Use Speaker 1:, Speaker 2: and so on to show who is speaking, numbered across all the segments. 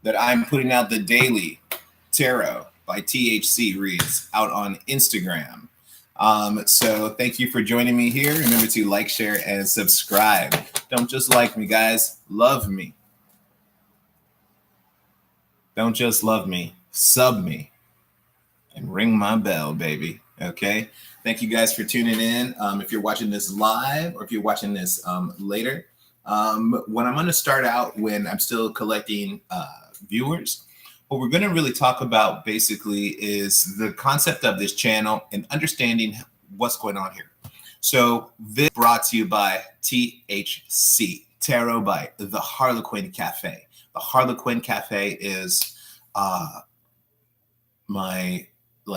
Speaker 1: that I'm putting out the daily tarot by THC reads out on Instagram. So thank you for joining me here. Remember to like, share, and subscribe. Don't just like me, guys. Love me. Don't just love me. Sub me. And ring my bell, baby. Okay. Thank you guys for tuning in. If you're watching this live or if you're watching this later, when I'm going to start out when I'm still collecting viewers, what we're going to really talk about basically is the concept of this channel and understanding what's going on here. So this brought to you by THC, Tarot by the Harlequin Cafe. The Harlequin Cafe is my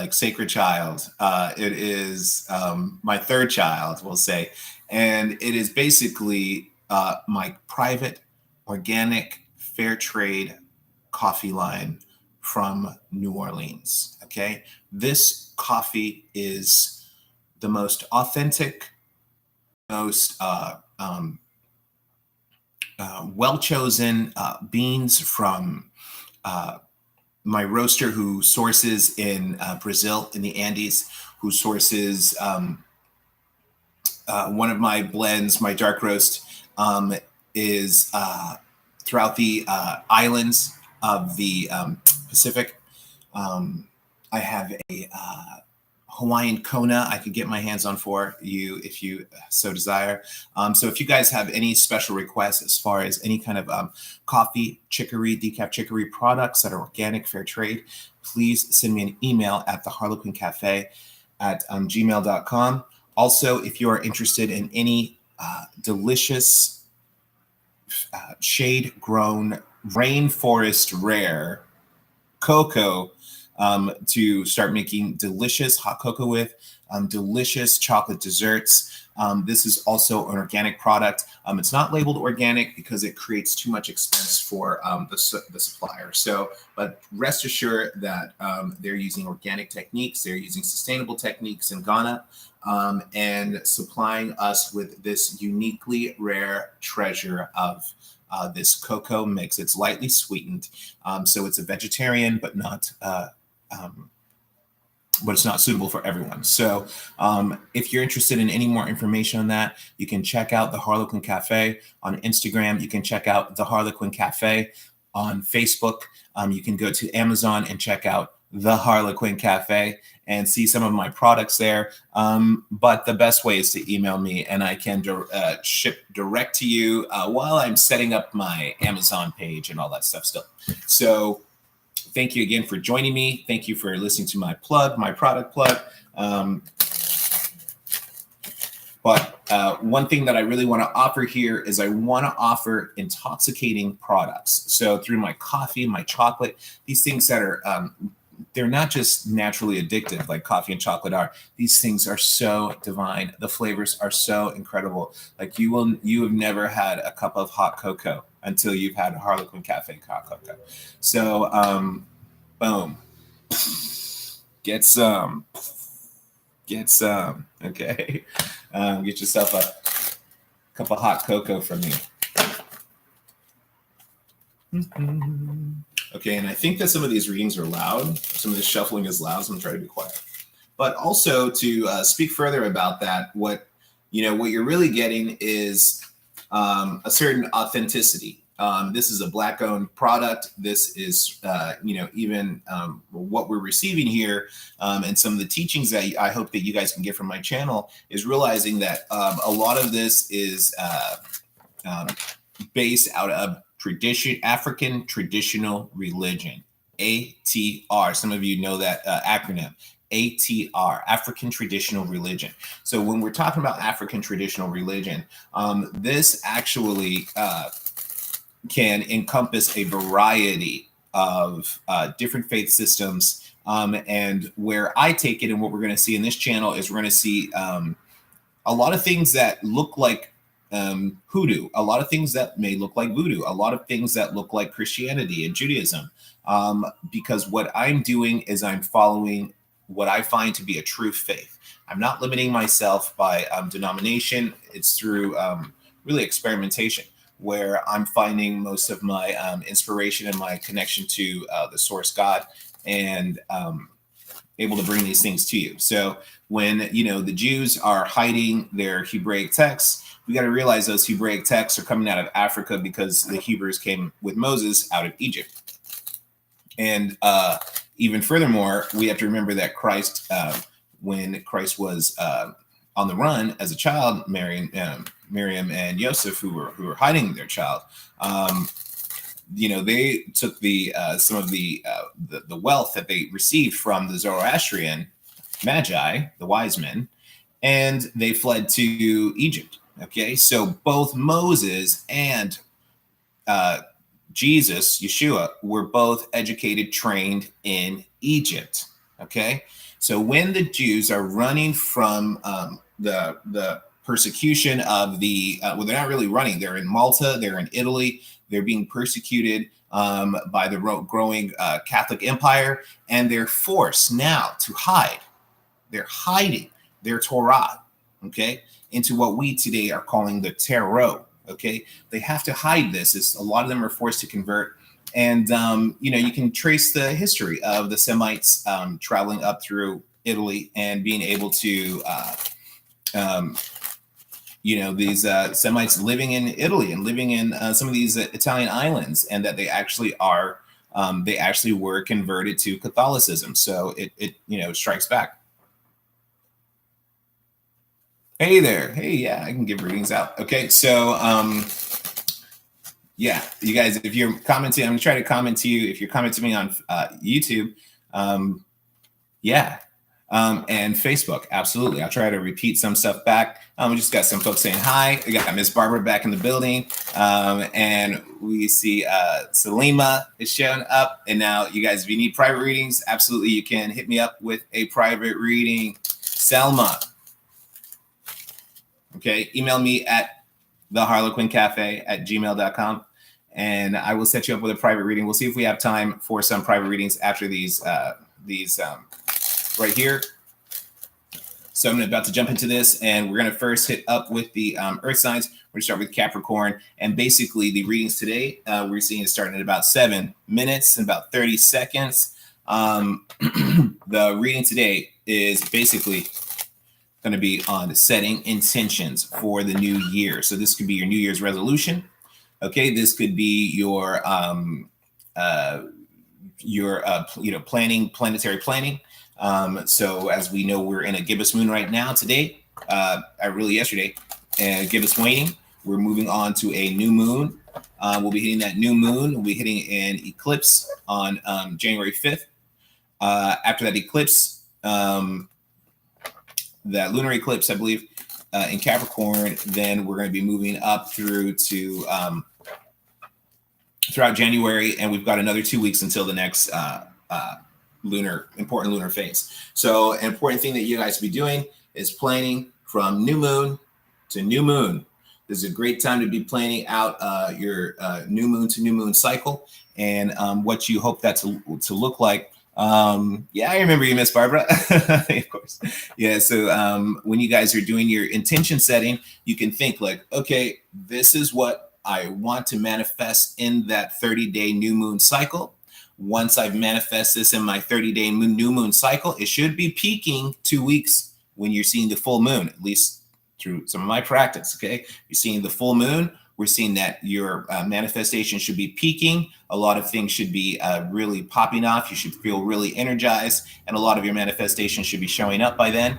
Speaker 1: sacred child. It is my third child, we'll say. And it is basically my private, organic, fair trade coffee line from New Orleans. Okay. This coffee is the most authentic, most well-chosen beans from my roaster who sources in Brazil, in the Andes, who sources one of my blends, my dark roast, is throughout the islands of the Pacific. I have a Hawaiian Kona I could get my hands on for you if you so desire. So if you guys have any special requests as far as any kind of coffee, chicory, decaf chicory products that are organic, fair trade, please send me an email at theharlequincafe@gmail.com. Also, if you are interested in any delicious shade-grown rainforest rare cocoa to start making delicious hot cocoa with, delicious chocolate desserts. This is also an organic product. It's not labeled organic because it creates too much expense for the supplier. So, but rest assured that they're using organic techniques, they're using sustainable techniques in Ghana, and supplying us with this uniquely rare treasure of this cocoa mix. It's lightly sweetened, so it's a vegetarian, but it's not suitable for everyone. So if you're interested in any more information on that, you can check out the Harlequin Cafe on Instagram. You can check out the Harlequin Cafe on Facebook. You can go to Amazon and check out the Harlequin Cafe and see some of my products there. But the best way is to email me and I can ship direct to you while I'm setting up my Amazon page and all that stuff still. So thank you again for joining me. Thank you for listening to my product plug. But one thing that I really want to offer here is I want to offer intoxicating products. So through my coffee, my chocolate, these things that are, they're not just naturally addictive like coffee and chocolate are. These things are so divine. The flavors are so incredible. Like you have never had a cup of hot cocoa until you've had Harlequin Cafe hot cocoa. So, boom, get some, okay? Get yourself a cup of hot cocoa from me. Okay, and I think that some of these readings are loud. Some of the shuffling is loud, so I'm trying to be quiet. But also to speak further about that, what you're really getting is a certain authenticity. This is a Black-owned product. This is, even what we're receiving here, and some of the teachings that I hope that you guys can get from my channel is realizing that a lot of this is based out of African traditional religion, ATR. Some of you know that acronym. ATR, African Traditional Religion. So when we're talking about African traditional religion, this actually can encompass a variety of different faith systems. And where I take it and what we're going to see in this channel is we're going to see a lot of things that look like hoodoo, a lot of things that may look like voodoo, a lot of things that look like Christianity and Judaism. Because what I'm doing is I'm following what I find to be a true faith. I'm not limiting myself by denomination. It's through really experimentation. where I'm finding most of my inspiration and my connection to the source God, and able to bring these things to you. So when the Jews are hiding their Hebraic texts, we got to realize those Hebraic texts are coming out of Africa because the Hebrews came with Moses out of Egypt. And even furthermore, we have to remember that Christ, when Christ was on the run as a child, Miriam and Joseph, who were hiding their child, they took some of the wealth that they received from the Zoroastrian magi, the wise men, and they fled to Egypt. Okay, so both Moses and Jesus, Yeshua, were both educated, trained in Egypt. Okay, so when the Jews are running from the persecution of they're not really running. They're in Malta, they're in Italy, they're being persecuted by the growing Catholic Empire, and they're forced now to hide. They're hiding their Torah, okay, into what we today are calling the Tarot. Okay, they have to hide this. A lot of them are forced to convert, and you can trace the history of the Semites traveling up through Italy and being able to, these Semites living in Italy and living in some of these Italian islands, and that they actually were converted to Catholicism. So it strikes back. Hey there. Hey, yeah, I can give readings out. Okay, so yeah, you guys, if you're commenting, I'm gonna try to comment to you. If you're commenting me on YouTube, and Facebook, absolutely. I'll try to repeat some stuff back. We just got some folks saying hi. We got Miss Barbara back in the building, and we see Salima is showing up. And now, you guys, if you need private readings, absolutely, you can hit me up with a private reading. Selma. Okay, email me at theharlequincafe@gmail.com, and I will set you up with a private reading. We'll see if we have time for some private readings after these right here. So I'm about to jump into this, and we're going to first hit up with the earth signs. We're going to start with Capricorn, and basically the readings today we're seeing is starting at about 7 minutes and about 30 seconds. The reading today is basically going to be on setting intentions for the new year. So this could be your New Year's resolution. Okay, this could be your planning, planetary planning. So as we know, we're in a gibbous moon right now today, yesterday, and gibbous waning. We're moving on to a new moon. We'll be hitting that new moon. We'll be hitting an eclipse on January 5th. After that eclipse, that lunar eclipse, I believe, in Capricorn, then we're going to be moving up through to throughout January, and we've got another 2 weeks until the next important lunar phase. So an important thing that you guys will be doing is planning from new moon to new moon. This is a great time to be planning out your new moon to new moon cycle, and what you hope that to look like. Yeah, I remember you, Miss Barbara. Of course. Yeah. So when you guys are doing your intention setting, you can think like, okay, this is what I want to manifest in that 30-day new moon cycle. Once I've manifest this in my 30-day new moon cycle, it should be peaking 2 weeks when you're seeing the full moon, at least through some of my practice. Okay. You're seeing the full moon. We're seeing that your manifestation should be peaking. A lot of things should be really popping off. You should feel really energized, and a lot of your manifestation should be showing up by then.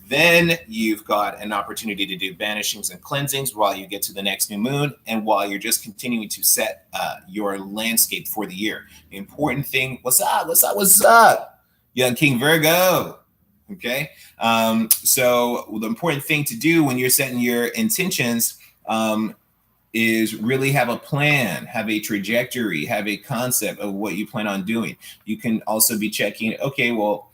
Speaker 1: Then you've got an opportunity to do banishings and cleansings while you get to the next new moon, and while you're just continuing to set your landscape for the year. The important thing, what's up, young King Virgo? Okay. So the important thing to do when you're setting your intentions is really have a plan, have a trajectory, have a concept of what you plan on doing. You can also be checking, okay, well,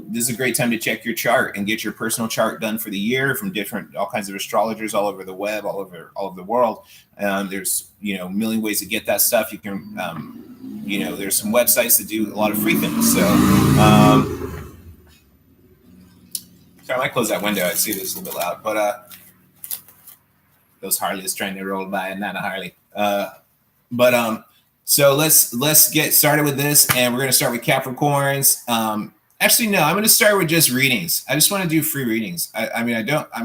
Speaker 1: this is a great time to check your chart and get your personal chart done for the year from all kinds of astrologers all over the web, all over the world. There's, a million ways to get that stuff. You can, there's some websites that do a lot of free things. So, sorry, I might close that window. I see this a little bit loud, but, those Harleys trying to roll by and not a Harley. So let's get started with this, and we're gonna start with Capricorns. Actually, no, I'm gonna start with just readings. I just want to do free readings. I'm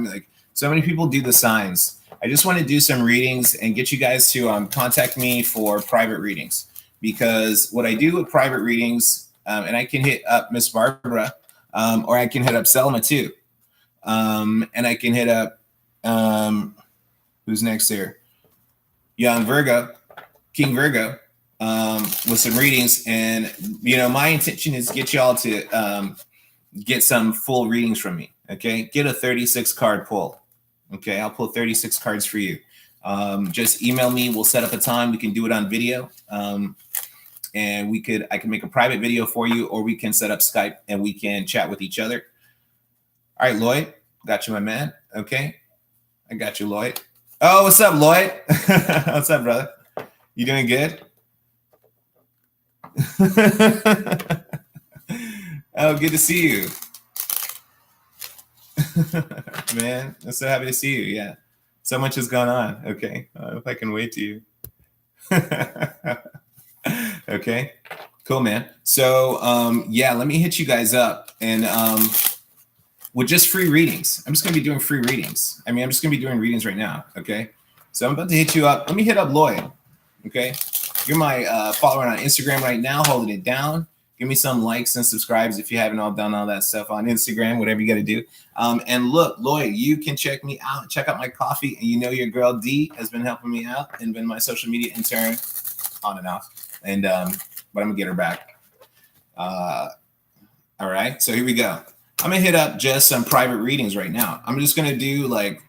Speaker 1: like, so many people do the signs. I just want to do some readings and get you guys to contact me for private readings, because what I do with private readings, and I can hit up Miss Barbara, or I can hit up Selma too, and I can hit up who's next here, Young Virgo, King Virgo, with some readings. And my intention is get y'all to get some full readings from me. Okay, get a 36 card pull. Okay, I'll pull 36 cards for you. Just email me. We'll set up a time. We can do it on video, and I can make a private video for you, or we can set up Skype and we can chat with each other. All right, Lloyd, got you, my man. Okay, I got you, Lloyd. Oh, what's up, Lloyd? What's up, brother? You doing good? Oh, good to see you. Man, I'm so happy to see you. Yeah, so much has gone on. Okay, if I can wait to you. Okay, cool, man. So yeah, let me hit you guys up, and with just free readings. I'm just gonna be doing free readings. I'm just gonna be doing readings right now. Okay, so I'm about to hit you up. Let me hit up Lloyd. Okay, you're my follower on Instagram right now, holding it down. Give me some likes and subscribes if you haven't all done all that stuff on Instagram, whatever you got to do. And look, Lloyd, you can check me out. Check out my coffee. And your girl D has been helping me out and been my social media intern on and off. And but I'm going to get her back. All right. So here we go. I'm going to hit up just some private readings right now. I'm just going to do like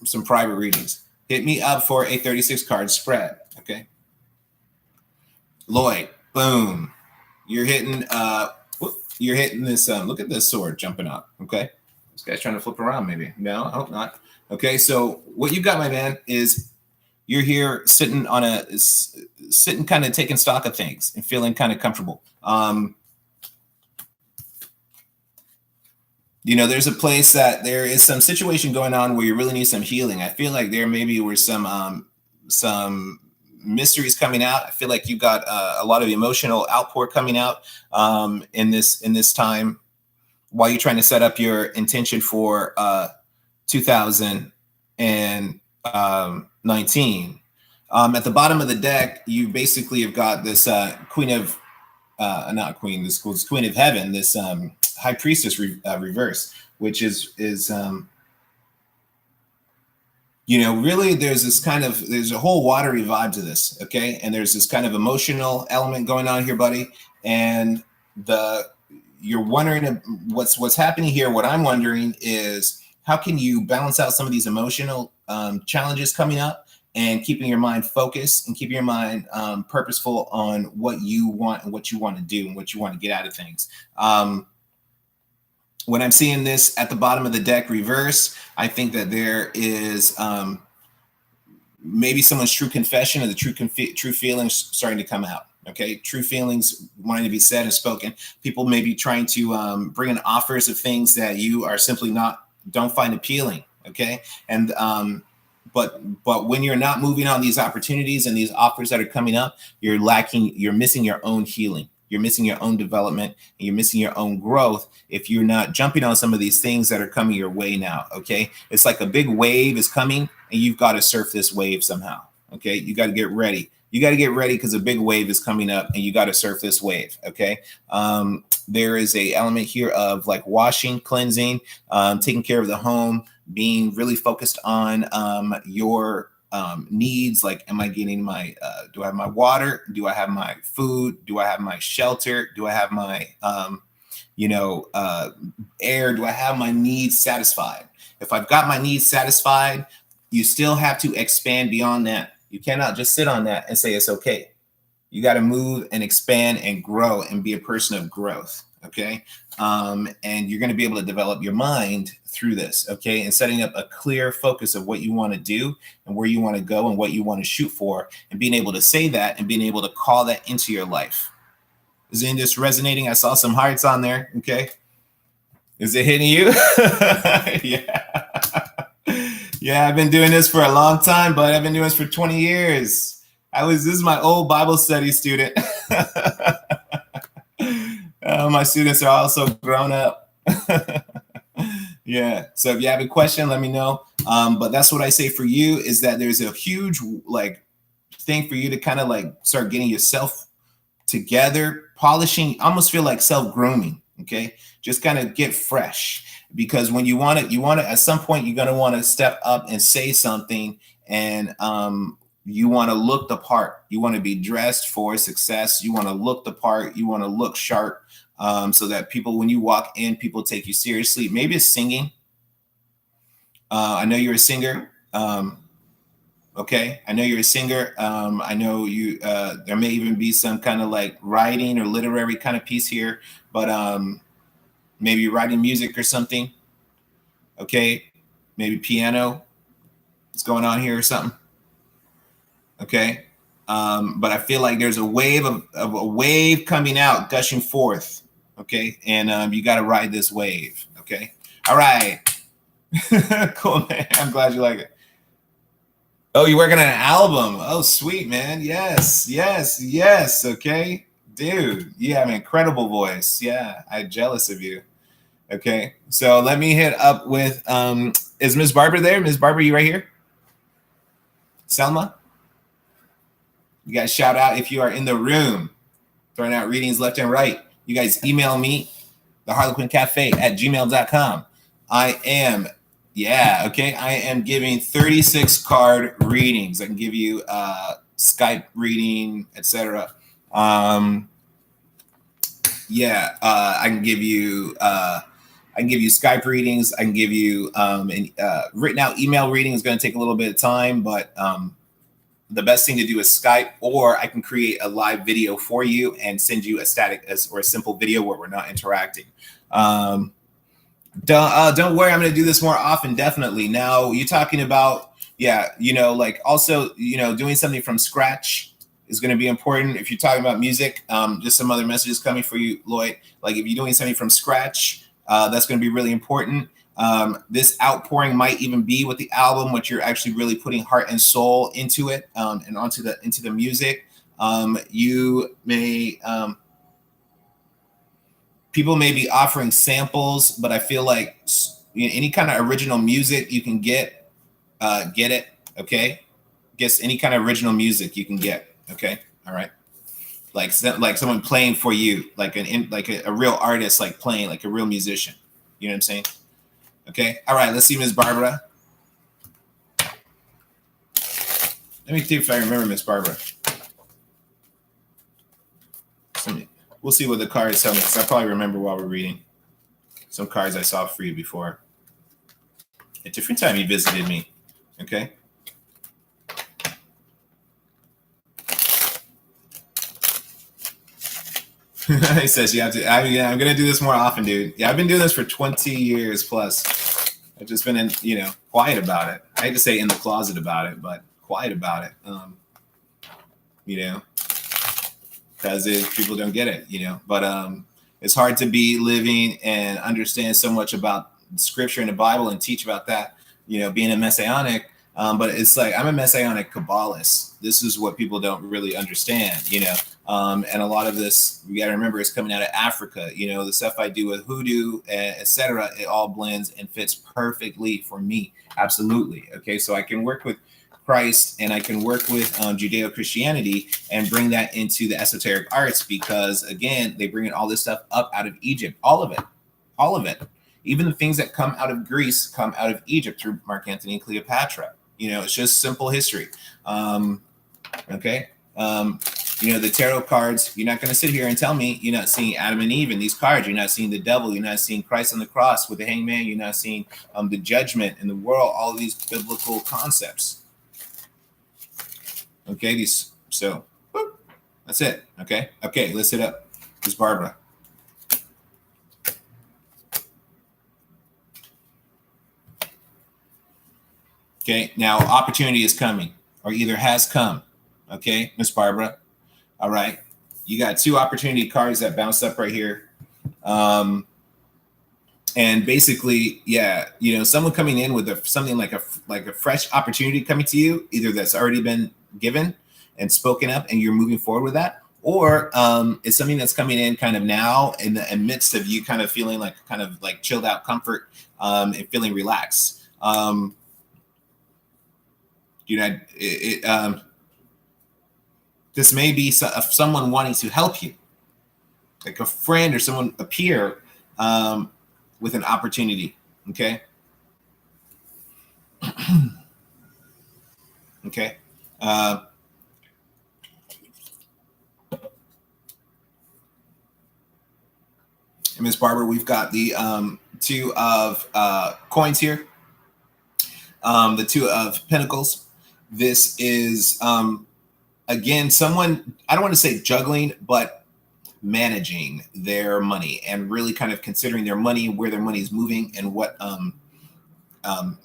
Speaker 1: some private readings. Hit me up for a 36 card spread. Okay. Lloyd, boom. You're hitting this. Look at this sword jumping up. Okay, this guy's trying to flip around. Maybe no, I hope not. Okay, so what you got, my man, is you're here sitting kind of taking stock of things and feeling kind of comfortable. There's a place that there is some situation going on where you really need some healing. I feel like there maybe were some mysteries coming out. I feel like you got a lot of emotional outpour coming out in this time while you're trying to set up your intention for 2019. At the bottom of the deck, you basically have got this Queen of Heaven, this High Priestess reverse, which is really there's a whole watery vibe to this. Okay. And there's this kind of emotional element going on here, buddy. And you're wondering what's happening here. What I'm wondering is how can you balance out some of these emotional challenges coming up and keeping your mind focused and keeping your mind purposeful on what you want and what you want to do and what you want to get out of things. When I'm seeing this at the bottom of the deck reverse, I think that there is maybe someone's true confession or the true feelings starting to come out. Okay, true feelings wanting to be said and spoken. People may be trying to bring in offers of things that you are simply don't find appealing. Okay, and but when you're not moving on these opportunities and these offers that are coming up, you're missing your own healing. You're missing your own development and you're missing your own growth if you're not jumping on some of these things that are coming your way now. Okay. It's like a big wave is coming and you've got to surf this wave somehow. Okay. You got to get ready. You got to get ready because a big wave is coming up and you got to surf this wave. Okay. There is a element here of like washing, cleansing, taking care of the home, being really focused on your needs. Like, am I getting do I have my water? Do I have my food? Do I have my shelter? Do I have my, air? Do I have my needs satisfied? If I've got my needs satisfied, you still have to expand beyond that. You cannot just sit on that and say it's okay. You got to move and expand and grow and be a person of growth. Okay. And you're going to be able to develop your mind through this. Okay. And setting up a clear focus of what you want to do and where you want to go and what you want to shoot for, and being able to say that and being able to call that into your life. Is it just resonating? I saw some hearts on there. Okay. Is it hitting you? Yeah. Yeah, I've been doing this for a long time, but I've been doing this for 20 years. This is my old Bible study student. My students are also grown up. Yeah. So if you have a question, let me know. But that's what I say for you is that there's a huge like thing for you to kind of like start getting yourself together, polishing, almost feel like self-grooming. Okay. Just kind of get fresh, because when you want to, at some point, you're going to want to step up and say something, and you want to look the part. You want to be dressed for success. You want to look the part. You want to look sharp, so that people, when you walk in, people take you seriously. Maybe it's singing. I know you're a singer. Okay, I know you're a singer. I know you. There may even be some kind of like writing or literary kind of piece here, but maybe you're writing music or something. Okay, maybe piano. What's going on here or something? Okay, but I feel like there's a wave of a wave coming out, gushing forth. Okay, and you got to ride this wave. Okay, all right, cool, man. I'm glad you like it. Oh, you're working on an album. Oh, sweet, man. Yes, yes, yes. Okay, dude, you have an incredible voice. Yeah, I'm jealous of you. Okay, so let me hit up with is Miss Barbara there? Miss Barbara, you right here? Selma? You guys shout out if you are in the room. Throwing out readings left and right. You guys email me, theharlequincafe@gmail.com. I am, yeah, okay. I am giving 36 card readings. I can give you Skype reading, etc. Yeah, I can give you Skype readings. I can give you written out email reading is going to take a little bit of time, but the best thing to do is Skype, or I can create a live video for you and send you a static or a simple video where we're not interacting. Don't worry, I'm going to do this more often, definitely. Now, you're talking about, yeah, like also, doing something from scratch is going to be important. If you're talking about music, just some other messages coming for you, Lloyd. Like if you're doing something from scratch, that's going to be really important. This outpouring might even be with the album, which you're actually really putting heart and soul into it, and into the music. You may people may be offering samples, but I feel like any kind of original music you can get it. Okay, guess any kind of original music you can get. Okay, all right. Like someone playing for you, like a real artist, like playing like a real musician. You know what I'm saying? Okay. All right. Let's see, Miss Barbara. Let me see if I remember Miss Barbara. We'll see what the cards tell me, because I probably remember while we're reading. Some cards I saw for you before. A different time you visited me. Okay. He says you have to. I'm gonna do this more often, dude. Yeah, I've been doing this for 20 years plus. I've just been quiet about it. I hate to say in the closet about it, but quiet about it. Because people don't get it, But it's hard to be living and understand so much about Scripture and the Bible and teach about that. Being a Messianic. But it's like I'm a Messianic Kabbalist. This is what people don't really understand, and a lot of this, we got to remember, is coming out of Africa. The stuff I do with hoodoo, etc. It all blends and fits perfectly for me. Absolutely. Okay, so I can work with Christ and I can work with Judeo-Christianity and bring that into the esoteric arts, because again, they bring all this stuff up out of Egypt, all of it. Even the things that come out of Greece come out of Egypt through Mark Antony and Cleopatra. It's just simple history. Okay. The tarot cards, you're not going to sit here and tell me you're not seeing Adam and Eve in these cards. You're not seeing the devil. You're not seeing Christ on the cross with the hangman. You're not seeing the judgment in the world, all of these biblical concepts. Okay. So that's it. Okay. Okay. Let's hit up Miss Barbara. Okay, now opportunity is coming, or either has come. Okay, Miss Barbara. All right, you got two opportunity cards that bounced up right here. And basically, yeah, someone coming in with something like a fresh opportunity coming to you, either that's already been given and spoken up, and you're moving forward with that, or it's something that's coming in kind of now in the midst of you kind of feeling like kind of like chilled out comfort, and feeling relaxed. This may be someone wanting to help you, like a friend or someone appear with an opportunity. Okay. Okay. And Ms. Barber, we've got the two of coins here, the two of pentacles. This is, again, someone, I don't want to say juggling, but managing their money and really kind of considering their money, where their money is moving, and what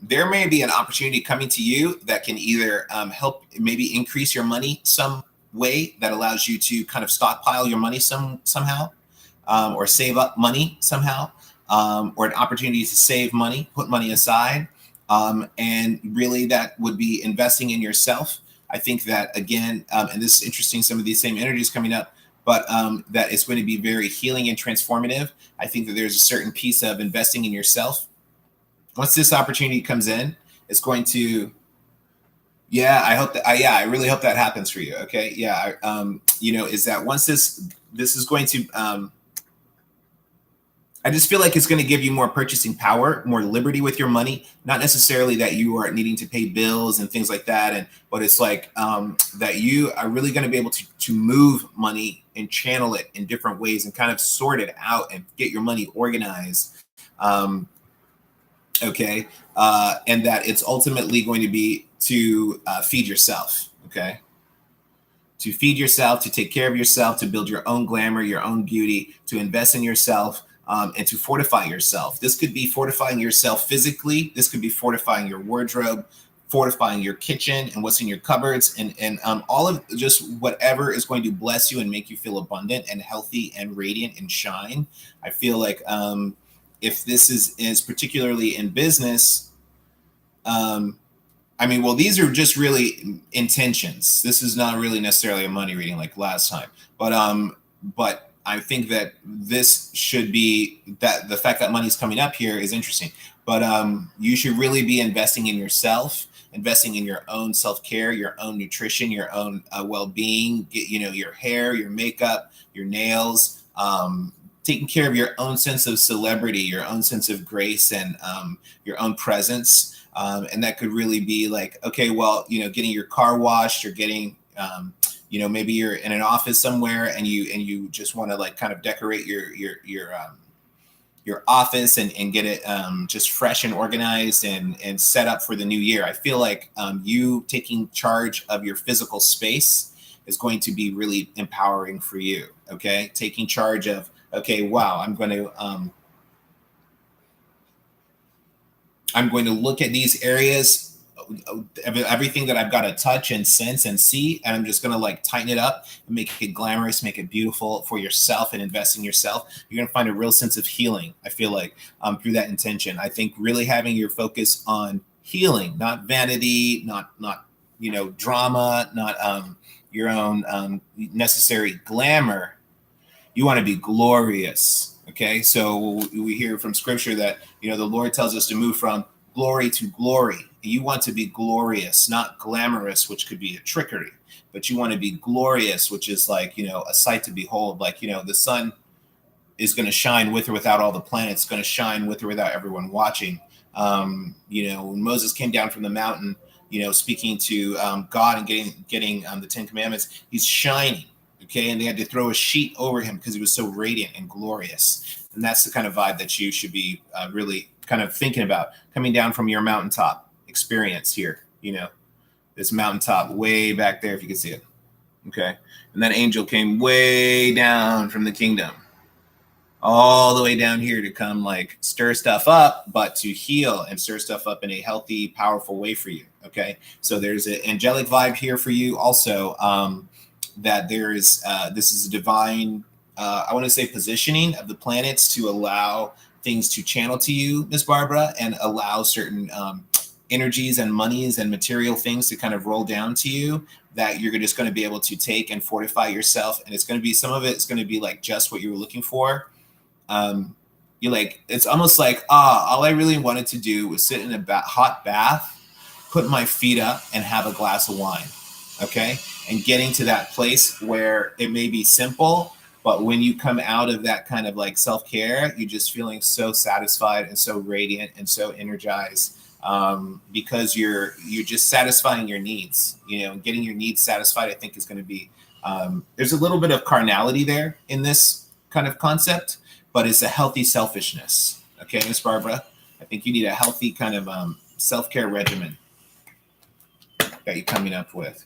Speaker 1: there may be an opportunity coming to you that can either help maybe increase your money some way that allows you to kind of stockpile your money somehow, or save up money somehow, or an opportunity to save money, put money aside, and really that would be investing in yourself. I think that, again, and this is interesting, some of these same energies coming up, but that it's going to be very healing and transformative. I think that there's a certain piece of investing in yourself. Once this opportunity comes in, it's going to, yeah, I hope that, yeah, I really hope that happens for you. Okay. Yeah. Is that once this is going to, I just feel like it's going to give you more purchasing power, more liberty with your money. Not necessarily that you are needing to pay bills and things like that, but it's like that you are really going to be able to move money and channel it in different ways and kind of sort it out and get your money organized. Okay, and that it's ultimately going to be to feed yourself. Okay, to feed yourself, to take care of yourself, to build your own glamour, your own beauty, to invest in yourself. And to fortify yourself. This could be fortifying yourself physically. This could be fortifying your wardrobe, fortifying your kitchen and what's in your cupboards, and all of just whatever is going to bless you and make you feel abundant and healthy and radiant and shine. I feel like if this is particularly in business, well, these are just really intentions. This is not really necessarily a money reading like last time, but I think that this should be, that the fact that money's coming up here is interesting, but you should really be investing in yourself, investing in your own self-care, your own nutrition, your own well-being, your hair, your makeup, your nails, taking care of your own sense of celebrity, your own sense of grace, and your own presence. And that could really be like, okay, well, getting your car washed, or getting, maybe you're in an office somewhere and you just want to like kind of decorate your office and get it just fresh and organized and set up for the new year. I feel like you taking charge of your physical space is going to be really empowering for you. Okay, taking charge of, okay, wow, I'm going to look at these areas, everything that I've got to touch and sense and see, and I'm just going to like tighten it up and make it glamorous, make it beautiful for yourself, and invest in yourself. You're going to find a real sense of healing, I feel like, through that intention. I think really having your focus on healing, not vanity, not drama, not your own necessary glamour. You want to be glorious. Okay, so we hear from scripture that the Lord tells us to move from glory to glory. You want to be glorious, not glamorous, which could be a trickery, but you want to be glorious, which is like, a sight to behold. Like, the sun is going to shine with or without all the planets, going to shine with or without everyone watching. When Moses came down from the mountain, speaking to God and getting the 10 Commandments, he's shining. Okay, and they had to throw a sheet over him because he was so radiant and glorious. And that's the kind of vibe that you should be really kind of thinking about coming down from your mountaintop experience here. This mountaintop way back there, if you can see it. Okay, and that angel came way down from the kingdom, all the way down here to come like stir stuff up, but to heal and stir stuff up in a healthy, powerful way for you. Okay, so there's an angelic vibe here for you also. That there is, this is a divine, I want to say, positioning of the planets to allow things to channel to you, Miss Barbara, and allow certain energies and monies and material things to kind of roll down to you that you're just going to be able to take and fortify yourself. And it's going to be, some of it's going to be like just what you were looking for. You like, it's almost like, all I really wanted to do was sit in a hot bath, put my feet up and have a glass of wine. Okay. And getting to that place where it may be simple, but when you come out of that kind of like self-care, you're just feeling so satisfied and so radiant and so energized, because you're just satisfying your needs, getting your needs satisfied. I think is going to be, there's a little bit of carnality there in this kind of concept, but it's a healthy selfishness. Okay, Miss Barbara, I think you need a healthy kind of self-care regimen that you're coming up with.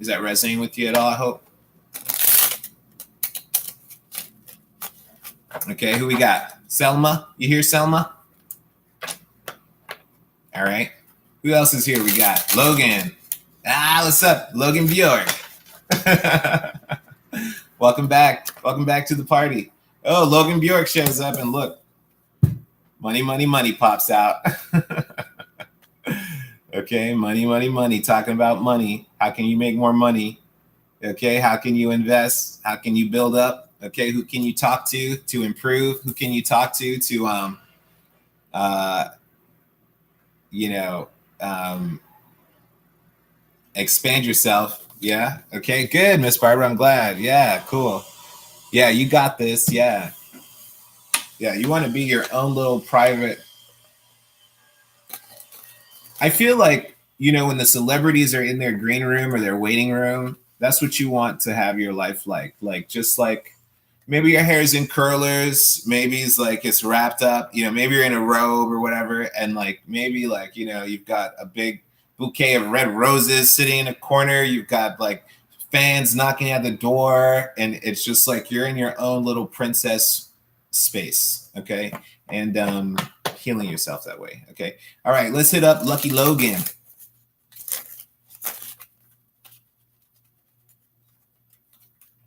Speaker 1: Is that resonating with you at all, I hope? Okay, who we got? Selma? You hear Selma? All right. Who else is here? We got Logan. What's up? Logan Bjork. Welcome back. Welcome back to the party. Oh, Logan Bjork shows up and look. Money, money, money pops out. Okay, money, money, money. Talking about money. How can you make more money? Okay, how can you invest? How can you build up? Okay, who can you talk to improve? Who can you talk to expand yourself? Yeah. Okay, good, Miss Barbara. I'm glad. Yeah, cool. Yeah, you got this. Yeah. Yeah, you want to be your own little private. I feel like, when the celebrities are in their green room or their waiting room, that's what you want to have your life like. Like, just like, maybe your hair is in curlers, maybe it's like it's wrapped up, maybe you're in a robe or whatever, and like maybe like, you've got a big bouquet of red roses sitting in a corner, you've got like fans knocking at the door, and it's just like you're in your own little princess space, okay? And healing yourself that way, okay? All right, let's hit up Lucky Logan.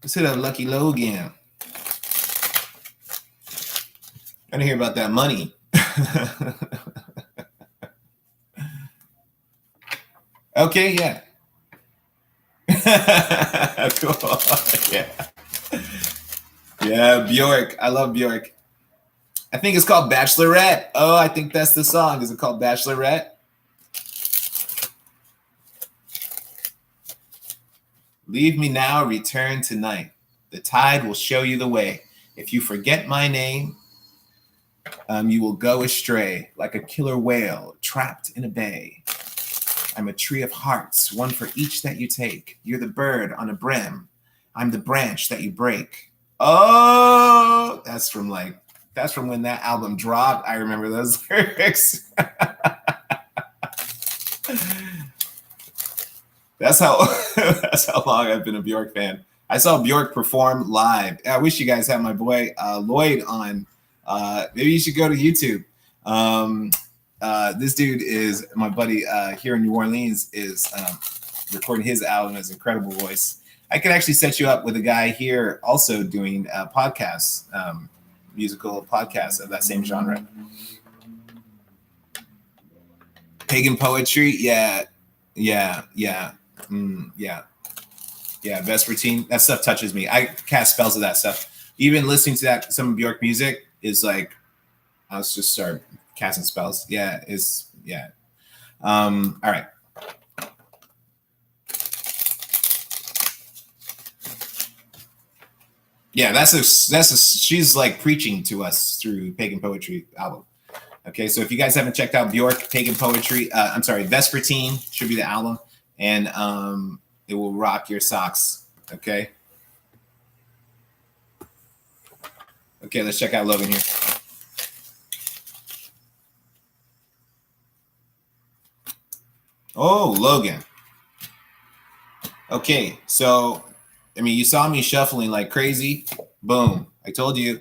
Speaker 1: Let's hit up Lucky Logan. I want to hear about that money. Okay, yeah. Cool. Yeah. Yeah, Bjork. I love Bjork. I think it's called Bachelorette. Oh, I think that's the song. Is it called Bachelorette? Leave me now, return tonight. The tide will show you the way. If you forget my name, you will go astray like a killer whale trapped in a bay. I'm a tree of hearts, one for each that you take. You're the bird on a brim. I'm the branch that you break. Oh, that's from when that album dropped. I remember those lyrics. That's how long I've been a Bjork fan. I saw Bjork perform live. I wish you guys had my boy Lloyd on. Maybe you should go to YouTube. This dude is my buddy here in New Orleans, is recording his album, his incredible voice. I could actually set you up with a guy here also doing podcasts, musical podcasts of that same genre. Pagan poetry, yeah. Vespertine, that stuff touches me. I cast spells of that stuff. Even listening to that, some Bjork music is like, I'll just start casting spells. Yeah, all right. Yeah, she's like preaching to us through Pagan Poetry album. Okay, so if you guys haven't checked out Bjork, Pagan Poetry, Vespertine should be the album, and it will rock your socks. Okay. Okay, let's check out Logan here. Oh, Logan. Okay, so you saw me shuffling like crazy. Boom! I told you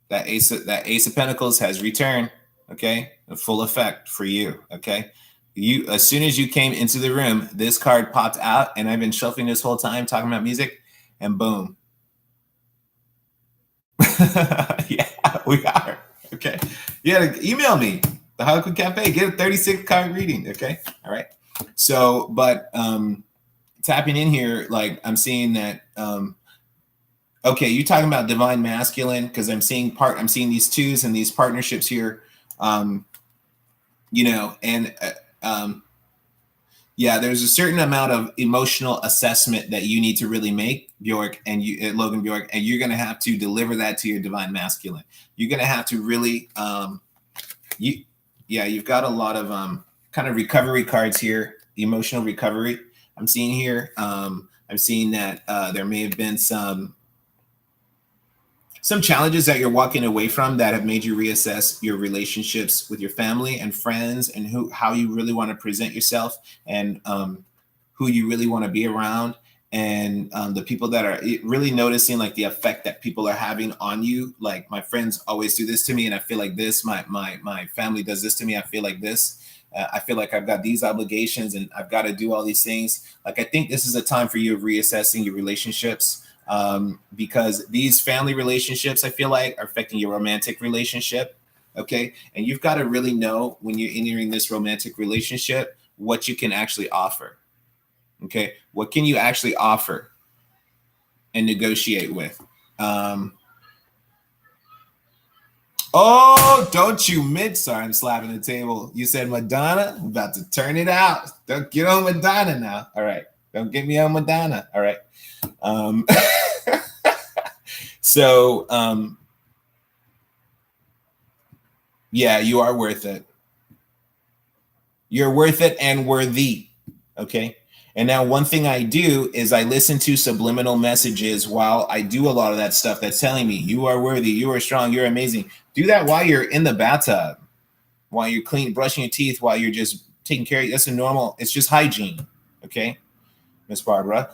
Speaker 1: that Ace of Pentacles has returned. Okay, in full effect for you. Okay, as soon as you came into the room, this card popped out, and I've been shuffling this whole time talking about music, and boom, Yeah, we are. Okay. Yeah, email me, the Hollywood Cafe, get a 36 card reading. Okay. All right. So, but tapping in here, like I'm seeing that okay, you're talking about divine masculine because I'm seeing these twos and these partnerships here. Um, and yeah, there's a certain amount of emotional assessment that you need to really make, Bjork, and Logan Bjork, and you're going to have to deliver that to your divine masculine. You're going to have to really, you've got a lot of kind of recovery cards here, emotional recovery. I'm seeing here. I'm seeing that there may have been some challenges that you're walking away from that have made you reassess your relationships with your family and friends and how you really want to present yourself and who you really want to be around and the people that are really noticing like the effect that people are having on you. Like my friends always do this to me and I feel like this. My family does this to me. I feel like this. I feel like I've got these obligations and I've got to do all these things. Like I think this is a time for you of reassessing your relationships because these family relationships, I feel like, are affecting your romantic relationship. Okay. And you've got to really know when you're entering this romantic relationship, what you can actually offer. Okay. What can you actually offer and negotiate with? Oh, don't you sorry, I'm slapping the table. You said Madonna? I'm about to turn it out. Don't get on Madonna now. All right. Don't get me on Madonna. All right. So, yeah, you are worth it. You're worth it and worthy. Okay. And now one thing I do is I listen to subliminal messages while I do a lot of that stuff that's telling me you are worthy, you are strong, you're amazing. Do that while you're in the bathtub, while you're brushing your teeth, while you're just taking care of you. That's a normal, it's just hygiene. Okay. Miss Barbara.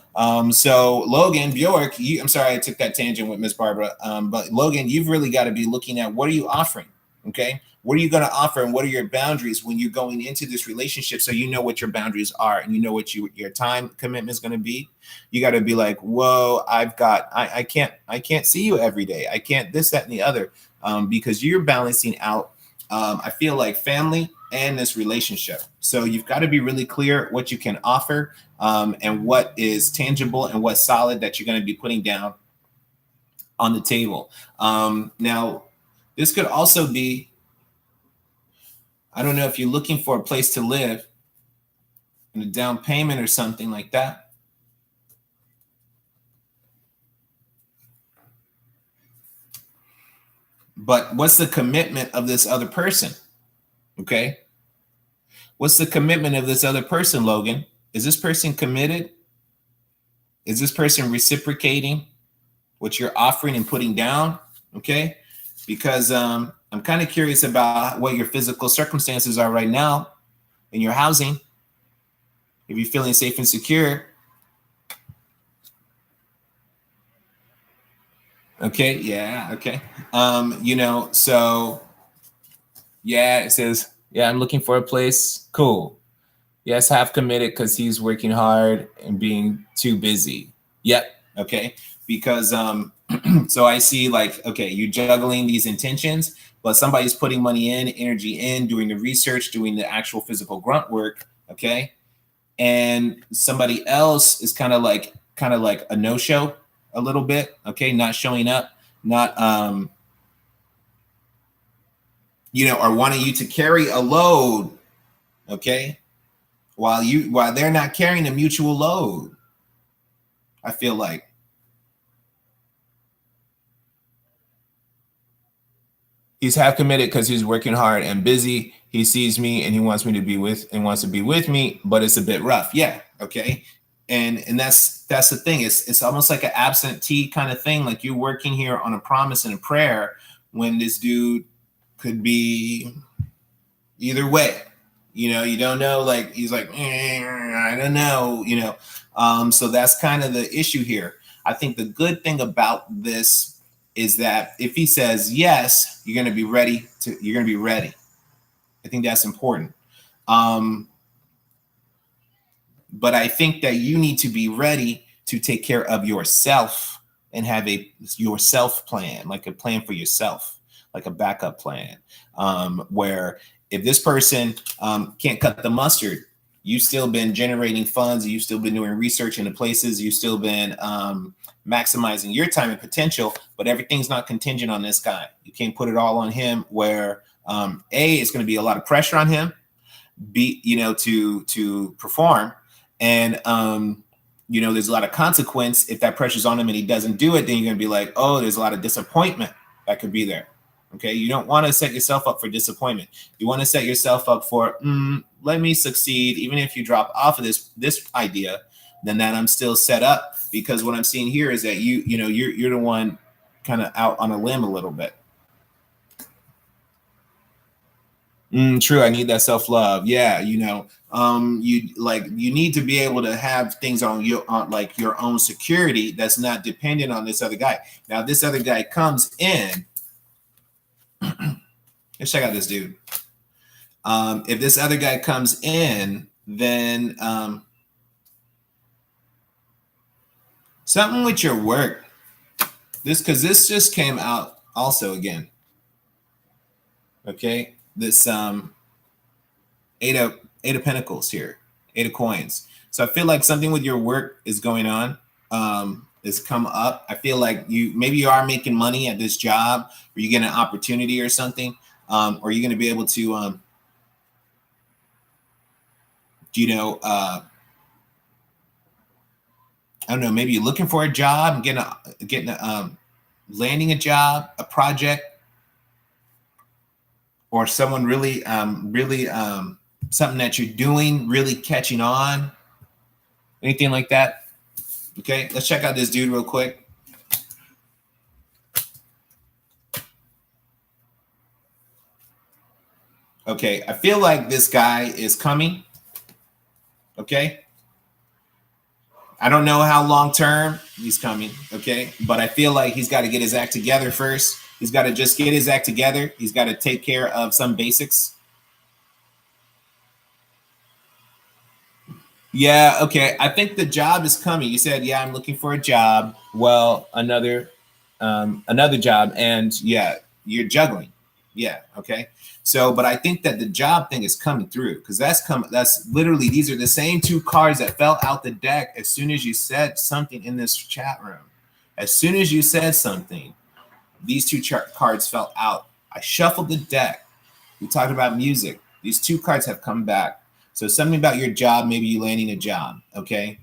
Speaker 1: So Logan Bjork, I'm sorry I took that tangent with Miss Barbara. But Logan, you've really got to be looking at what are you offering? Okay. What are you going to offer and what are your boundaries when you're going into this relationship so you know what your boundaries are and you know what your time commitment is going to be. You got to be like, whoa, I can't see you every day. I can't this, that, and the other because you're balancing out, I feel like family and this relationship. So you've got to be really clear what you can offer and what is tangible and what's solid that you're going to be putting down on the table. Now, this could also be, I don't know if you're looking for a place to live and a down payment or something like that. But what's the commitment of this other person? Okay. What's the commitment of this other person, Logan? Is this person committed? Is this person reciprocating what you're offering and putting down? Okay. Because I'm kind of curious about what your physical circumstances are right now in your housing. If you're feeling safe and secure. Okay. Yeah. Okay. So yeah, it says, yeah, I'm looking for a place. Cool. Yes, half committed because he's working hard and being too busy. Yep. Okay. Because so I see like, okay, you're juggling these intentions, but somebody's putting money in, energy in, doing the research, doing the actual physical grunt work. Okay. And somebody else is kind of like a no-show a little bit. Okay. Not showing up, not or wanting you to carry a load. Okay. While they're not carrying a mutual load. I feel like he's half committed because he's working hard and busy. He sees me and he wants me to be wants to be with me, but it's a bit rough. Yeah. Okay. And that's the thing. It's almost like an absentee kind of thing. Like you're working here on a promise and a prayer when this dude could be either way. You don't know, like he's like, I don't know, so that's kind of the issue here. I think the good thing about this is that if he says yes, you're going to be ready. I think that's important. But I think that you need to be ready to take care of yourself and have yourself plan, like a plan for yourself, like a backup plan, where if this person can't cut the mustard, you've still been generating funds, you've still been doing research into places, you've still been maximizing your time and potential, but everything's not contingent on this guy. You can't put it all on him, where A, it's going to be a lot of pressure on him, B, to perform, and there's a lot of consequence if that pressure's on him and he doesn't do it. Then you're going to be like, oh, there's a lot of disappointment that could be there. Okay, you don't want to set yourself up for disappointment. You want to set yourself up for, let me succeed, even if you drop off of this idea, then that I'm still set up, because what I'm seeing here is that you're the one kind of out on a limb a little bit. True, I need that self-love. Yeah, you need to be able to have things on your own security that's not dependent on this other guy. Now, this other guy comes in. Let's check out this dude. If this other guy comes in, then something with your work. Because this just came out also again. Okay, this eight of Pentacles here, 8 of Coins. So I feel like something with your work is going on. Has come up. I feel like maybe you are making money at this job, or you get an opportunity or something, or you're going to be able to, I don't know, maybe you're looking for a job, landing a job, a project, or someone really something that you're doing really catching on, anything like that. Okay, let's check out this dude real quick. Okay, I feel like this guy is coming. Okay. I don't know how long term he's coming. Okay, but I feel like he's got to get his act together first. He's got to just get his act together. He's got to take care of some basics. Yeah, okay. I think the job is coming. You said, yeah, I'm looking for a job. Well, another job, and yeah, you're juggling. Yeah, okay. So, but I think that the job thing is coming through, because that's literally, these are the same 2 cards that fell out the deck as soon as you said something in this chat room. As soon as you said something, these 2 cards fell out. I shuffled the deck. We talked about music. These 2 cards have come back. So something about your job, maybe you landing a job, okay,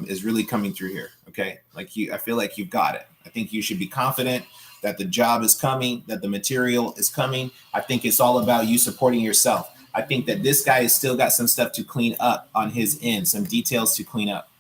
Speaker 1: is really coming through here, okay? I feel like you've got it. I think you should be confident that the job is coming, that the material is coming. I think it's all about you supporting yourself. I think that this guy has still got some stuff to clean up on his end, some details to clean up,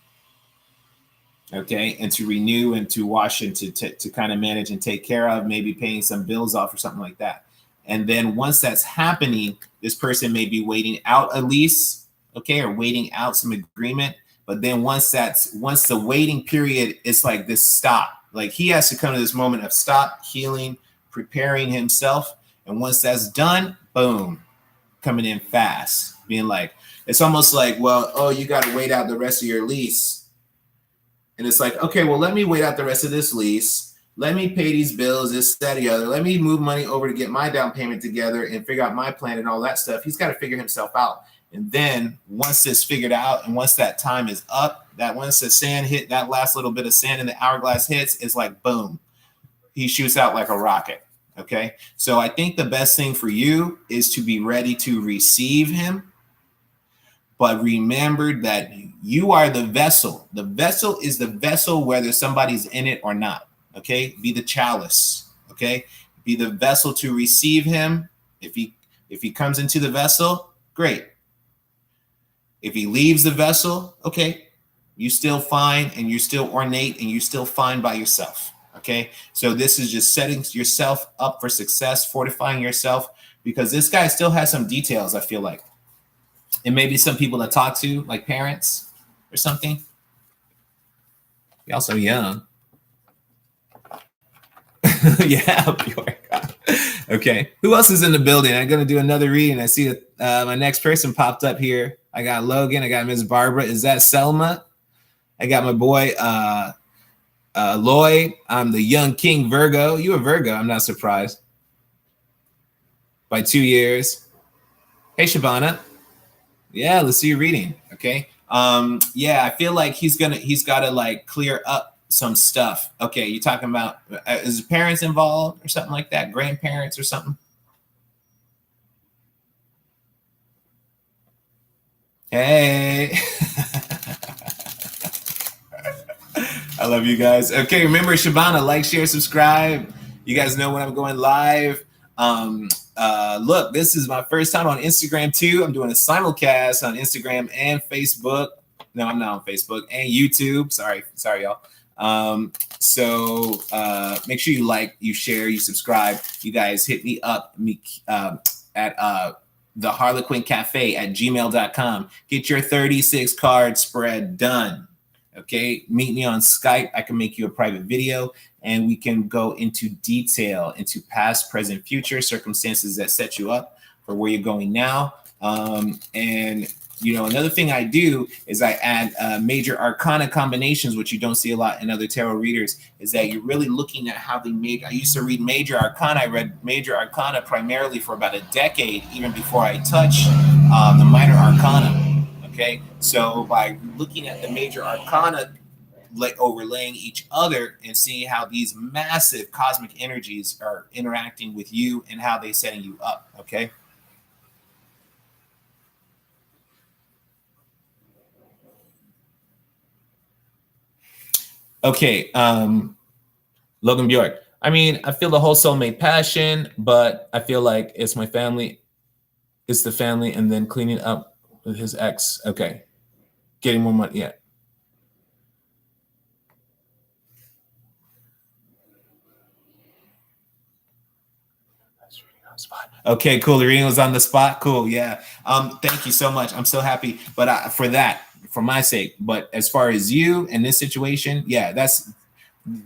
Speaker 1: okay, and to renew and to wash and to kind of manage and take care of, maybe paying some bills off or something like that. And then once that's happening, this person may be waiting out a lease, okay, or waiting out some agreement. But then once the waiting period is like this stop, like he has to come to this moment of stop, healing, preparing himself. And once that's done, boom, coming in fast, being like, it's almost like, well, oh, you got to wait out the rest of your lease. And it's like, okay, well, let me wait out the rest of this lease. Let me pay these bills, this, that, the other. Let me move money over to get my down payment together and figure out my plan and all that stuff. He's got to figure himself out. And then once it's figured out and once that time is up, that once the sand hit, that last little bit of sand in the hourglass hits, it's like, boom, he shoots out like a rocket. Okay. So I think the best thing for you is to be ready to receive him. But remember that you are the vessel. The vessel is the vessel, whether somebody's in it or not. Okay, be the chalice. Okay, be the vessel to receive him. If he comes into the vessel, great. If he leaves the vessel, okay, you still fine and you're still ornate and you're still fine by yourself. Okay, so this is just setting yourself up for success, fortifying yourself, because this guy still has some details. I feel like, and maybe some people to talk to, like parents or something. You're also young. Yeah, okay. Who else is in the building? I'm gonna do another reading. I see that my next person popped up here. I got Logan. I got Miss Barbara. Is that Selma? I got my boy Lloyd, I'm the young king Virgo. You a Virgo, I'm not surprised. By 2 years. Hey, Shabana. Yeah, let's see your reading. Okay. Yeah, I feel like he's got to like clear up some stuff. Okay, you talking about is parents involved or something like that? Grandparents or something? Hey. I love you guys. Okay, remember Shabana, like, share, subscribe. You guys know when I'm going live. Look, this is my first time on Instagram too. I'm doing a simulcast on Instagram and Facebook. No, I'm not on Facebook and YouTube. Sorry, y'all. So make sure you like, you share, you subscribe. You guys hit me up at the Harlequin Cafe at gmail.com. Get your 36 card spread done. Okay, meet me on Skype. I can make you a private video and we can go into detail into past, present, future circumstances that set you up for where you're going now. And you know, another thing I do is I add major arcana combinations, which you don't see a lot in other tarot readers, is that you're really looking at how they made. I used to read major arcana. I read major arcana primarily for about a decade, even before I touched the minor arcana. Okay, so by looking at the major arcana, like overlaying each other and seeing how these massive cosmic energies are interacting with you and how they're setting you up. Okay. Okay, Logan Bjork. I mean, I feel the whole soulmate passion, but I feel like it's my family, it's the family, and then cleaning up with his ex. Okay, getting more money. Yeah. Okay, cool. The reading was on the spot. Cool. Yeah. Thank you so much. I'm so happy. But for that, for my sake. But as far as you and this situation, yeah, this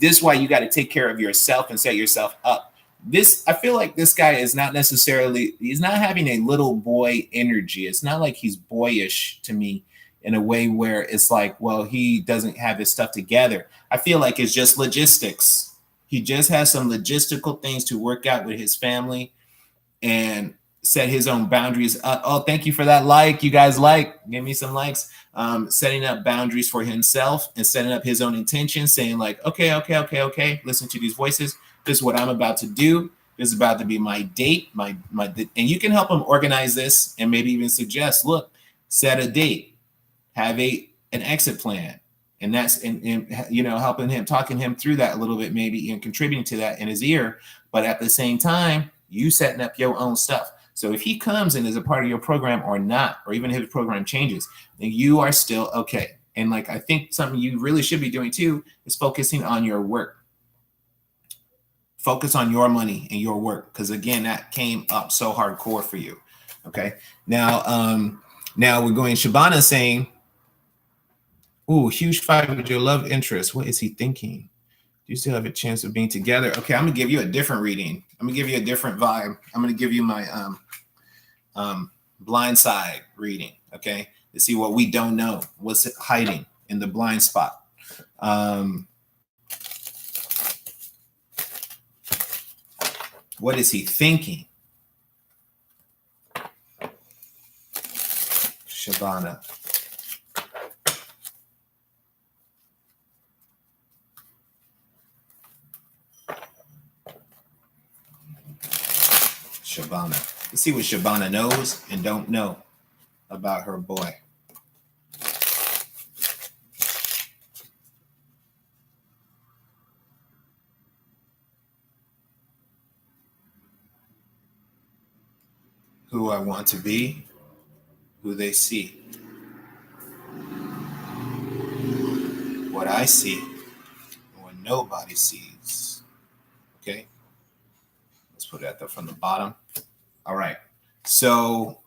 Speaker 1: is why you got to take care of yourself and set yourself up. I feel like this guy is not necessarily, he's not having a little boy energy. It's not like he's boyish to me in a way where it's like, well, he doesn't have his stuff together. I feel like it's just logistics. He just has some logistical things to work out with his family and set his own boundaries. Oh, thank you for that like. You guys give me some likes. Setting up boundaries for himself and setting up his own intentions, saying like, okay. Listen to these voices. This is what I'm about to do. This is about to be my date. And you can help him organize this and maybe even suggest, look, set a date, have an exit plan. And that's you know, helping him, talking him through that a little bit, maybe, and contributing to that in his ear. But at the same time, you setting up your own stuff. So if he comes and is a part of your program or not, or even if his program changes, then you are still okay. And like, I think something you really should be doing too is focusing on your work. Focus on your money and your work. Because again, that came up so hardcore for you. Okay. Now we're going, Shabana saying, ooh, huge fight with your love interest. What is he thinking? Do you still have a chance of being together? Okay, I'm gonna give you a different reading. I'm gonna give you a different vibe. I'm gonna give you my blind side reading, okay? To see what we don't know, what's hiding in the blind spot. What is he thinking? Shabana. Shabana. Let's see what Shabana knows and don't know about her boy. Who I want to be, who they see. What I see, what nobody sees. Okay? Let's put that from the bottom. All right. So,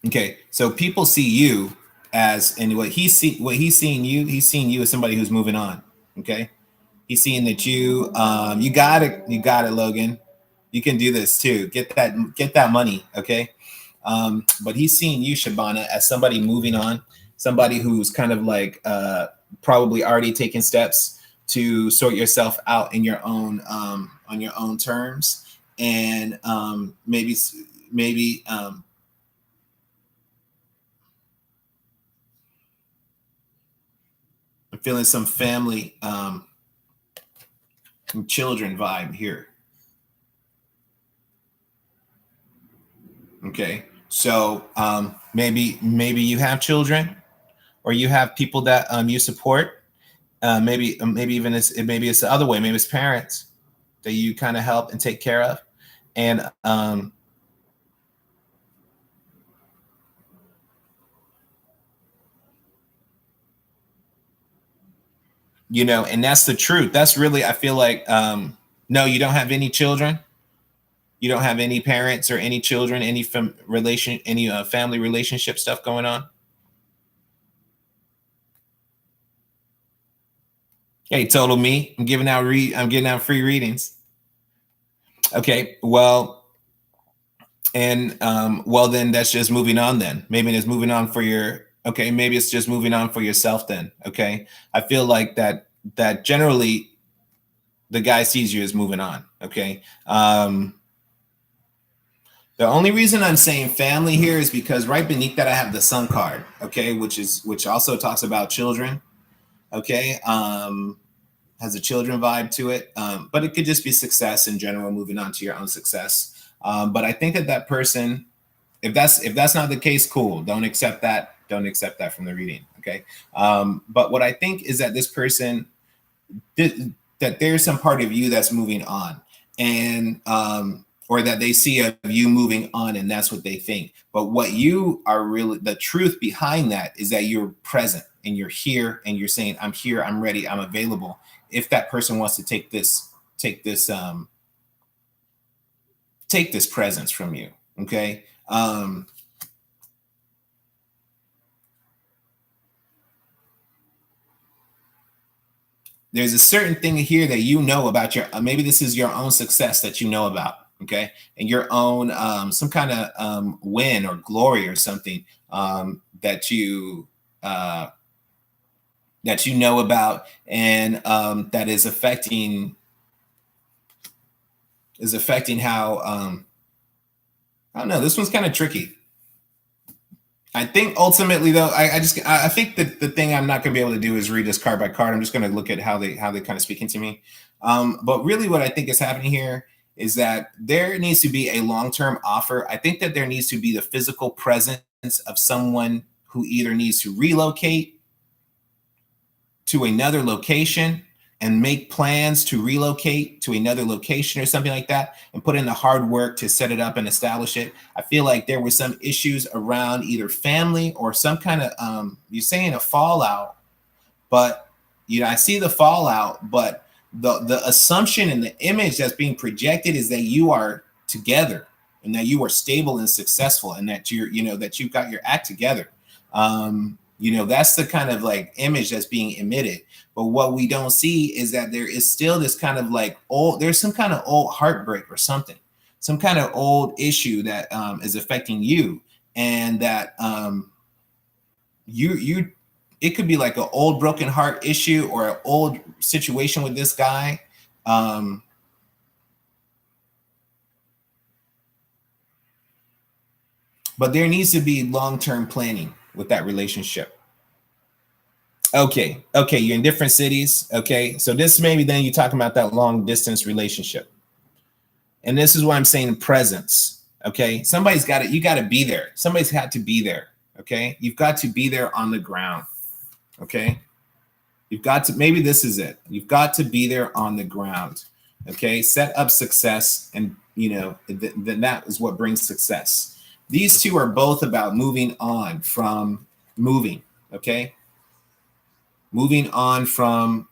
Speaker 1: okay. So people see you as, and what he's seeing you as somebody who's moving on. Okay. He's seeing that you got it, Logan. You can do this too. Get that money. Okay. But he's seeing you, Shabana, as somebody moving on, somebody who's kind of like probably already taken steps to sort yourself out in your own on your own terms, and maybe I'm feeling some family and children vibe here. Okay, so maybe you have children, or you have people that you support. Maybe even maybe it's the other way. Maybe it's parents that you kind of help and take care of, and and that's the truth. That's really, I feel like, no, you don't have any children. You don't have any parents or any children, any family relationship stuff going on. Hey, total me. I'm getting out free readings. Okay, well, and well, then that's just moving on. Then maybe it's moving on for your. Okay, maybe it's just moving on for yourself. Then okay, I feel like that generally, the guy sees you as moving on. Okay. The only reason I'm saying family here is because right beneath that I have the Sun card. Okay, which also talks about children. Okay. Has a children vibe to it, but it could just be success in general, moving on to your own success. But I think that person, if that's not the case, cool. Don't accept that. Don't accept that from the reading. Okay. But what I think is that this person, that there's some part of you that's moving on, and or that they see of you moving on, and that's what they think. But what you are really, the truth behind that is that you're present and you're here and you're saying, I'm here, I'm ready, I'm available. If that person wants to take this presence from you. Okay. There's a certain thing here that you know about your, maybe this is your own success that you know about. Okay. And your own, some kind of win or glory or something that you know about, and that is affecting how, I don't know, this one's kind of tricky. I think ultimately, though, I think that the thing I'm not going to be able to do is read this card by card. I'm just going to look at how they kind of speak into me. But really, what I think is happening here is that there needs to be a long-term offer. I think that there needs to be the physical presence of someone who either needs to relocate to another location and make plans to relocate to another location or something like that, and put in the hard work to set it up and establish it. I feel like there were some issues around either family or some kind of, you're saying a fallout, but I see the fallout, but the assumption and the image that's being projected is that you are together and that you are stable and successful, and that that you've got your act together. That's the kind of like image that's being emitted. But what we don't see is that there is still this kind of like there's some kind of old heartbreak or something, some kind of old issue that is affecting you, and that it could be like an old broken heart issue or an old situation with this guy. But there needs to be long-term planning with that relationship. Okay, you're in different cities. Okay, so this maybe then you're talking about that long distance relationship, and this is what I'm saying: presence. Okay, somebody's got it. You got to be there. Somebody's got to be there. Okay, you've got to be there on the ground. Okay, you've got to. Maybe this is it. You've got to be there on the ground. Okay, set up success, and then that is what brings success. These two are both about moving on from moving. Okay. Moving on from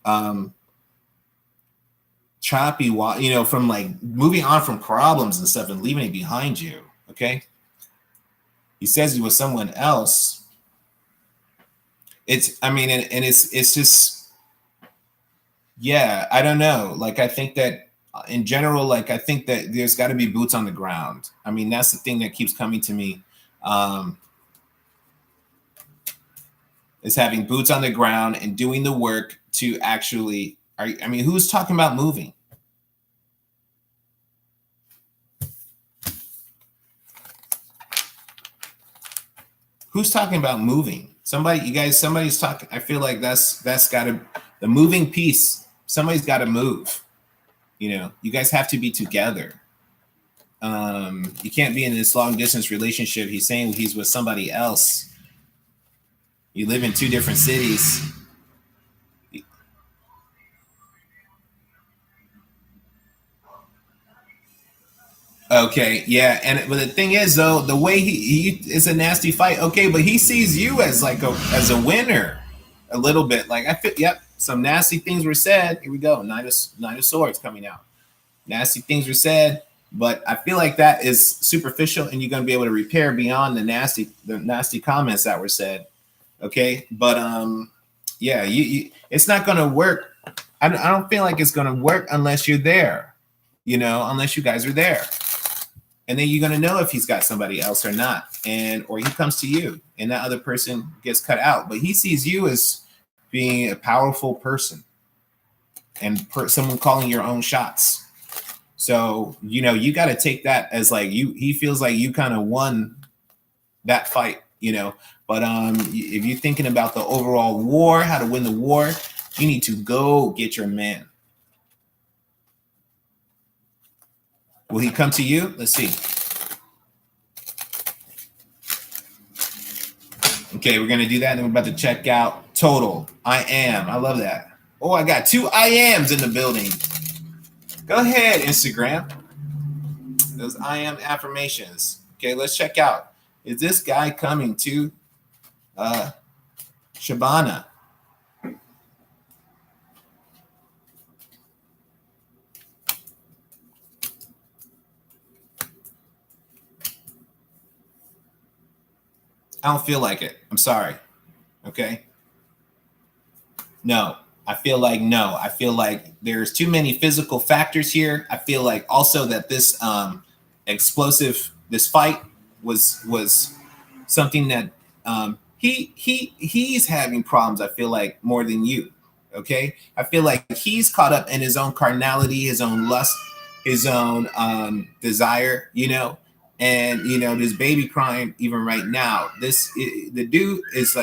Speaker 1: choppy, from like moving on from problems and stuff and leaving it behind you. Okay. He says he was someone else. It's just, yeah, I don't know. Like, I think that in general, like, I think that there's got to be boots on the ground. I mean, that's the thing that keeps coming to me. is having boots on the ground and doing the work to actually, I mean, who's talking about moving? Who's talking about moving? Somebody, you guys, somebody's talking. I feel like that's got to, the moving piece, somebody's got to move. You know, you guys have to be together. You can't be in this long distance relationship. He's saying he's with somebody else. You live in two different cities. Okay, yeah, and but the thing is though, the way he is a nasty fight. Okay, but he sees you as like as a winner, a little bit. Like I feel, yep, some nasty things were said. Here we go, Nine of Swords coming out. Nasty things were said, but I feel like that is superficial, and you're gonna be able to repair beyond the nasty comments that were said. Okay, but yeah, you it's not gonna work. I don't feel like it's gonna work unless you're there. You know, unless you guys are there. And then you're going to know if he's got somebody else or not, and or he comes to you and that other person gets cut out, but he sees you as being a powerful person and someone calling your own shots. So, you know, you got to take that as like he feels like you kind of won that fight, you know. But if you're thinking about the overall war, how to win the war, you need to go get your man. Will he come to you? Let's see. Okay, we're going to do that. And then we're about to check out total. I am. I love that. Oh, I got 2 I ams in the building. Go ahead, Instagram. Those I am affirmations. Okay, let's check out. Is this guy coming to Shabana? I don't feel like it. I'm sorry. Okay. No, I feel like no. I feel like there's too many physical factors here. I feel like also that this this fight was something that he's having problems. I feel like more than you. Okay. I feel like he's caught up in his own carnality, his own lust, his own desire, you know. And you know, this baby crying even right now. The dude is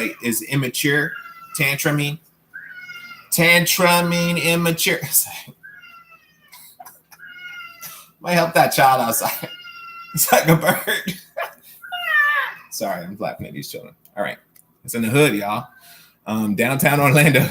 Speaker 1: immature, tantruming, immature. Might help that child outside. It's like a bird. Sorry, I'm laughing at these children. All right, it's in the hood, y'all. Downtown Orlando.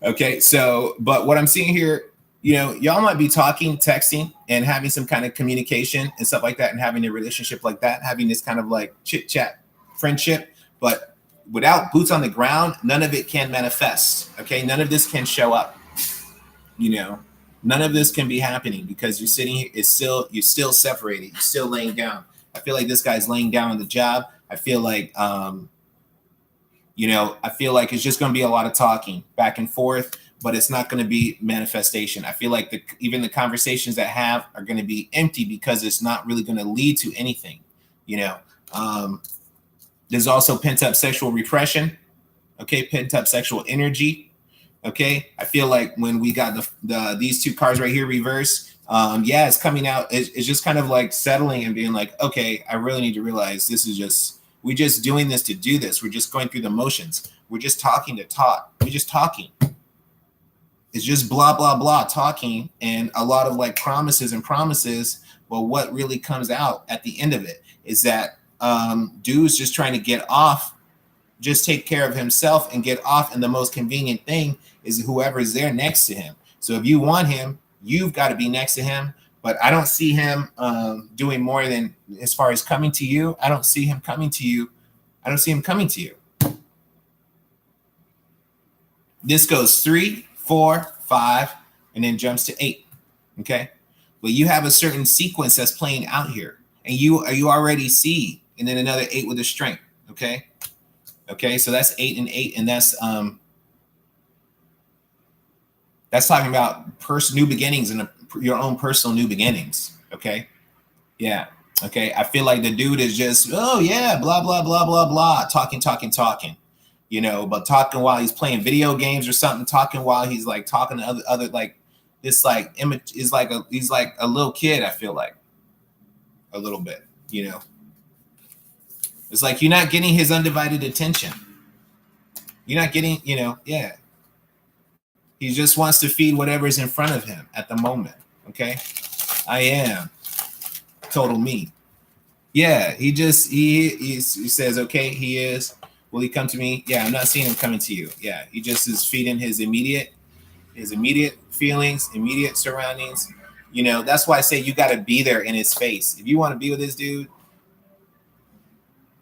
Speaker 1: Okay, so but what I'm seeing here, you know, y'all might be talking, texting, and having some kind of communication and stuff like that, and having a relationship like that, having this kind of like chit chat friendship. But without boots on the ground, none of it can manifest. Okay, none of this can show up. You know, none of this can be happening because you're sitting here. You're still separated. You're still laying down. I feel like this guy's laying down on the job. I feel like, you know, I feel like it's just going to be a lot of talking back and forth, but it's not going to be manifestation. I feel like even the conversations that have are going to be empty because it's not really going to lead to anything. You know, there's also pent up sexual repression. Okay, pent up sexual energy. Okay, I feel like when we got these two cards right here reverse, yeah, it's coming out. It's just kind of like settling and being like, okay, I really need to realize this is just, we're just doing this to do this. We're just going through the motions. We're just talking to talk. We're just talking. It's just blah, blah, blah talking and a lot of like promises. Well, what really comes out at the end of it is that dude's just trying to get off, just take care of himself and get off. And the most convenient thing is whoever's there next to him. So if you want him, you've got to be next to him. But I don't see him doing more than, as far as coming to you, I don't see him coming to you. I don't see him coming to you. This goes 3, 4, 5, and then jumps to 8. Okay. But you have a certain sequence that's playing out here. And you already see, and then another 8 with a strength. Okay. Okay. So that's 8 and 8. And that's talking about new beginnings and your own personal new beginnings. Okay. Yeah. Okay. I feel like the dude is just, oh yeah, blah, blah, blah, blah, blah, talking. but talking while he's playing video games or something, talking while he's like talking to other like this like image is like he's like a little kid. I feel like a little bit, it's like you're not getting his undivided attention. You're not getting, yeah. He just wants to feed whatever's in front of him at the moment. Okay. I am total me. Yeah. He says, okay, he is. Will he come to me? Yeah. I'm not seeing him coming to you. Yeah. He just is feeding his immediate feelings, immediate surroundings. That's why I say you got to be there in his face. If you want to be with this dude,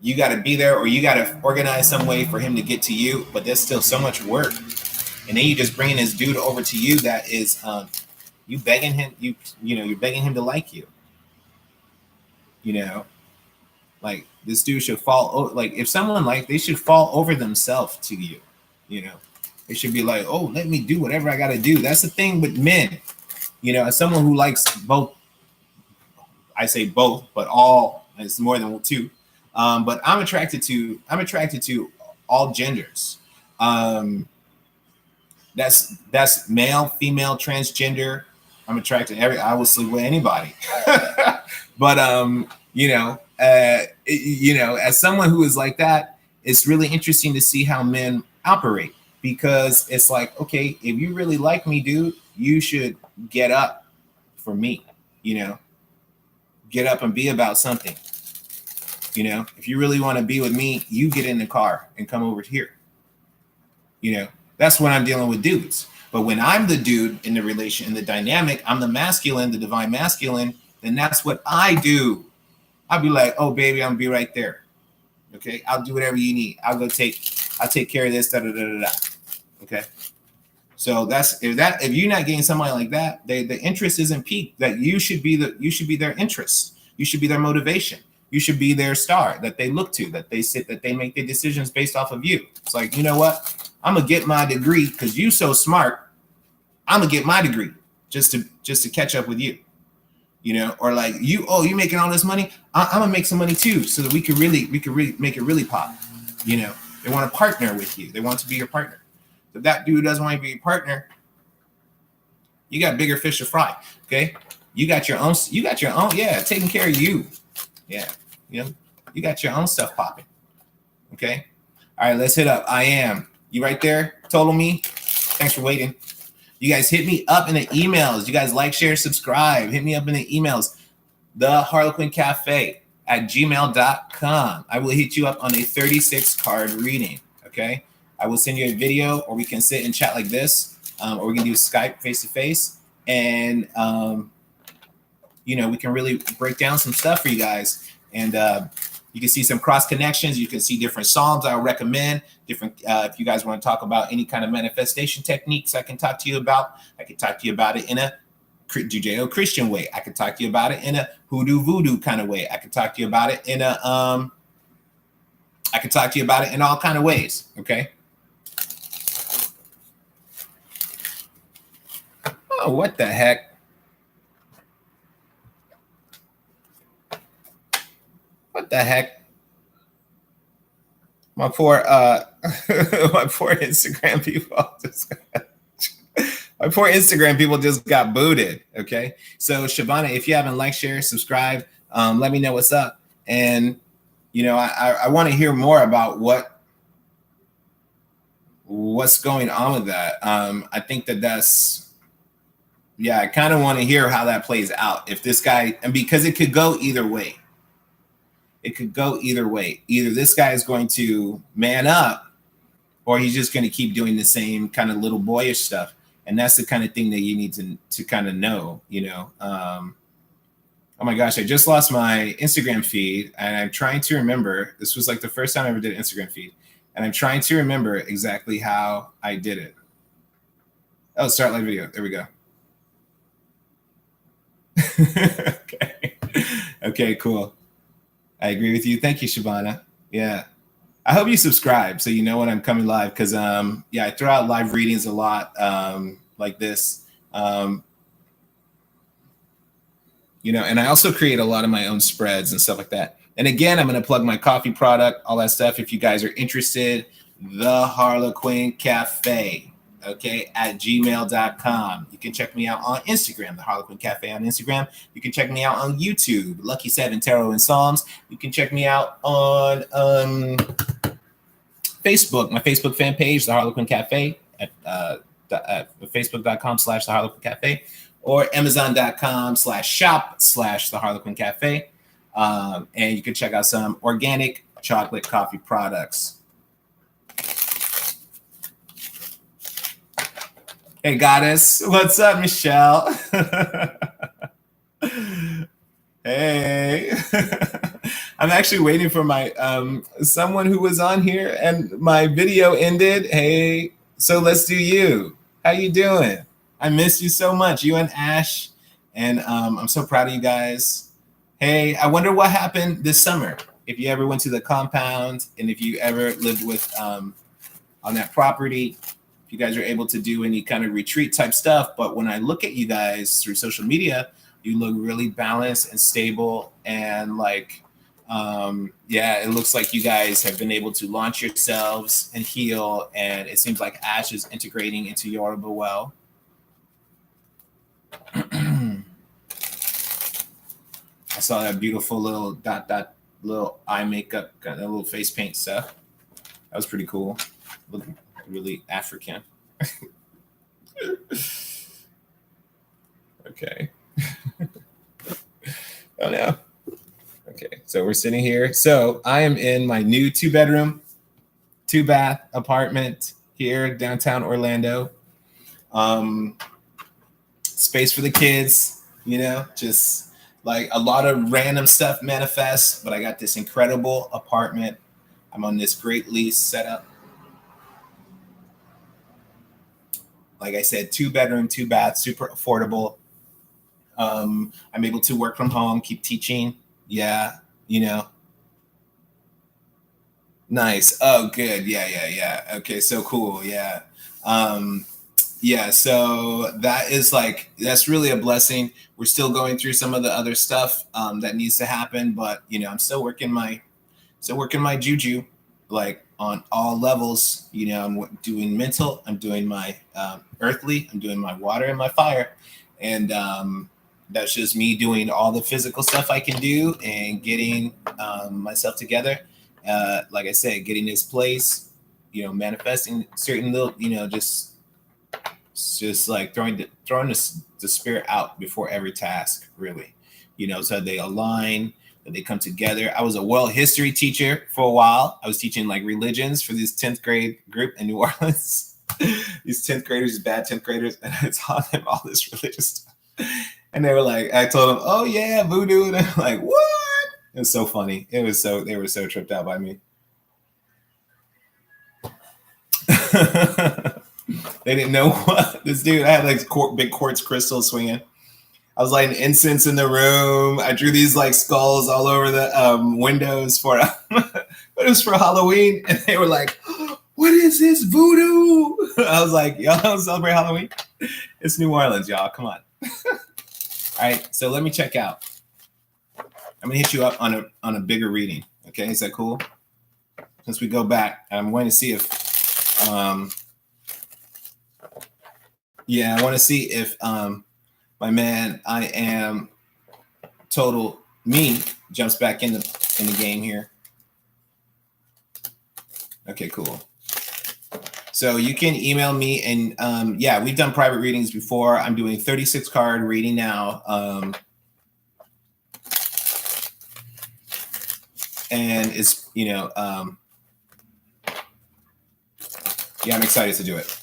Speaker 1: you got to be there, or you got to organize some way for him to get to you. But there's still so much work. And then you just bringing this dude over to you that is, you begging him, you're begging him to like you. Like this dude should fall. Like if someone they should fall over themselves to you. They should be like, oh, let me do whatever I got to do. That's the thing with men. As someone who likes both, I say both, but all. It's more than two. But I'm attracted to all genders. That's male, female, transgender. I'm attracted to I will sleep with anybody. But as someone who is like that, it's really interesting to see how men operate, because it's like, okay, if you really like me, dude, you should get up for me. Get up and be about something. If you really want to be with me, you get in the car and come over here. That's when I'm dealing with dudes. But when I'm the dude in the dynamic, I'm the masculine, the divine masculine, then that's what I do. I'll be like, oh, baby, I'm gonna be right there. Okay, I'll do whatever you need. I'll take care of this, da da da da da. Okay. So if you're not getting somebody like that, the interest isn't peaked. That you should be their interest. You should be their motivation. You should be their star that they look to, that they make their decisions based off of you. It's like, you know what? I'm gonna get my degree because you so smart. I'm gonna get my degree just to catch up with you. Or like you making all this money. I'm gonna make some money too, so that we could really make it really pop. They want to partner with you. They want to be your partner. If that dude doesn't want to be your partner, you got bigger fish to fry. Okay, you got your own. Yeah, taking care of you. Yeah, you got your own stuff popping. Okay, all right, let's hit up. I am. You right there? Total me. Thanks for waiting. You guys hit me up in the emails. You guys like, share, subscribe. Hit me up in the emails. The Harlequin Cafe at gmail.com. I will hit you up on a 36 card reading. Okay. I will send you a video, or we can sit and chat like this, or we can do Skype face to face. And, we can really break down some stuff for you guys. And, you can see some cross connections. You can see different psalms I would recommend. If you guys want to talk about any kind of manifestation techniques, I can talk to you about. I can talk to you about it in a Judeo-Christian way. I can talk to you about it in a hoodoo voodoo kind of way. I can talk to you about it in I can talk to you about it in all kind of ways. Okay. Oh, what the heck? What the heck? My poor Instagram people just got booted. Okay. So Shabana, if you haven't liked, share, subscribe, let me know what's up. And I want to hear more about what's going on with that. I think I kind of want to hear how that plays out. If this guy, and because it could go either way. It could go either way. Either this guy is going to man up, or he's just going to keep doing the same kind of little boyish stuff. And that's the kind of thing that you need to kind of know, oh my gosh, I just lost my Instagram feed, and I'm trying to remember. This was like the first time I ever did an Instagram feed, and I'm trying to remember exactly how I did it. Oh, start live video. There we go. Okay, cool. I agree with you. Thank you, Shabana. Yeah. I hope you subscribe so you know when I'm coming live, because I throw out live readings a lot like this. And I also create a lot of my own spreads and stuff like that. And again, I'm going to plug my coffee product, all that stuff. If you guys are interested, The Harlequin Cafe, okay, at gmail.com. You can check me out on Instagram, The Harlequin Cafe on Instagram. You can check me out on YouTube, Lucky 7 Tarot and Psalms. You can check me out on Facebook, my Facebook fan page, The Harlequin Cafe, at facebook.com/The Harlequin Cafe, or amazon.com/shop/The Harlequin Cafe. And you can check out some organic chocolate coffee products. Hey, Goddess. What's up, Michelle? Hey. I'm actually waiting for my someone who was on here and my video ended. Hey, so let's do you. How you doing? I miss you so much, you and Ash. And I'm so proud of you guys. Hey, I wonder what happened this summer. If you ever went to the compound and if you ever lived with on that property, if you guys are able to do any kind of retreat type stuff. But when I look at you guys through social media, you look really balanced and stable. And like, yeah, it looks like you guys have been able to launch yourselves and heal. And it seems like Ash is integrating into Yoruba well. I saw that beautiful little little eye makeup, kind of little face paint stuff. That was pretty cool. Looking really African. Okay. Oh no. Okay, so we're sitting here. So I am in my new 2-bedroom, 2-bath apartment here downtown Orlando. Space for the kids, you know, just like a lot of random stuff manifests, but I got this incredible apartment. I'm on this great lease setup. Like I said, 2-bedroom, 2-bath, super affordable. I'm able to work from home, keep teaching. Yeah, you know. Nice. Oh, good. Yeah. Okay, so cool. Yeah. Yeah, so that is like, that's really a blessing. We're still going through some of the other stuff that needs to happen, but you know, I'm still working my juju, like on all levels. You know, I'm doing mental, I'm doing my earthly, I'm doing my water and my fire, and that's just me doing all the physical stuff I can do and getting myself together. Like I said, getting this place, you know, manifesting certain little, you know, just like throwing the spirit out before every task, really, you know, so they align, that they come together. I was a world history teacher for a while. I was teaching like religions for this 10th grade group in New Orleans. These 10th graders, bad 10th graders, and I taught them all this religious stuff. And they were like, I told them, oh yeah, voodoo. And they're like, what? It was so funny. They were so tripped out by me. They didn't know what this dude. I had like big quartz crystals swinging. I was lighting incense in the room. I drew these like skulls all over the windows for, but it was for Halloween. And they were like, what is this, voodoo? I was like, y'all celebrate Halloween? It's New Orleans, y'all. Come on. All right, so let me check out. I'm gonna hit you up on a bigger reading. Okay, is that cool? Since we go back, I'm going to see if yeah, I want to see if my man I am total me jumps back in the game here. Okay, cool. So you can email me, and yeah, we've done private readings before. I'm doing 36 card reading now. And it's, you know, yeah, I'm excited to do it.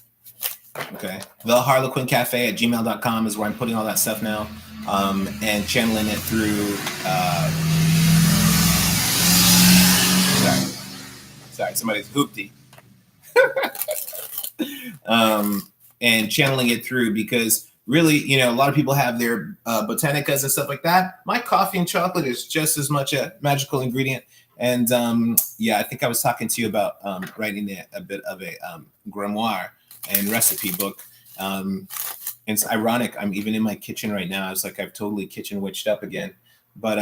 Speaker 1: Okay. The Harlequin Cafe at gmail.com is where I'm putting all that stuff now, and channeling it through, sorry, somebody's hoopty. And channeling it through, because really, you know, a lot of people have their botanicas and stuff like that. My coffee and chocolate is just as much a magical ingredient. And yeah, I think I was talking to you about writing a bit of a grimoire and recipe book. And it's ironic, I'm even in my kitchen right now. It's like I've totally kitchen witched up again. But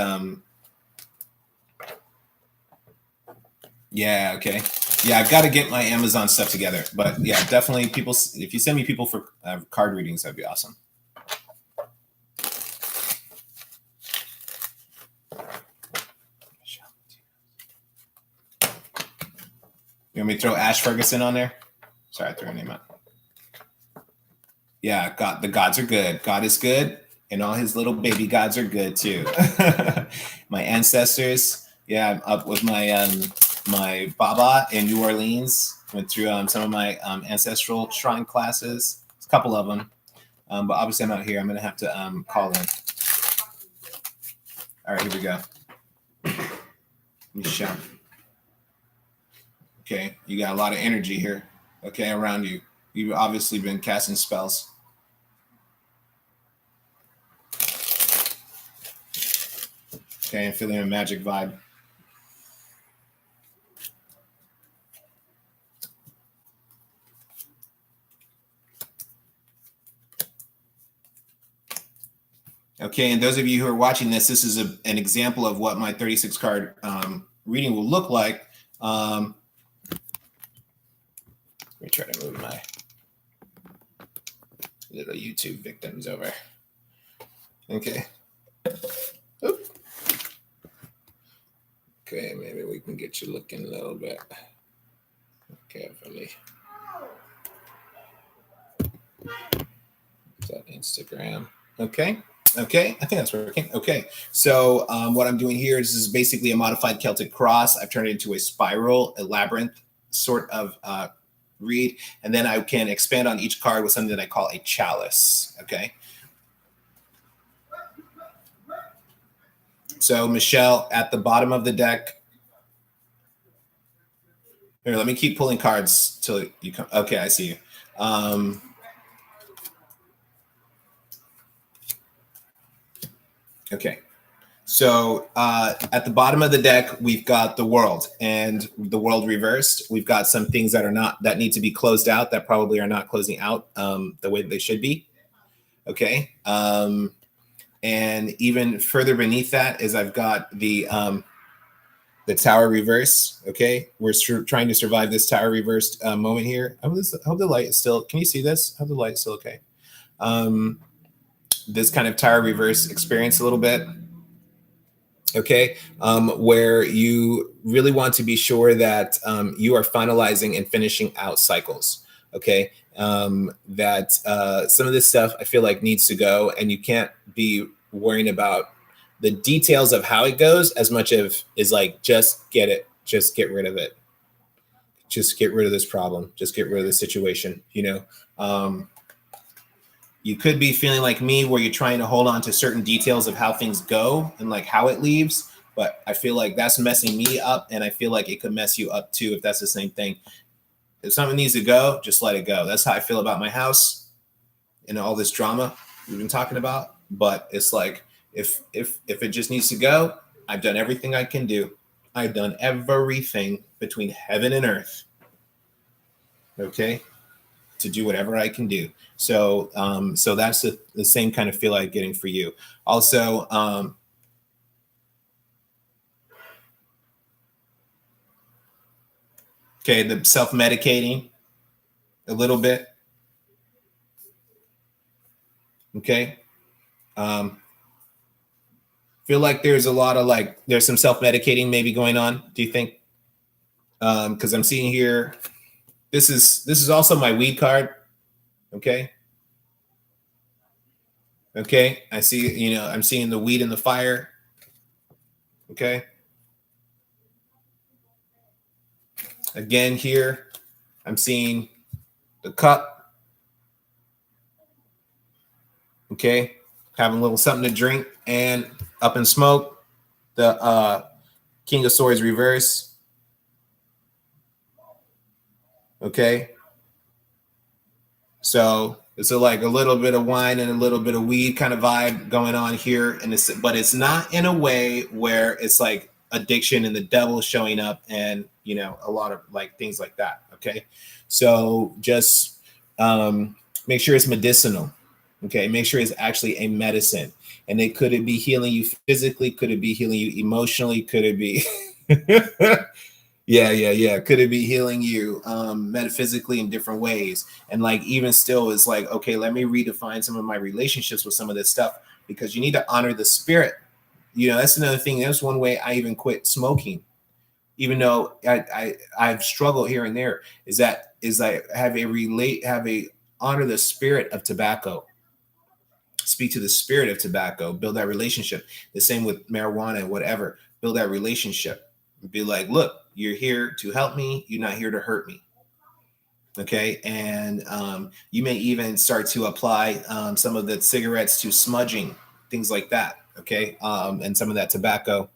Speaker 1: yeah, okay. Yeah, I've got to get my Amazon stuff together. But yeah, definitely people, if you send me people for card readings, that'd be awesome. You want me to throw Ash Ferguson on there? Sorry, I threw her name out. Yeah, God, the gods are good. God is good, and all his little baby gods are good too. My ancestors, yeah, I'm up with my my Baba in New Orleans. Went through some of my ancestral shrine classes. It's a couple of them, but obviously I'm out here. I'm gonna have to call in. All right, here we go. Michelle. Okay, you got a lot of energy here. Okay, around you. You've obviously been casting spells. Okay, I'm feeling a magic vibe. Okay, and those of you who are watching this, this is an example of what my 36 card reading will look like. Let me try to move my little YouTube victims over. Okay. Oop. Okay, maybe we can get you looking a little bit carefully. Is that Instagram? Okay. Okay, I think that's working. Okay, so what I'm doing here is basically a modified Celtic cross. I've turned it into a spiral, a labyrinth sort of read, and then I can expand on each card with something that I call a chalice. Okay. So Michelle, at the bottom of the deck. Here, let me keep pulling cards till you come. Okay, I see you. Okay. So at the bottom of the deck, we've got the world and the world reversed. We've got some things that need to be closed out that probably are not closing out the way that they should be. Okay. And even further beneath that is I've got the tower reverse. Okay. We're trying to survive this tower reversed moment here. I hope the light is still, can you see this? I hope the light is still okay. This kind of tower reverse experience a little bit. Okay, where you really want to be sure that you are finalizing and finishing out cycles. Okay, that some of this stuff I feel like needs to go, and you can't be worrying about the details of how it goes as much as is like just get rid of it, just get rid of this problem, just get rid of the situation. You know. You could be feeling like me where you're trying to hold on to certain details of how things go and like how it leaves. But I feel like that's messing me up. And I feel like it could mess you up too if that's the same thing. If something needs to go, just let it go. That's how I feel about my house and all this drama we've been talking about. But it's like, if it just needs to go, I've done everything I can do. I've done everything between heaven and earth. Okay. To do whatever I can do. So so that's the same kind of feel I'm getting for you. Also, okay, the self-medicating a little bit. Okay. Feel like there's a lot of there's some self-medicating maybe going on. Do you think? Because I'm seeing here, this is also my weed card. Okay. Okay. I see, I'm seeing the weed in the fire. Okay. Again, here, I'm seeing the cup. Okay. Having a little something to drink and up in smoke. The King of Swords reverse. Okay. So it's like a little bit of wine and a little bit of weed kind of vibe going on here. But it's not in a way where it's like addiction and the devil showing up and, a lot of things like that. Okay. So just make sure it's medicinal. Okay. Make sure it's actually a medicine. And could it be healing you physically? Could it be healing you emotionally? Could it be Yeah. Could it be healing you metaphysically in different ways? And like even still is like, okay, let me redefine some of my relationships with some of this stuff because you need to honor the spirit. You know, that's another thing. That's one way I even quit smoking, even though I've struggled here and there. Is I have a honor the spirit of tobacco, speak to the spirit of tobacco, build that relationship. The same with marijuana, whatever. Build that relationship. Be like, look, you're here to help me. You're not here to hurt me. Okay. And you may even start to apply some of the cigarettes to smudging, things like that. Okay. And some of that tobacco.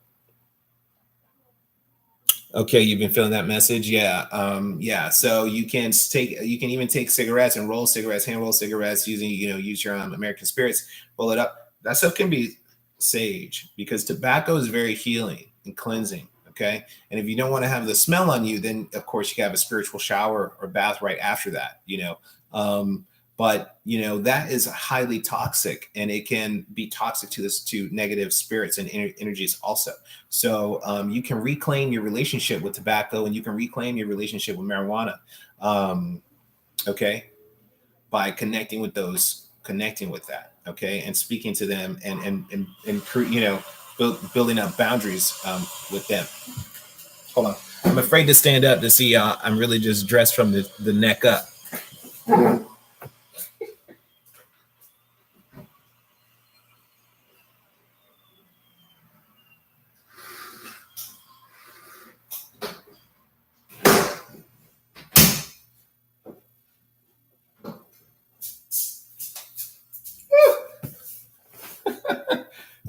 Speaker 1: Okay, you've been feeling that message, yeah, yeah. So you can even take cigarettes and roll cigarettes, hand roll cigarettes, using use your American spirits, roll it up. That stuff can be sage because tobacco is very healing and cleansing. Okay, and if you don't want to have the smell on you, then of course you can have a spiritual shower or bath right after that. But that is highly toxic, and it can be toxic to negative spirits and energies also. So you can reclaim your relationship with tobacco, and you can reclaim your relationship with marijuana. Okay, by connecting with that. Okay, and speaking to them, building up boundaries with them. Hold on, I'm afraid to stand up to see y'all. I'm really just dressed from the neck up.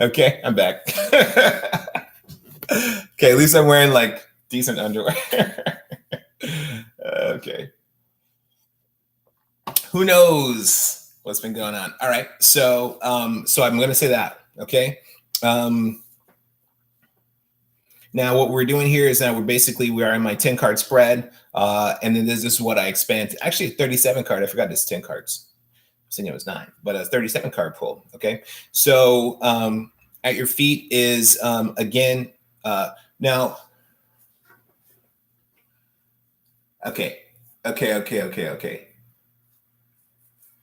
Speaker 1: Okay, I'm back. Okay, at least I'm wearing like decent underwear. Okay. Who knows what's been going on? All right. So I'm gonna say that. Okay. Now what we're doing here is that we are in my 10 card spread. And then this is what I expand to. Actually, 37 card. I forgot it's 10 cards. I was thinking it was 9, but a 37 card pull. Okay. So at your feet is again now. Okay.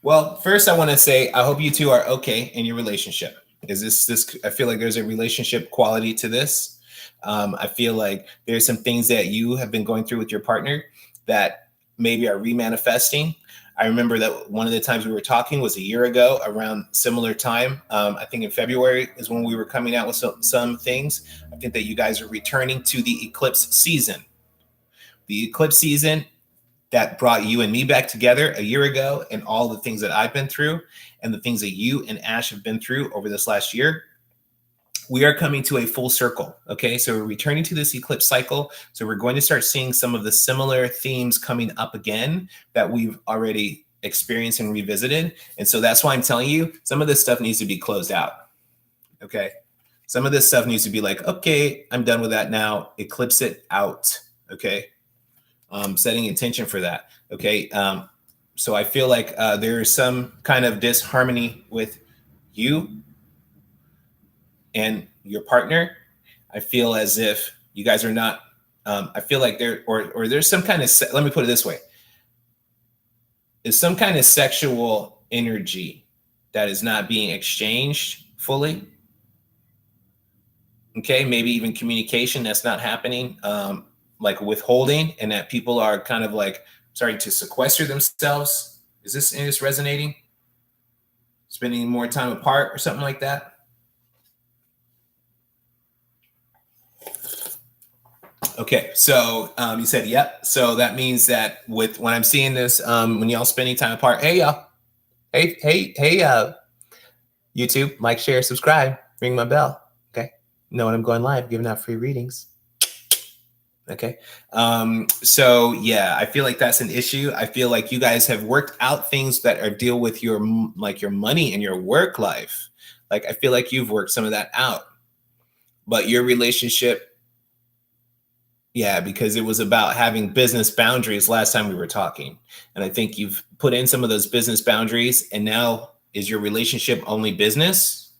Speaker 1: Well, first I want to say I hope you two are okay in your relationship. Is this? I feel like there's a relationship quality to this. I feel like there's some things that you have been going through with your partner that maybe are remanifesting. I remember that one of the times we were talking was a year ago around similar time. I think in February is when we were coming out with some things. I think that you guys are returning to the eclipse season. The eclipse season that brought you and me back together a year ago, and all the things that I've been through and the things that you and Ash have been through over this last year. We are coming to a full circle. Okay. So we're returning to this eclipse cycle. So we're going to start seeing some of the similar themes coming up again that we've already experienced and revisited. And so that's why I'm telling you some of this stuff needs to be closed out. Okay. Some of this stuff needs to be like, okay, I'm done with that now. Eclipse it out. Okay. Setting intention for that. Okay. So I feel like there's some kind of disharmony with you and your partner. I feel as if you guys are not, I feel like there's some kind of, let me put it this way. Is some kind of sexual energy that is not being exchanged fully. Okay. Maybe even communication that's not happening. Like withholding, and that people are kind of like starting to sequester themselves. Is this resonating? Spending more time apart or something like that? Okay, so you said yep. So that means that when I'm seeing this, when y'all spending time apart, hey y'all, hey, YouTube, like, share, subscribe, ring my bell. Okay, know when I'm going live, giving out free readings. Okay. So yeah, I feel like that's an issue. I feel like you guys have worked out things that are deal with your money and your work life. Like, I feel like you've worked some of that out, but your relationship, yeah, because it was about having business boundaries last time we were talking. And I think you've put in some of those business boundaries, and now is your relationship only business?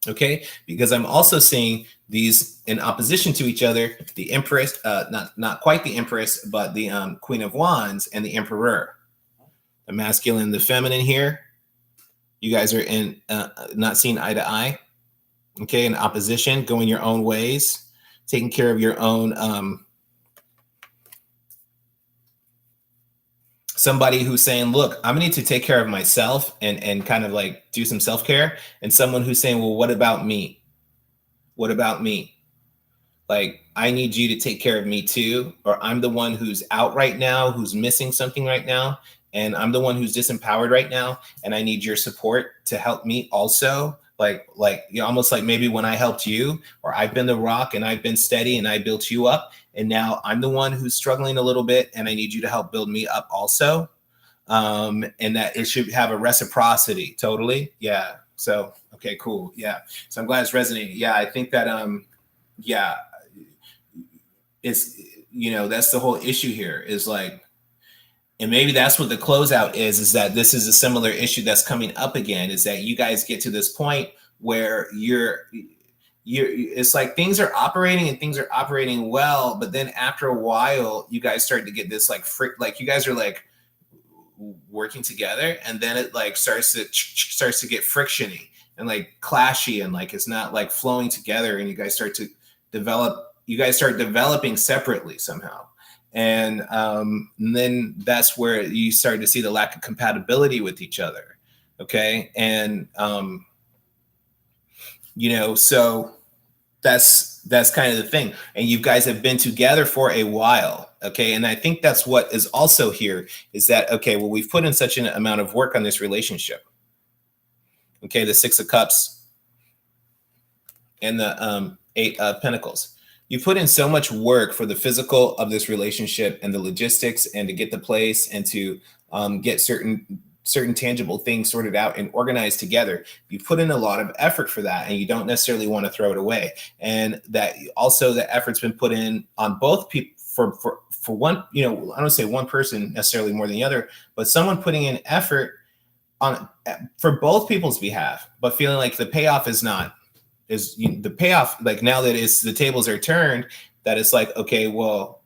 Speaker 1: Okay, because I'm also seeing these in opposition to each other, the Empress, not quite the Empress, but the Queen of Wands and the Emperor, the masculine, the feminine here. You guys are in not seeing eye to eye. Okay, in opposition, going your own ways, taking care of your own. Somebody who's saying, look, I'm gonna need to take care of myself and kind of like do some self-care, and someone who's saying, well, what about me? What about me? Like, I need you to take care of me too, or I'm the one who's out right now, who's missing something right now, and I'm the one who's disempowered right now, and I need your support to help me also. Like you know, almost like maybe when I helped you, or I've been the rock and I've been steady and I built you up, and now I'm the one who's struggling a little bit, and I need you to help build me up also. And that it should have a reciprocity. Totally, yeah. So okay, cool, yeah. So I'm glad it's resonating. Yeah, I think that yeah, it's, you know, that's the whole issue here is like, and maybe that's what the closeout is that this is a similar issue that's coming up again, is that you guys get to this point where you're it's like things are operating and things are operating well, but then after a while you guys start to get this like like you guys are like working together, and then it like starts to get frictiony and like clashy, and like it's not like flowing together, and you guys start developing separately somehow. And then that's where you start to see the lack of compatibility with each other. Okay. And you know, so that's kind of the thing. And you guys have been together for a while. Okay. And I think that's what is also here is that, okay, well, we've put in such an amount of work on this relationship. Okay. The Six of Cups and the Eight of Pentacles. You put in so much work for the physical of this relationship and the logistics, and to get the place, and to get certain tangible things sorted out and organized together. You put in a lot of effort for that, and you don't necessarily want to throw it away. And that also the effort's been put in on both people for one, you know, I don't say one person necessarily more than the other, but someone putting in effort on for both people's behalf, but feeling like the payoff is not the payoff, like now that it's the tables are turned, that it's like, okay, well,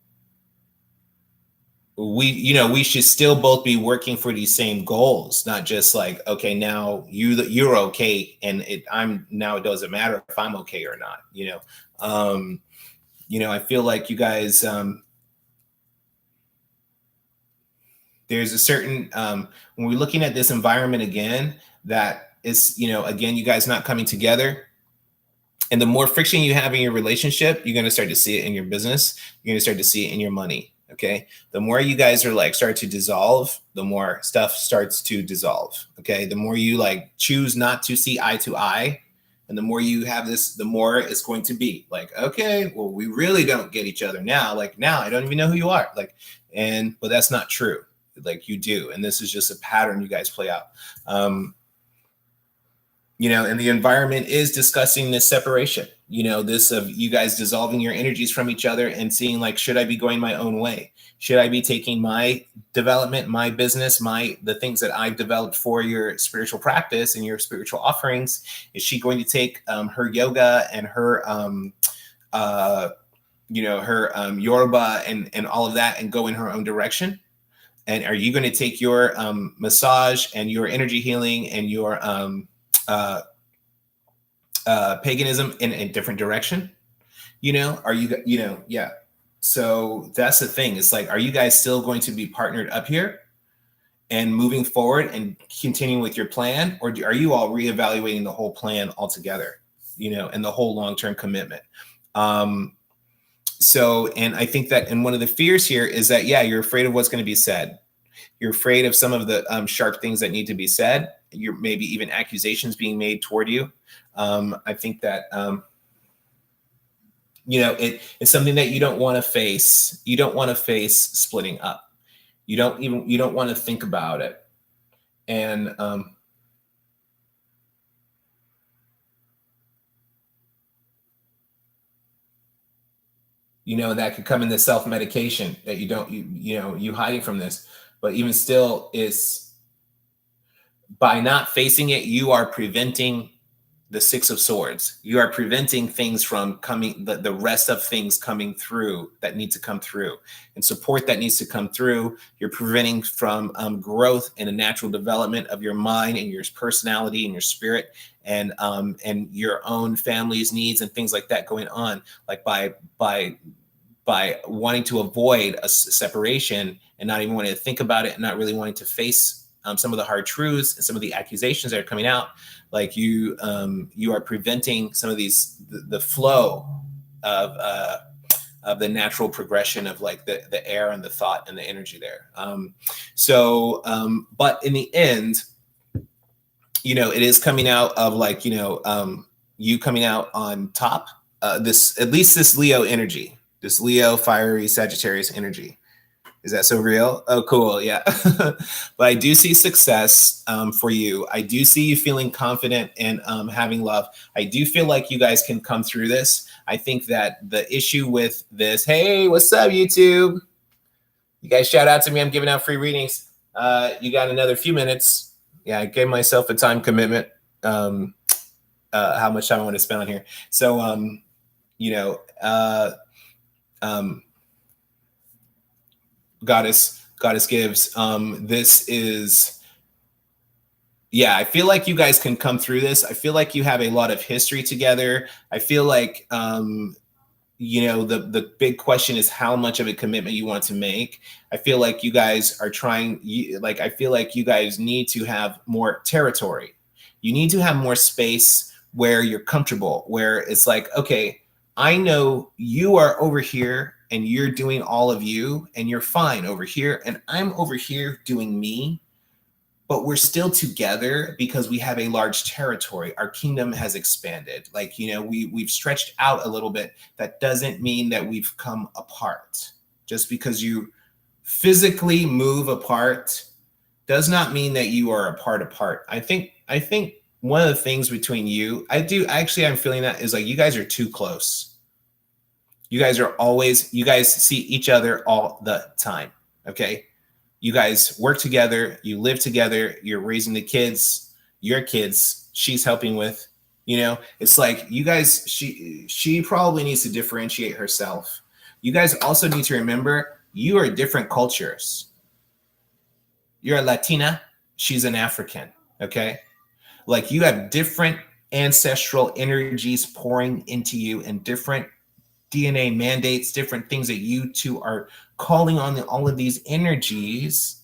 Speaker 1: we should still both be working for these same goals, not just like, okay, now you're okay, and I'm now, it doesn't matter if I'm okay or not, I feel like you guys, there's a certain when we're looking at this environment again, that is, again, you guys not coming together. And the more friction you have in your relationship, you're going to start to see it in your business. You're going to start to see it in your money. Okay. The more you guys are like start to dissolve, the more stuff starts to dissolve. Okay. The more you like choose not to see eye to eye, and the more you have this, the more it's going to be like, okay, well, we really don't get each other now. Like now I don't even know who you are. Like, but that's not true. Like you do. And this is just a pattern you guys play out. And the environment is discussing this separation, this of you guys dissolving your energies from each other and seeing like, should I be going my own way? Should I be taking my development, my business, the things that I've developed for your spiritual practice and your spiritual offerings? Is she going to take her yoga and her, her Yoruba and all of that and go in her own direction? And are you going to take your massage and your energy healing and your paganism in a different direction? Are you, yeah. So that's the thing. It's like, are you guys still going to be partnered up here and moving forward and continuing with your plan? Or are you all reevaluating the whole plan altogether, and the whole long-term commitment? So, and I think that, and one of the fears here is that, yeah, you're afraid of what's going to be said. You're afraid of some of the sharp things that need to be said. You're maybe even accusations being made toward you. I think that, it's something that you don't want to face. You don't want to face splitting up. You don't want to think about it. And, that could come in the self-medication that you hiding from this, but even still is by not facing it, you are preventing the Six of Swords. You are preventing things from coming, the rest of things coming through that need to come through, and support that needs to come through. You're preventing from growth and a natural development of your mind and your personality and your spirit, and your own family's needs and things like that going on, like by wanting to avoid a separation and not even wanting to think about it and not really wanting to face some of the hard truths and some of the accusations that are coming out. Like you are preventing some of these, the flow of the natural progression of like the air and the thought and the energy there. But in the end, it is coming out of like, you coming out on top, at least this Leo energy, this Leo fiery Sagittarius energy. Is that so real? Oh, cool. Yeah. But I do see success for you. I do see you feeling confident and having love. I do feel like you guys can come through this. I think that the issue with this, hey, what's up, YouTube? You guys shout out to me. I'm giving out free readings. You got another few minutes. Yeah, I gave myself a time commitment, how much time I want to spend on here. So, Goddess gives, this is, yeah, I feel like you guys can come through this. I feel like you have a lot of history together. I feel like, the big question is how much of a commitment you want to make. I feel like you guys are trying, I feel like you guys need to have more territory. You need to have more space where you're comfortable, where it's like, okay, I know you are over here and you're doing all of you and you're fine over here. And I'm over here doing me, but we're still together because we have a large territory. Our kingdom has expanded. Like, we've stretched out a little bit. That doesn't mean that we've come apart. Just because you physically move apart does not mean that you are apart. I think one of the things between you, I'm feeling that is like, you guys are too close. You guys see each other all the time. Okay. You guys work together, you live together, you're raising the kids, your kids, she's helping with, it's like you guys, she probably needs to differentiate herself. You guys also need to remember you are different cultures. You're a Latina, she's an African. Okay. Like you have different ancestral energies pouring into you and different DNA mandates, different things that you two are calling on all of these energies.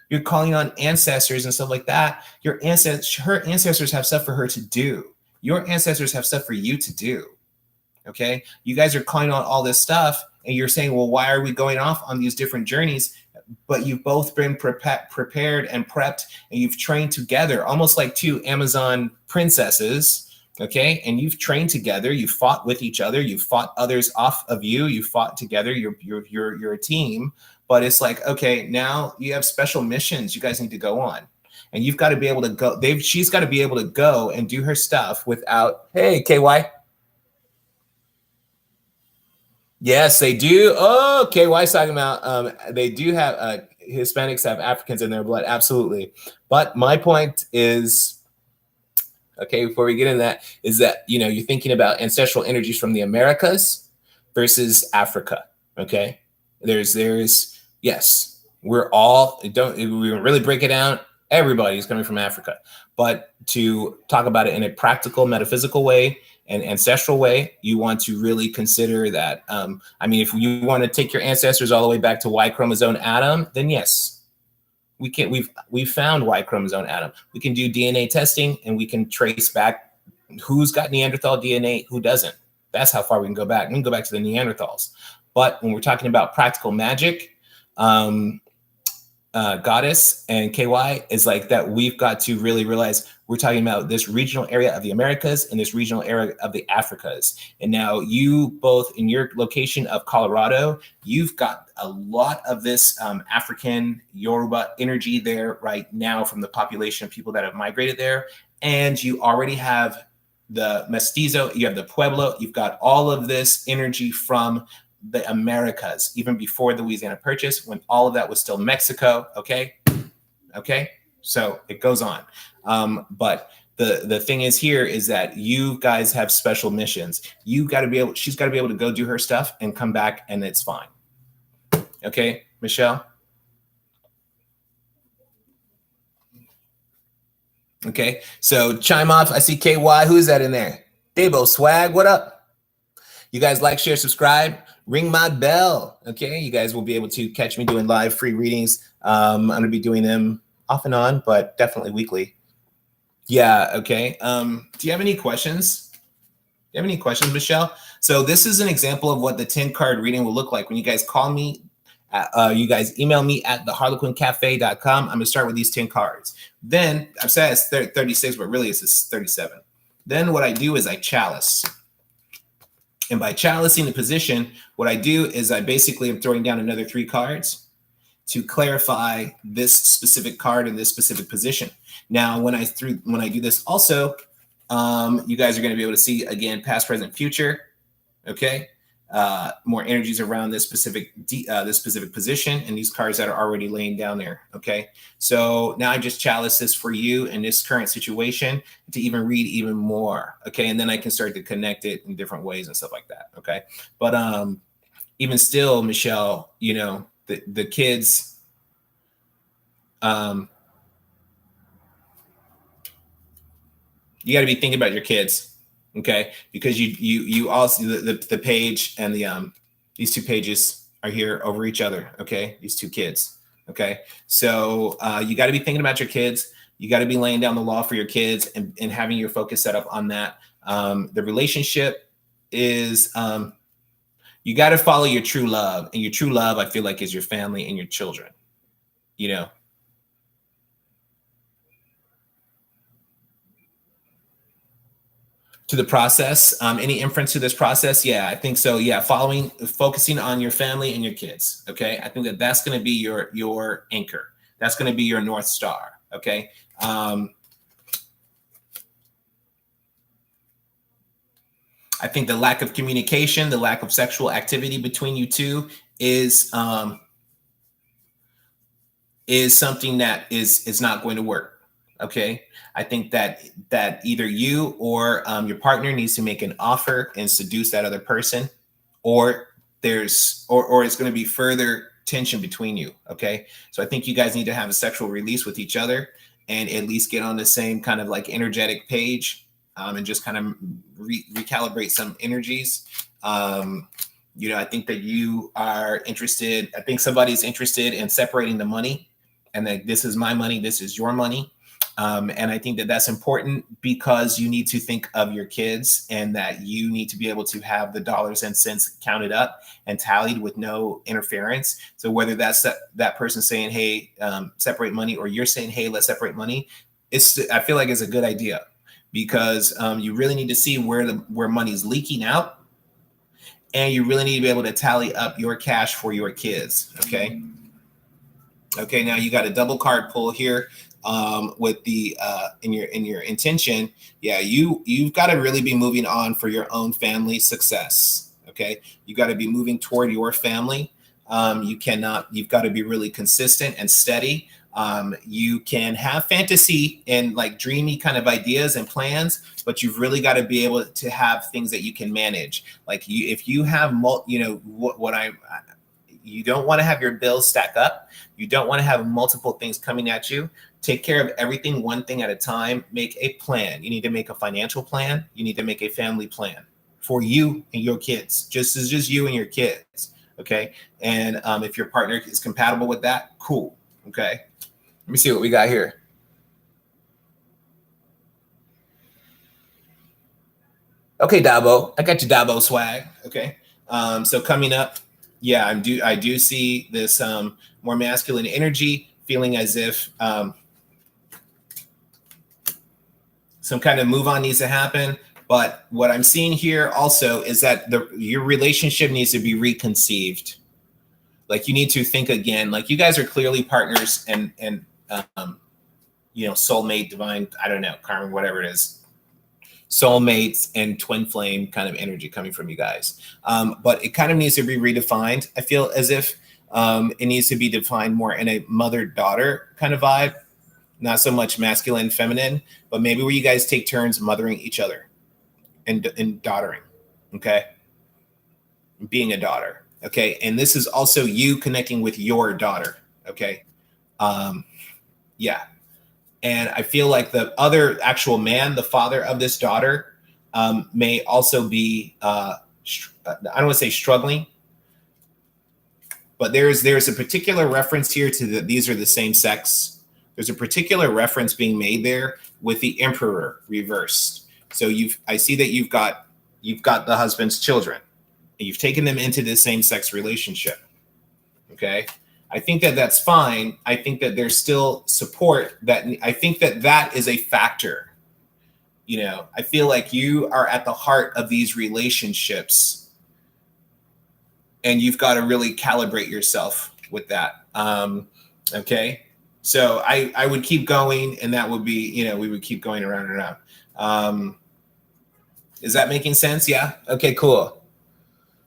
Speaker 1: You're calling on ancestors and stuff like that. Her ancestors have stuff for her to do. Your ancestors have stuff for you to do. Okay. You guys are calling on all this stuff and you're saying, well, why are we going off on these different journeys? But you've both been prepared and prepped and you've trained together, almost like two Amazon princesses. Okay. And you've trained together, you fought with each other, you fought others off of you, you fought together, you're a team, but it's like, okay, now you have special missions you guys need to go on. And you've got to be able to go, she's got to be able to go and do her stuff without, hey, KY. Yes, they do. Oh, KY's talking about, they do have, Hispanics have Africans in their blood. Absolutely. But my point is, okay, before we get into that, is that, you're thinking about ancestral energies from the Americas versus Africa. Okay. There's, yes, we really break it down. Everybody's coming from Africa, but to talk about it in a practical, metaphysical way and ancestral way, you want to really consider that. If you want to take your ancestors all the way back to Y chromosome Adam, then yes, we've found Y chromosome Adam. We can do DNA testing and we can trace back who's got Neanderthal DNA, who doesn't. That's how far we can go back. We can go back to the Neanderthals. But when we're talking about practical magic, Goddess and KY is like that. We've got to really realize we're talking about this regional area of the Americas and this regional area of the Africas. And now you both in your location of Colorado, you've got a lot of this African Yoruba energy there right now from the population of people that have migrated there. And you already have the Mestizo, you have the Pueblo, you've got all of this energy from the Americas, even before the Louisiana Purchase, when all of that was still Mexico. Okay. So it goes on. But the thing is here is that you guys have special missions. You got to be able, she's got to be able to go do her stuff and come back and it's fine. Okay, Michelle? Okay, so chime off. I see KY. Who's that in there? Dabo Swag, what up? You guys like, share, subscribe, ring my bell. Okay, you guys will be able to catch me doing live free readings. I'm going to be doing them off and on, but definitely weekly. Yeah, okay. Do you have any questions? Do you have any questions, Michelle? So this is an example of what the 10 card reading will look like when you guys call me. You guys email me at theharlequincafe.com. I'm going to start with these 10 cards. Then I've said it's 36, but really it's 37. Then what I do is I chalice. And by chalicing the position, what I do is I basically am throwing down another 3 cards to clarify this specific card in this specific position. Now, when I do this also, you guys are going to be able to see, again, past, present, future. Okay. More energies around this specific position and these cards that are already laying down there. Okay, so now I just chalice this for you in this current situation to even read even more. Okay, and then I can start to connect it in different ways and stuff like that. Okay, but even still, Michelle, you know, the kids, you got to be thinking about your kids. Okay, because you also the page and the these 2 pages are here over each other. Okay, these 2 kids. Okay, so you got to be thinking about your kids. You got to be laying down the law for your kids and having your focus set up on that. The relationship is you got to follow your true love, and your true love, I feel like, is your family and your children. You know. To the process, any inference to this process? Yeah, I think so. Yeah, focusing on your family and your kids. Okay, I think that's going to be your anchor. That's going to be your North Star. Okay. I think the lack of communication, the lack of sexual activity between you two is something that is not going to work. Okay, I think that either you or your partner needs to make an offer and seduce that other person, or it's going to be further tension between you. Okay, so I think you guys need to have a sexual release with each other and at least get on the same kind of like energetic page, and just kind of recalibrate some energies. You know, I think that you are interested. I think somebody's interested in separating the money, and that this is my money, this is your money. And I think that that's important because you need to think of your kids and that you need to be able to have the dollars and cents counted up and tallied with no interference. So whether that's that person saying, hey, separate money, or you're saying, hey, let's separate money, I feel like it's a good idea because you really need to see where money's leaking out, and you really need to be able to tally up your cash for your kids. Okay. Okay. Now you got a double card pull here. With the in your intention, yeah, you've got to really be moving on for your own family success. Okay, you got to be moving toward your family. You've got to be really consistent and steady. You can have fantasy and like dreamy kind of ideas and plans, but you've really got to be able to have things that you can manage. Like if you have, you don't want to have your bills stack up. You don't want to have multiple things coming at you. Take care of everything one thing at a time. Make a plan. You need to make a financial plan. You need to make a family plan for you and your kids. Just you and your kids. Okay. And if your partner is compatible with that, cool. Okay. Let me see what we got here. Okay, Dabo. I got your Dabo swag. Okay. So coming up, yeah, I do see this more masculine energy, feeling as if some kind of move on needs to happen. But what I'm seeing here also is that your relationship needs to be reconceived. Like you need to think again. Like you guys are clearly partners and soulmate, divine, I don't know, karma, whatever it is. Soulmates and twin flame kind of energy coming from you guys. But it kind of needs to be redefined. I feel as if it needs to be defined more in a mother-daughter kind of vibe. not so much masculine, feminine, but maybe where you guys take turns mothering each other and daughtering. Okay. Being a daughter. Okay. And this is also you connecting with your daughter. Okay. Yeah. And I feel like the other actual man, the father of this daughter, may also be, I don't want to say struggling, but there's a particular reference here to these are the same sex. There's a particular reference being made there with the emperor reversed. So I see that you've got the husband's children, and you've taken them into the same sex relationship. Okay. I think that that's fine. I think that there's still support I think that is a factor. You know, I feel like you are at the heart of these relationships, and you've got to really calibrate yourself with that. Okay. So I would keep going, and that would be, we would keep going around and around. Is that making sense? Yeah. Okay, cool.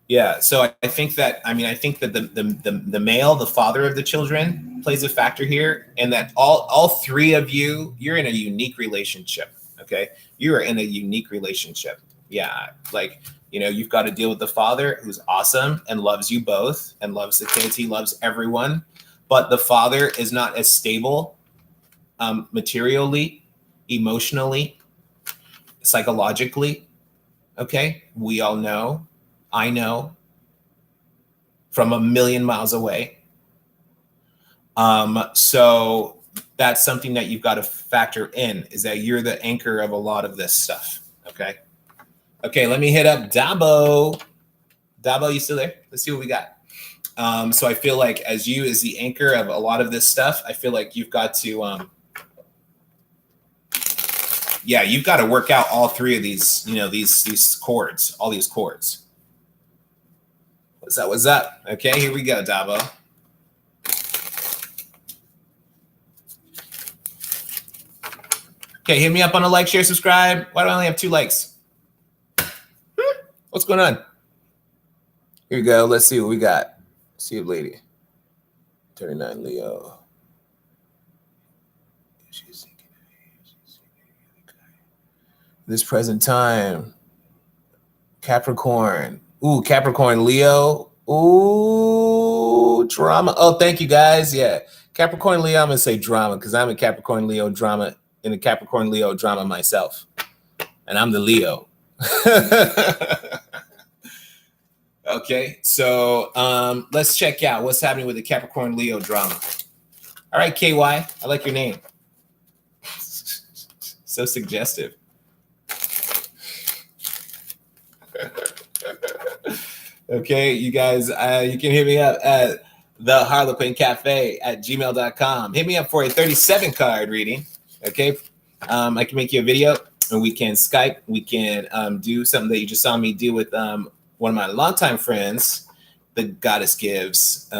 Speaker 1: Yeah. So I think that the male, the father of the children, plays a factor here, and that all three of you, you're in a unique relationship. Okay. You are in a unique relationship. Yeah. Like, you've got to deal with the father, who's awesome and loves you both and loves the kids. He loves everyone, but the father is not as stable, materially, emotionally, psychologically. Okay. We all know. I know from a million miles away. So that's something that you've got to factor in, is that you're the anchor of a lot of this stuff. Okay. Okay. Let me hit up Dabo. Dabo, you still there? Let's see what we got. So I feel like as the anchor of a lot of this stuff, I feel like you've got to, you've got to work out all three of these, these chords, all these chords. What's up? Okay, here we go, Dabo. Okay, hit me up on a like, share, subscribe. Why do I only have 2 likes? What's going on? Here we go. Let's see what we got. See you, lady. 39 Leo. This present time. Capricorn. Ooh, Capricorn, Leo. Ooh, drama. Oh, thank you, guys. Yeah. Capricorn, Leo, I'm going to say drama because I'm a Capricorn, Leo drama in a Capricorn, Leo drama myself. And I'm the Leo. Okay. So let's check out what's happening with the Capricorn, Leo drama. All right, KY. I like your name. So suggestive. Okay, you guys, you can hit me up at the Harlequin Cafe at gmail.com. Hit me up for a 37 card reading. Okay, I can make you a video, and we can Skype. We can do something that you just saw me do with one of my longtime friends, the Goddess Gives.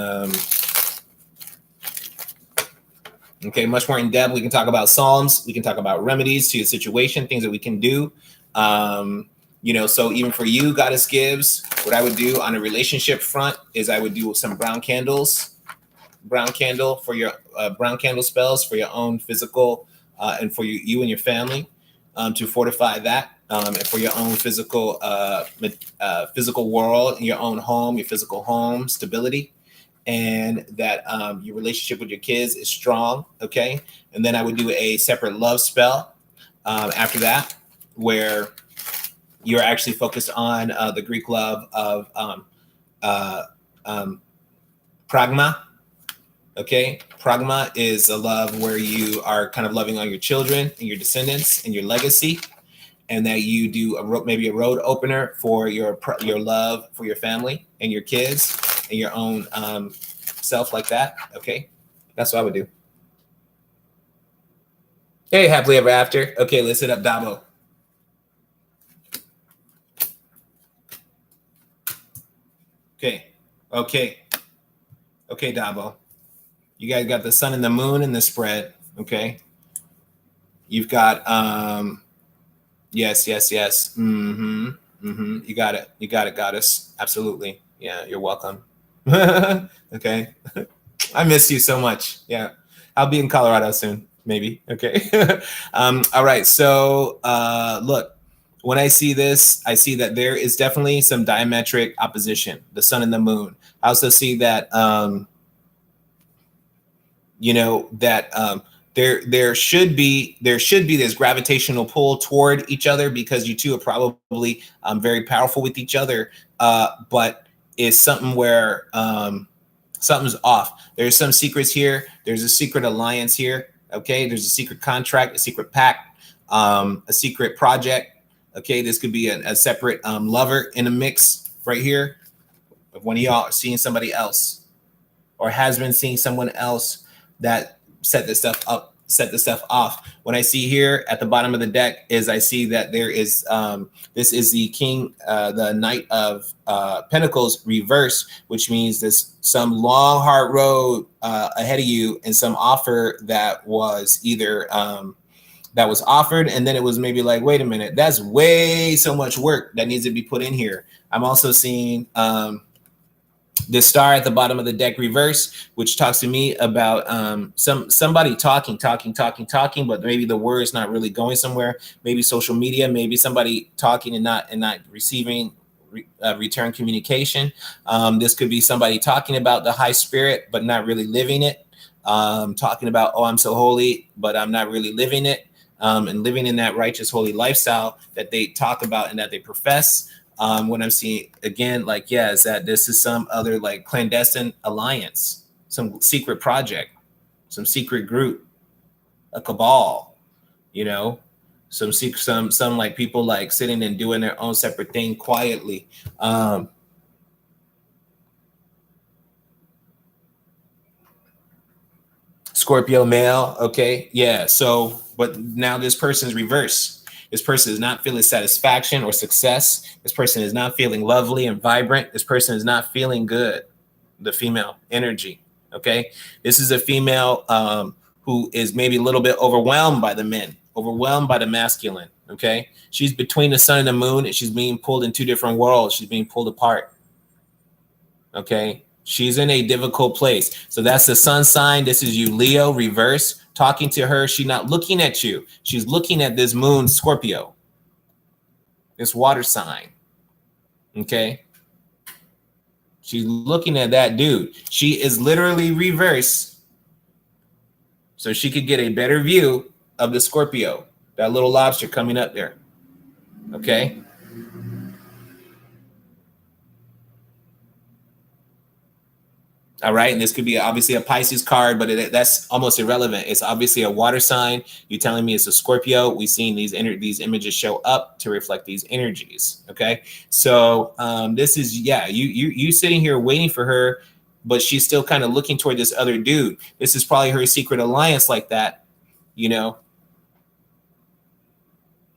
Speaker 1: Okay, much more in depth. We can talk about Psalms. We can talk about remedies to your situation, things that we can do. So even for you, Goddess Gives, what I would do on a relationship front is I would do some brown candle for your brown candle spells for your own physical and for you and your family to fortify that and for your own physical world, your own home, your physical home stability, and that your relationship with your kids is strong. Okay. And then I would do a separate love spell after that, where you're actually focused on the Greek love of pragma. Okay, pragma is a love where you are kind of loving on your children and your descendants and your legacy, and that you do maybe a road opener for your love for your family and your kids and your own self, like that. Okay, that's what I would do. Hey, happily ever after. Okay, let's hit up Dabo. Okay, Dabo. You guys got the sun and the moon and the spread. Okay. You've got yes. You got it, Goddess. Absolutely. Yeah, you're welcome. Okay. I miss you so much. Yeah. I'll be in Colorado soon. maybe. Okay. All right. So look, when I see this, I see that there is definitely some diametric opposition, the sun and the moon. I also see that, you know, that there should be this gravitational pull toward each other because you two are probably very powerful with each other, but it's something where something's off. There's some secrets here. There's a secret alliance here. Okay, there's a secret contract, a secret pact, a secret project. Okay, this could be a separate lover in a mix right here. If one of y'all are seeing somebody else or has been seeing someone else that set this stuff up, set this stuff off. What I see here at the bottom of the deck is I see that there is, this is the king, the knight of pentacles reverse, which means there's some long, hard road ahead of you and some offer that was either, that was offered. And then it was maybe like, wait a minute, that's way so much work that needs to be put in here. I'm also seeing, the star at the bottom of the deck reverse, which talks to me about somebody talking, but maybe the word's not really going somewhere. Maybe social media, maybe somebody talking and not receiving return communication. This could be somebody talking about the high spirit, but not really living it. Talking about, oh, I'm so holy, but I'm not really living it. And living in that righteous, holy lifestyle that they talk about and that they profess. What I'm seeing again, like, yeah, is that this is some other like clandestine alliance, some secret project, some secret group, a cabal, you know, some like people like sitting and doing their own separate thing quietly. Scorpio male, okay, yeah. So, but now this person's reverse. This person is not feeling satisfaction or success. This person is not feeling lovely and vibrant. This person is not feeling good. The female energy, okay? This is a female who is maybe a little bit overwhelmed by the men, overwhelmed by the masculine, okay? She's between the sun and the moon, and she's being pulled in two different worlds. She's being pulled apart, okay? She's in a difficult place. So that's the sun sign. This is you, Leo, reverse. Talking to her, she's not looking at you. She's looking at this moon, Scorpio, this water sign, okay? She's looking at that dude. She is literally reverse, so she could get a better view of the Scorpio, that little lobster coming up there, okay? All right, and this could be obviously a Pisces card, but that's almost irrelevant. It's obviously a water sign. You're telling me it's a Scorpio. We've seen these images show up to reflect these energies. Okay, so this is, yeah, you sitting here waiting for her, but she's still kind of looking toward this other dude. This is probably her secret alliance, like that, you know.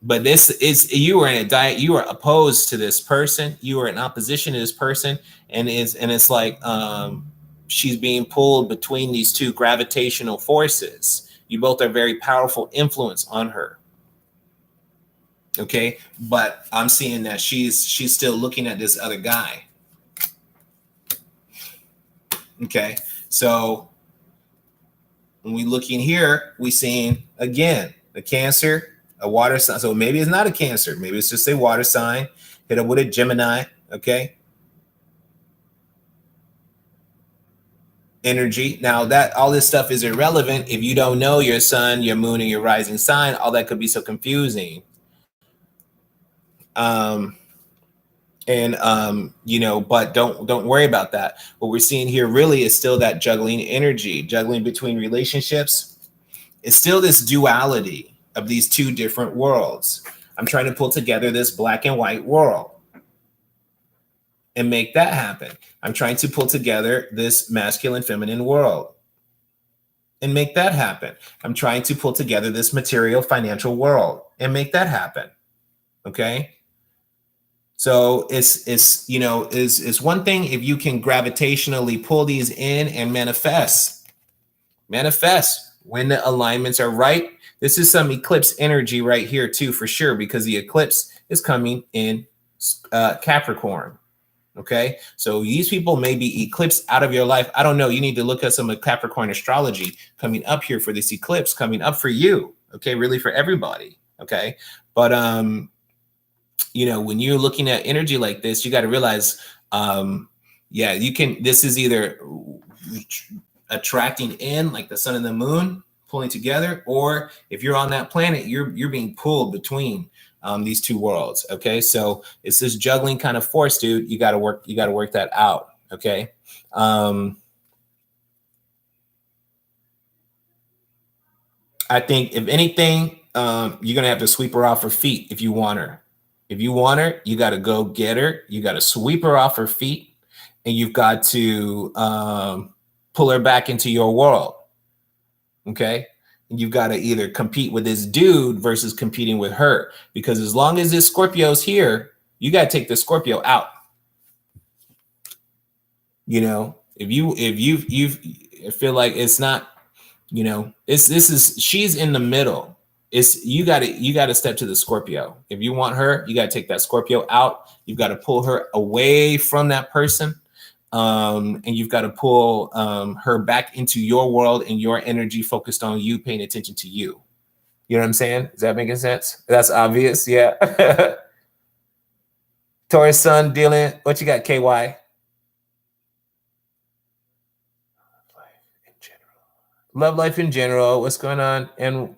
Speaker 1: But this is, you are in a diet. You are opposed to this person. You are in opposition to this person, and it's like she's being pulled between these two gravitational forces. You both are very powerful influence on her. Okay, but I'm seeing that she's still looking at this other guy. Okay, so when we look in here, we seeing again the Cancer, a water sign. So maybe it's not a Cancer, maybe it's just a water sign. Hit up with a Gemini. Okay. Energy. Now that all this stuff is irrelevant if you don't know your sun, your moon, and your rising sign. All that could be so confusing. You know, but don't worry about that. What we're seeing here really is still that juggling energy, juggling between relationships. It's still this duality of these two different worlds. I'm trying to pull together this black and white world and make that happen. I'm trying to pull together this masculine, feminine world and make that happen. I'm trying to pull together this material, financial world and make that happen. Okay. So it's you know, is one thing if you can gravitationally pull these in and manifest when the alignments are right. This is some eclipse energy right here too, for sure, because the eclipse is coming in Capricorn. Okay, so these people may be eclipsed out of your life. I don't know. You need to look at some of Capricorn astrology coming up here for this eclipse coming up for you. Okay, really for everybody. Okay, but you know, when you're looking at energy like this, you got to realize, yeah, you can. This is either attracting in, like the sun and the moon pulling together, or if you're on that planet, you're being pulled between these two worlds. Okay, so it's this juggling kind of force, dude. You got to work that out. Okay. I think if anything, you're gonna have to sweep her off her feet if you want her. If you want her, you got to go get her. You got to sweep her off her feet, and you've got to pull her back into your world. Okay. And you've got to either compete with this dude versus competing with her. Because as long as this Scorpio's here, you got to take the Scorpio out. You know, if you feel like it's not, you know, she's in the middle. You got to step to the Scorpio. If you want her, you got to take that Scorpio out. You've got to pull her away from that person. And you've got to pull her back into your world and your energy focused on you, paying attention to you. You know what I'm saying? Is that making sense? That's obvious. Yeah. Taurus sun dealing. What you got, KY? Love life in general. What's going on and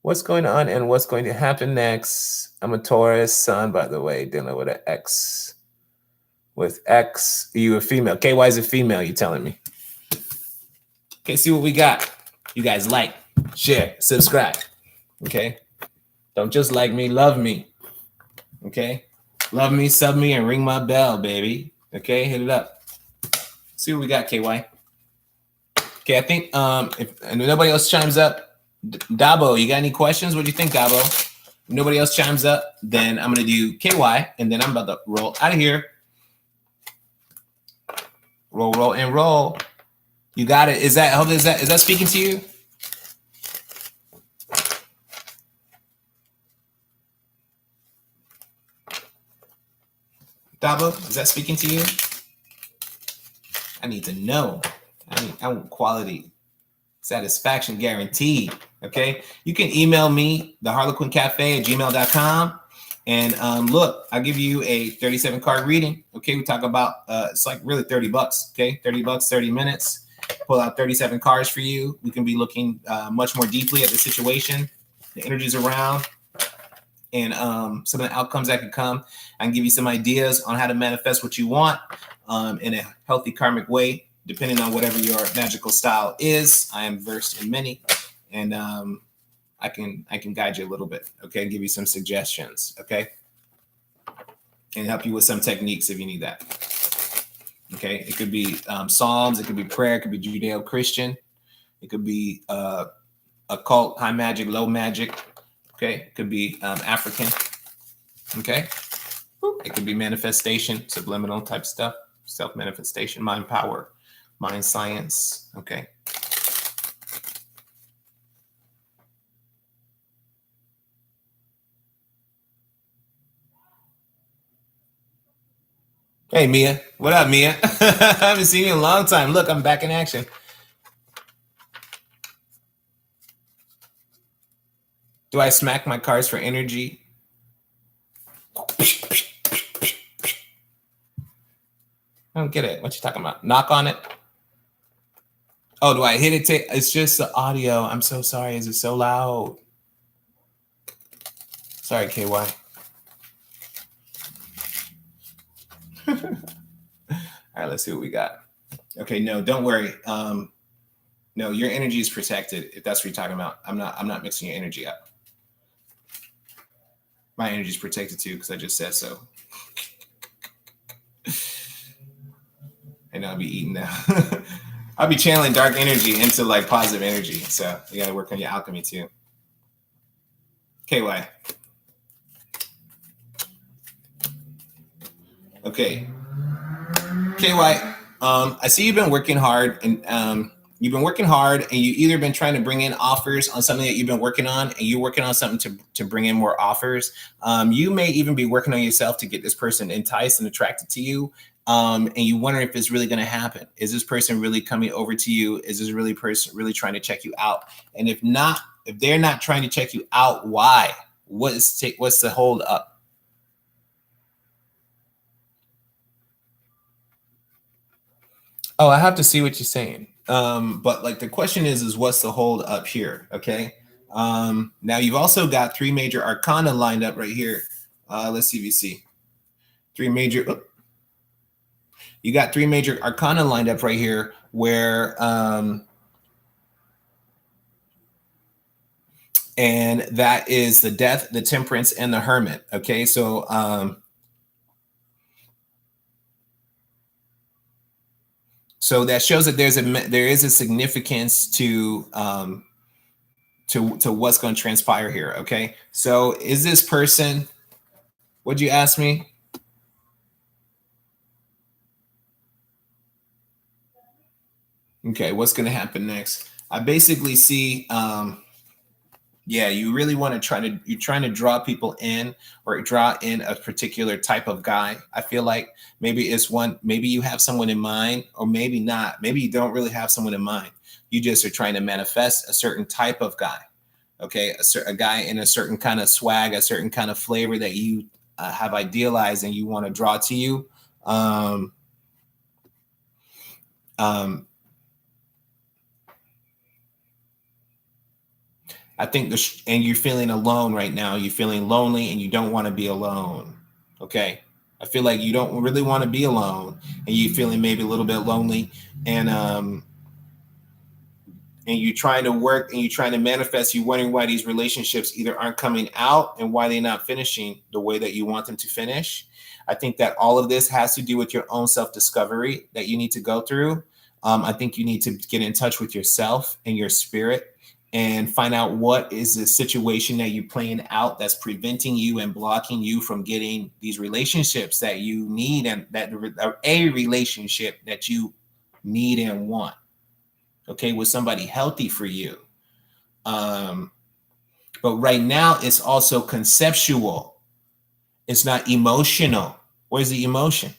Speaker 1: what's going to happen next? I'm a Taurus sun, by the way, dealing with an X. With X, are you a female? KY is a female, you telling me. Okay, see what we got. You guys like, share, subscribe. Okay? Don't just like me, love me. Okay? Love me, sub me, and ring my bell, baby. Okay, hit it up. See what we got, KY. Okay, I think if nobody else chimes up, Dabo, you got any questions? What do you think, Dabo? If nobody else chimes up, then I'm gonna do KY, and then I'm about to roll out of here. Roll, and roll. You got it. Is that speaking to you? Dabo, is that speaking to you? I need to know. I want quality satisfaction guaranteed. Okay. You can email me, theharlequincafe@gmail.com. And look, I'll give you a 37 card reading. Okay. We talk about it's like really $30. Okay. $30, 30 minutes. Pull out 37 cards for you. We can be looking much more deeply at the situation, the energies around, and some of the outcomes that could come. I can give you some ideas on how to manifest what you want in a healthy karmic way, depending on whatever your magical style is. I am versed in many, and I can guide you a little bit, okay, and give you some suggestions, okay, and help you with some techniques if you need that. Okay, it could be Psalms, it could be prayer, it could be Judeo-Christian, it could be occult, high magic, low magic. Okay, it could be African. Okay, it could be manifestation, subliminal type stuff, self-manifestation, mind power, mind science. Okay. Hey, Mia. What up, Mia? I haven't seen you in a long time. Look, I'm back in action. Do I smack my cards for energy? I don't get it. What you talking about? Knock on it? Oh, do I hit it? It's just the audio. I'm so sorry. Is it so loud? Sorry, KY. All right, let's see what we got. Okay, no, don't worry. No, your energy is protected. If that's what you're talking about, I'm not mixing your energy up. My energy is protected too because I just said so. And I'll be eating now. I'll be channeling dark energy into like positive energy. So you got to work on your alchemy too. KY. Okay. KY, I see you've been working hard and You've been working hard, and you either been trying to bring in offers on something that you've been working on, and you're working on something to bring in more offers. You may even be working on yourself to get this person enticed and attracted to you. And you wonder if it's really going to happen. Is this person really coming over to you? Is this really person really trying to check you out? And if not, if they're not trying to check you out, why? What's the hold up? Oh, I have to see what you're saying. But like the question is what's the hold up here? Okay. Now you've also got three major arcana lined up right here. Let's see if you see three major. You got three major arcana lined up right here where and that is the Death, the Temperance, and the Hermit. Okay, so so that shows that there is a significance to what's going to transpire here. Okay, so is this person? What'd you ask me? Okay, what's going to happen next? I basically see. Yeah, you really want to you're trying to draw people in or draw in a particular type of guy. I feel like maybe maybe you have someone in mind, or maybe not. Maybe you don't really have someone in mind. You just are trying to manifest a certain type of guy. Okay, a guy in a certain kind of swag, a certain kind of flavor that you have idealized and you want to draw to you. I think and you're feeling alone right now. You're feeling lonely and you don't want to be alone. Okay. I feel like you don't really want to be alone and you're feeling maybe a little bit lonely and you're trying to work and you're trying to manifest. You're wondering why these relationships either aren't coming out and why they're not finishing the way that you want them to finish. I think that all of this has to do with your own self-discovery that you need to go through. I think you need to get in touch with yourself and your spirit and find out what is the situation that you're playing out that's preventing you and blocking you from getting these relationships that you need and that a relationship that you need and want. Okay, with somebody healthy for you. But right now it's also conceptual. It's not emotional. Where's the emotion?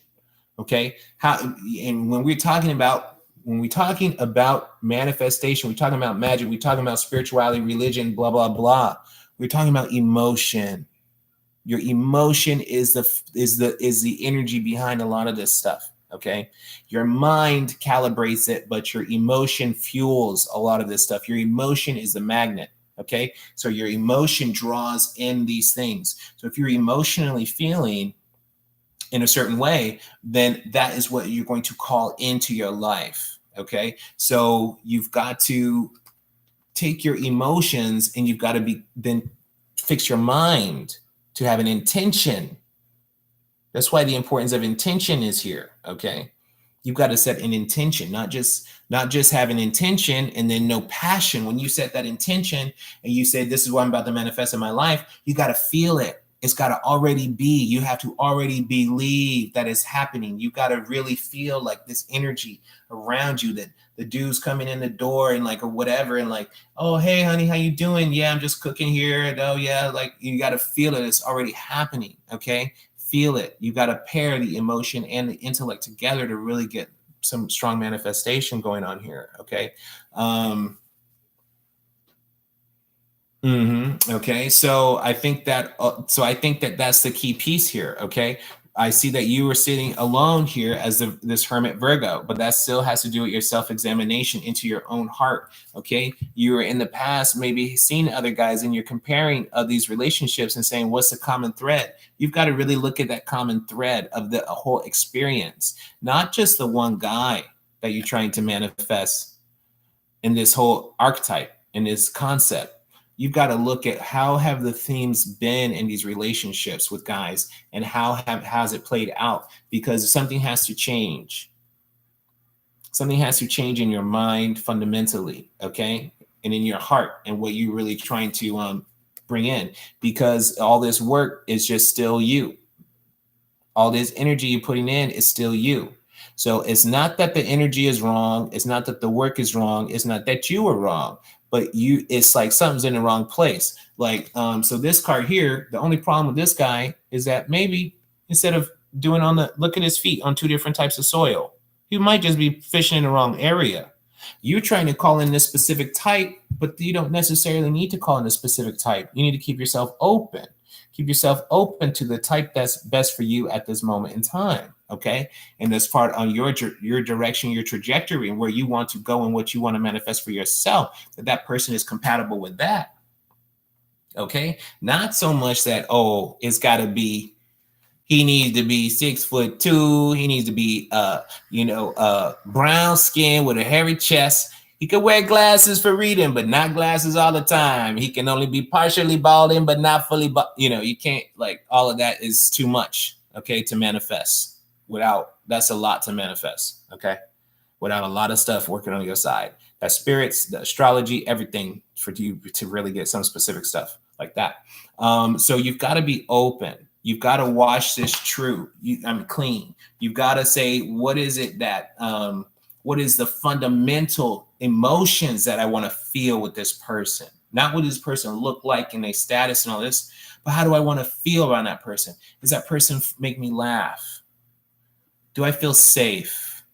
Speaker 1: Okay, and when we're talking about manifestation, we're talking about magic, we're talking about spirituality, religion, blah, blah, blah. We're talking about emotion. Your emotion is the energy behind a lot of this stuff. Okay. Your mind calibrates it, but your emotion fuels a lot of this stuff. Your emotion is the magnet. Okay. So your emotion draws in these things. So if you're emotionally feeling in a certain way, then that is what you're going to call into your life. Okay. So you've got to take your emotions and you've got to then fix your mind to have an intention. That's why the importance of intention is here. Okay. You've got to set an intention, not just have an intention and then no passion. When you set that intention and you say, this is what I'm about to manifest in my life, you got to feel it. It's got to already be. You have to already believe that it's happening. You got to really feel like this energy around you, that the dude's coming in the door and like, or whatever. And like, oh, hey, honey, how you doing? Yeah, I'm just cooking here. And oh, yeah, like you got to feel it. It's already happening. Okay. Feel it. You got to pair the emotion and the intellect together to really get some strong manifestation going on here. Okay. Okay, so I think that that's the key piece here. Okay, I see that you were sitting alone here as this hermit Virgo, but that still has to do with your self-examination into your own heart. Okay, you were in the past maybe seeing other guys and you're comparing these relationships and saying, what's the common thread? You've got to really look at that common thread of the whole experience, not just the one guy that you're trying to manifest in this whole archetype, in this concept. You've got to look at how have the themes been in these relationships with guys and has it played out, because something has to change. Something has to change in your mind fundamentally, okay? And in your heart and what you're really trying to bring in, because all this work is just still you. All this energy you're putting in is still you. So it's not that the energy is wrong. It's not that the work is wrong. It's not that you were wrong, but it's like something's in the wrong place. Like, so this card here, the only problem with this guy is that maybe instead of doing look at his feet on two different types of soil, he might just be fishing in the wrong area. You're trying to call in this specific type, but you don't necessarily need to call in a specific type. You need to keep yourself open. Keep yourself open to the type that's best for you at this moment in time. Okay. And that's part on your direction, your trajectory, and where you want to go and what you want to manifest for yourself, that person is compatible with that. Okay. Not so much that, oh, it's got to be, he needs to be 6'2". He needs to be, brown skin with a hairy chest. He could wear glasses for reading, but not glasses all the time. He can only be partially balding, but not fully. You can't, like, all of that is too much, okay, to manifest. That's a lot to manifest, okay? Without a lot of stuff working on your side. That's spirits, the astrology, everything for you to really get some specific stuff like that. So you've got to be open. You've got to wash this true. I'm clean. You've got to say, what is it that, what is the fundamental emotions that I want to feel with this person? Not what does this person look like and their status and all this, but how do I want to feel around that person? Does that person make me laugh? Do I feel safe?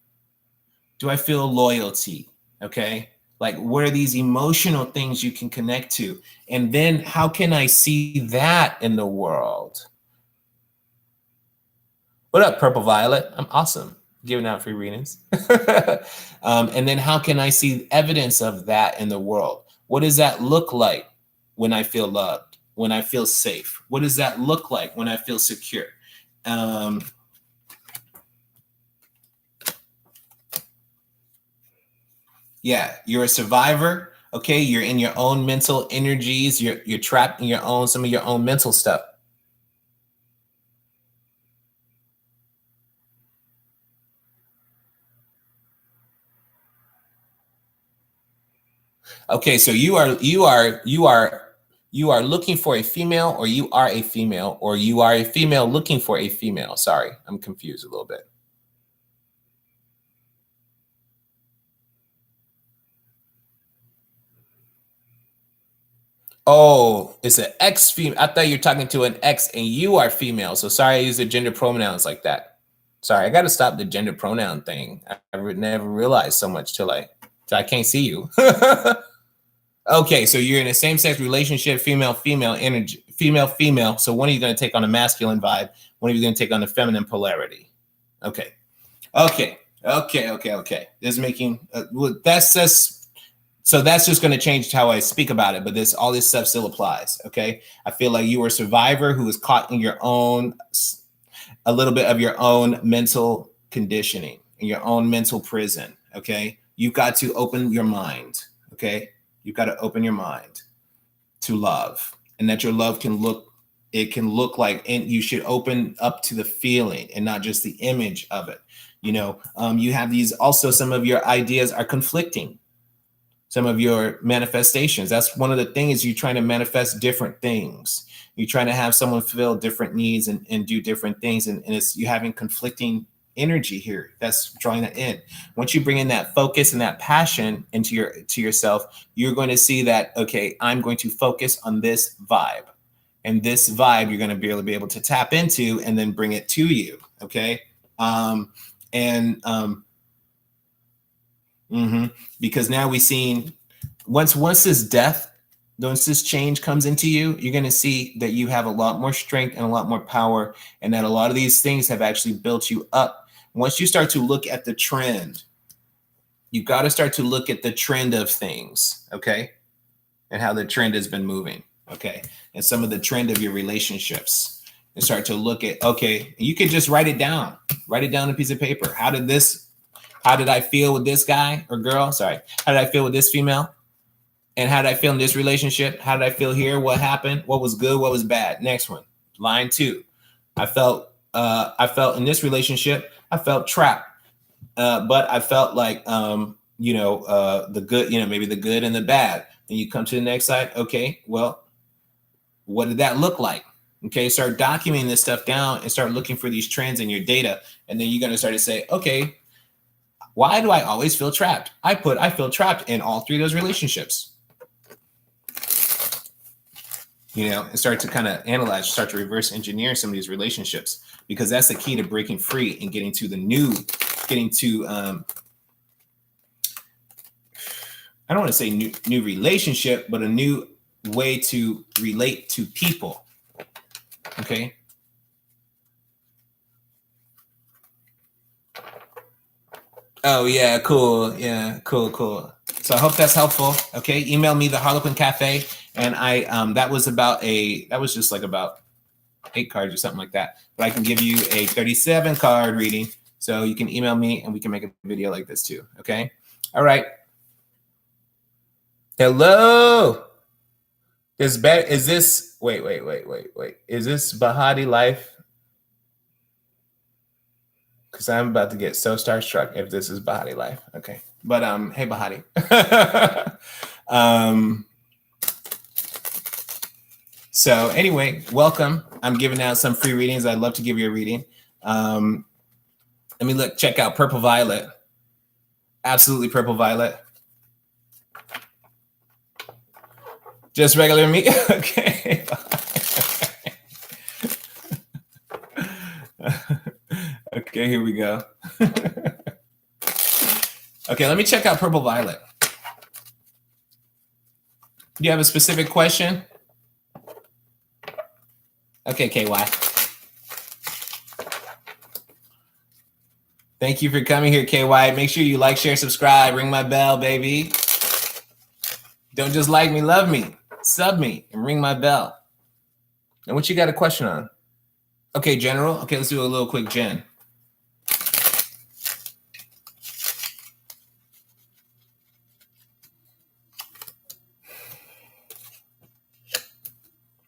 Speaker 1: Do I feel loyalty? Okay. Like, what are these emotional things you can connect to? And then how can I see that in the world? What up, Purple Violet? I'm awesome. Giving out free readings. And then how can I see evidence of that in the world? What does that look like when I feel loved, when I feel safe? What does that look like when I feel secure? Yeah, you're a survivor. Okay, you're in your own mental energies. You're trapped in some of your own mental stuff. Okay, so you are looking for a female, or you are a female, or you are a female looking for a female. Sorry, I'm confused a little bit. Oh, it's an X female. I thought you're talking to an X and you are female. So sorry, I use the gender pronouns like that. Sorry, I got to stop the gender pronoun thing. I never realized so much till I can't see you. Okay, so you're in a same-sex relationship, female energy, female. So one of you going to take on a masculine vibe. One of you going to take on the feminine polarity. Okay. This is making so that's just going to change how I speak about it, but all this stuff still applies. Okay. I feel like you are a survivor who is caught in a little bit of your own mental conditioning, in your own mental prison. Okay. You've got to open your mind. Okay. You've got to open your mind to love, and that your love can look like, and you should open up to the feeling and not just the image of it. You have these, also some of your ideas are conflicting. Some of your manifestations. That's one of the things, you're trying to manifest different things. You're trying to have someone fulfill different needs and do different things. And you're having conflicting energy here. That's drawing that in. Once you bring in that focus and that passion into yourself, you're going to see that, okay, I'm going to focus on this vibe. And this vibe you're going to be able to tap into and then bring it to you. Okay. Because now we've seen, once this change comes into you, you're going to see that you have a lot more strength and a lot more power, and that a lot of these things have actually built you up. Once you start to look at the trend, you got to start to look at the trend of things, okay, and how the trend has been moving, okay, and some of the trend of your relationships, and start to look at, okay, you could just write it down on a piece of paper. How did I feel with this guy or girl? Sorry. How did I feel with this female? And how did I feel in this relationship? How did I feel here? What happened? What was good? What was bad? Next one. Line 2. I felt in this relationship, I felt trapped. But I felt like, the good, maybe the good and the bad. Then you come to the next side. Okay, well, what did that look like? Okay, start documenting this stuff down and start looking for these trends in your data. And then you're going to start to say, okay, Why do I always feel trapped? I feel trapped in all three of those relationships. You know, and start to kind of analyze, start to reverse engineer some of these relationships, because that's the key to breaking free and getting to the new, getting to, I don't want to say new relationship, but a new way to relate to people. Okay. Oh yeah, cool. Yeah, cool. So I hope that's helpful. Okay, email me the Harlequin Cafe, and that was just like about 8 cards or something like that. But I can give you a 37 card reading, so you can email me and we can make a video like this too. Okay. All right. Hello. Is this? Wait. Is this Bahati Life? Because I'm about to get so starstruck if this is Bahati Life. Okay. But hey Bahati. So anyway, welcome. I'm giving out some free readings. I'd love to give you a reading. Let me check out Purple Violet. Absolutely Purple Violet. Just regular me. Okay. Okay, here we go. Okay, let me check out Purple Violet. Do you have a specific question? Okay, KY. Thank you for coming here, KY. Make sure you like, share, subscribe, ring my bell, baby. Don't just like me, love me, sub me, and ring my bell. And what you got a question on? Okay, general. Okay, let's do a little quick gen.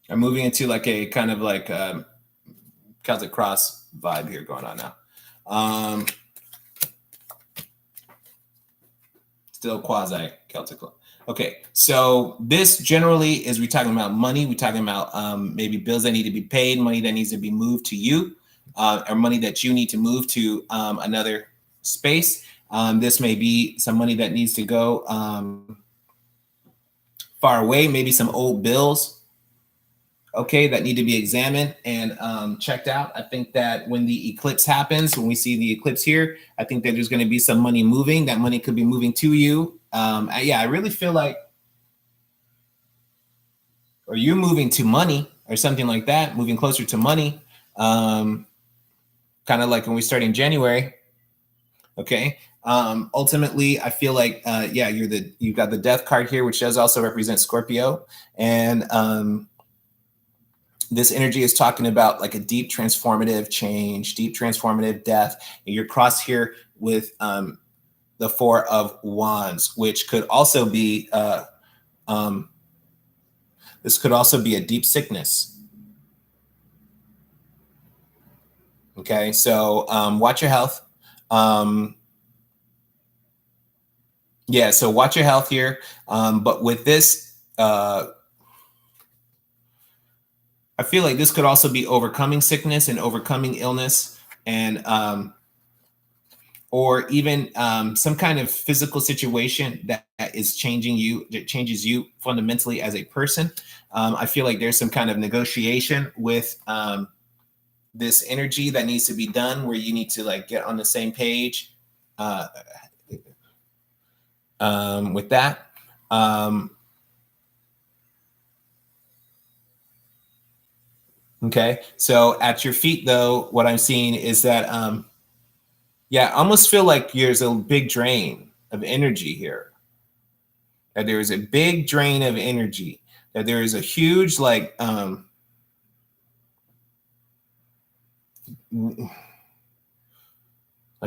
Speaker 1: I'm moving into like a kind of like Celtic Cross vibe here going on now. Still quasi Celtic. Okay, so this generally is we talking about money. We're talking about maybe bills that need to be paid, money that needs to be moved to you, or money that you need to move to another space. This may be some money that needs to go far away, maybe some old bills, okay, that need to be examined and checked out. I think that when the eclipse happens, when we see the eclipse here, I think that there's going to be some money moving. That money could be moving to you. Yeah, I really feel like, or you moving to money or something like that, moving closer to money, kind of like when we start in January. Okay. Ultimately, I feel like, yeah, you've got the death card here, which does also represent Scorpio. And this energy is talking about like a deep transformative change, deep transformative death. And you're crossed here with the Four of Wands, which could also be, this could also be a deep sickness. Okay, so watch your health. Yeah, so watch your health here. But with this, I feel like this could also be overcoming sickness and overcoming illness, and or even some kind of physical situation that is changing you, that changes you fundamentally as a person. I feel like there's some kind of negotiation with this energy that needs to be done, where you need to like get on the same page with that. Okay, so at your feet though, what I'm seeing is that yeah, I almost feel like there's a big drain of energy here. That there is a big drain of energy. That there is a huge like a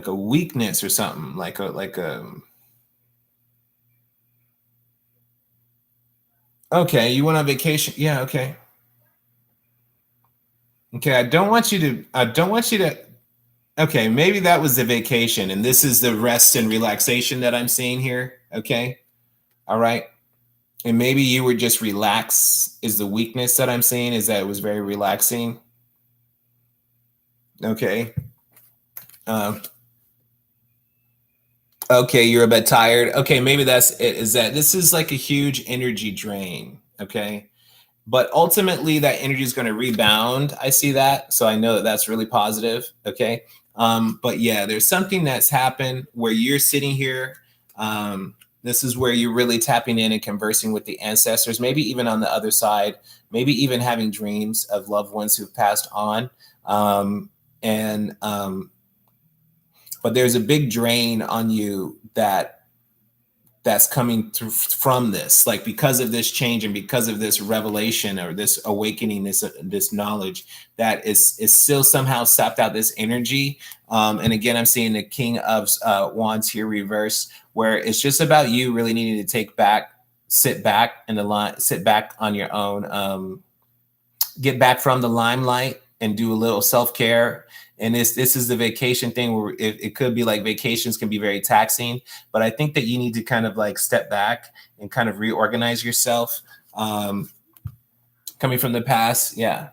Speaker 1: weakness or something, like a okay, you went on vacation. Yeah, okay. Okay, I don't want you to okay, maybe that was the vacation and this is the rest and relaxation that I'm seeing here. Okay. All right. And maybe you were just relaxed is the weakness that I'm seeing, is that it was very relaxing. Okay. Okay, you're a bit tired. Okay, maybe that's it. Is that this is like a huge energy drain. Okay. But ultimately that energy is going to rebound. I see that. So I know that that's really positive. Okay. But yeah, there's something that's happened where you're sitting here. This is where you're really tapping in and conversing with the ancestors, maybe even on the other side, maybe even having dreams of loved ones who've passed on. And but there's a big drain on you that's coming through from this, like because of this change and because of this revelation or this awakening, this knowledge that is still somehow sapped out this energy. And again, I'm seeing the King of Wands here reversed, where it's just about you really needing to sit back in the line, sit back on your own, get back from the limelight and do a little self-care. And this is the vacation thing where it could be like vacations can be very taxing, but I think that you need to kind of like step back and kind of reorganize yourself. Coming from the past, yeah.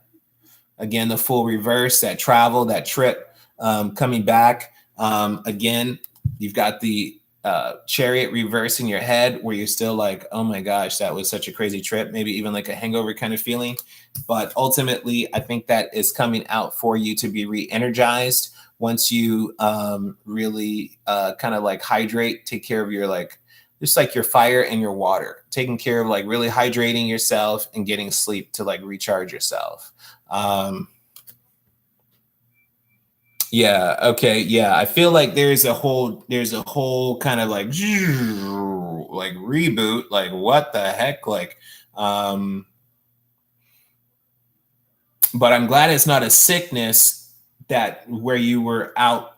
Speaker 1: Again, the full reverse, that travel, that trip, coming back. Again, you've got the Chariot reverse in your head where you're still like, oh my gosh, that was such a crazy trip, maybe even like a hangover kind of feeling. But ultimately, I think that is coming out for you to be re-energized once you really kind of like hydrate, take care of your like, just like your fire and your water, taking care of like really hydrating yourself and getting sleep to like recharge yourself. Yeah. Okay. Yeah. I feel like there's a whole kind of like reboot. Like what the heck? Like, but I'm glad it's not a sickness that where you were out,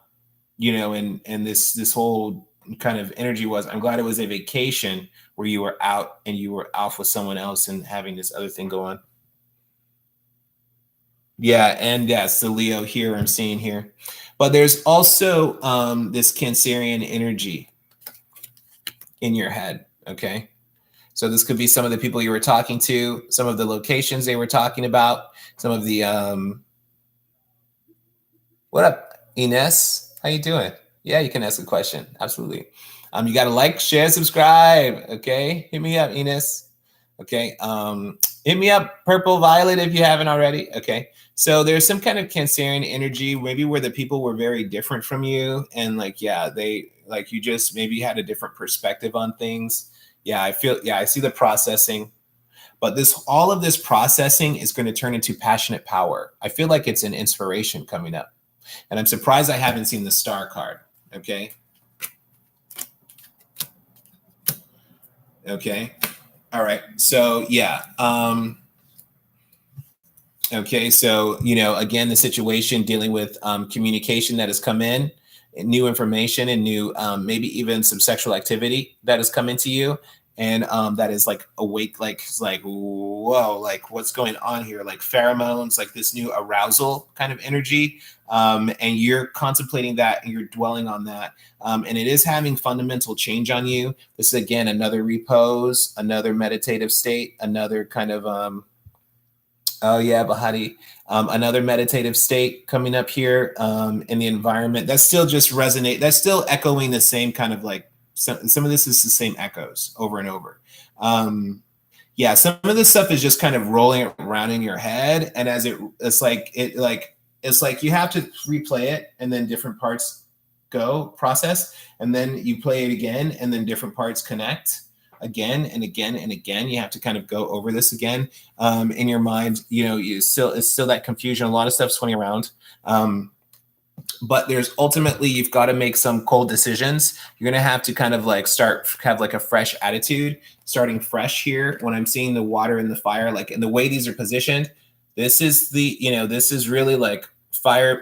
Speaker 1: you know, and this whole kind of energy was. I'm glad it was a vacation where you were out and you were off with someone else and having this other thing go on. Yeah, and yes, the Leo here I'm seeing here. But there's also this Cancerian energy in your head, okay? So this could be some of the people you were talking to, some of the locations they were talking about, some of the what up, Ines? How you doing? Yeah, you can ask a question. Absolutely. You got to like, share, subscribe. Okay, hit me up, Ines. Okay. Hit me up, Purple Violet, if you haven't already. Okay. So there's some kind of Cancerian energy, maybe where the people were very different from you, and like, yeah, they like you just maybe had a different perspective on things. Yeah, I see the processing, but all of this processing is going to turn into passionate power. I feel like it's an inspiration coming up. And I'm surprised I haven't seen the star card. Okay. Okay. All right. So yeah. Okay. So, you know, again, the situation dealing with communication that has come in, new information and new, maybe even some sexual activity that has come into you. And that is like awake, like, it's like, whoa, like what's going on here? Like pheromones, like this new arousal kind of energy. And you're contemplating that and you're dwelling on that. And it is having fundamental change on you. This is, again, another repose, another meditative state, another kind of, oh yeah, Bahati. Another meditative state coming up here in the environment. That's still just resonate. That's still echoing the same kind of like, some of this is the same echoes over and over. Yeah, some of this stuff is just kind of rolling around in your head. And as it's like you have to replay it and then different parts go process. And then you play it again and then different parts connect again and again and again. You have to kind of go over this again in your mind. You know, it's still that confusion. A lot of stuff swinging around. But there's ultimately, you've got to make some cold decisions. You're going to have to kind of like have like a fresh attitude, starting fresh here. When I'm seeing the water and the fire, like in the way these are positioned, this is this is really like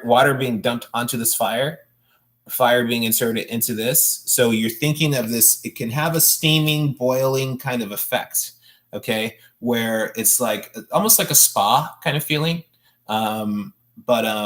Speaker 1: water being dumped onto this fire being inserted into this. So you're thinking of this, it can have a steaming, boiling kind of effect, okay? Where it's like almost like a spa kind of feeling. But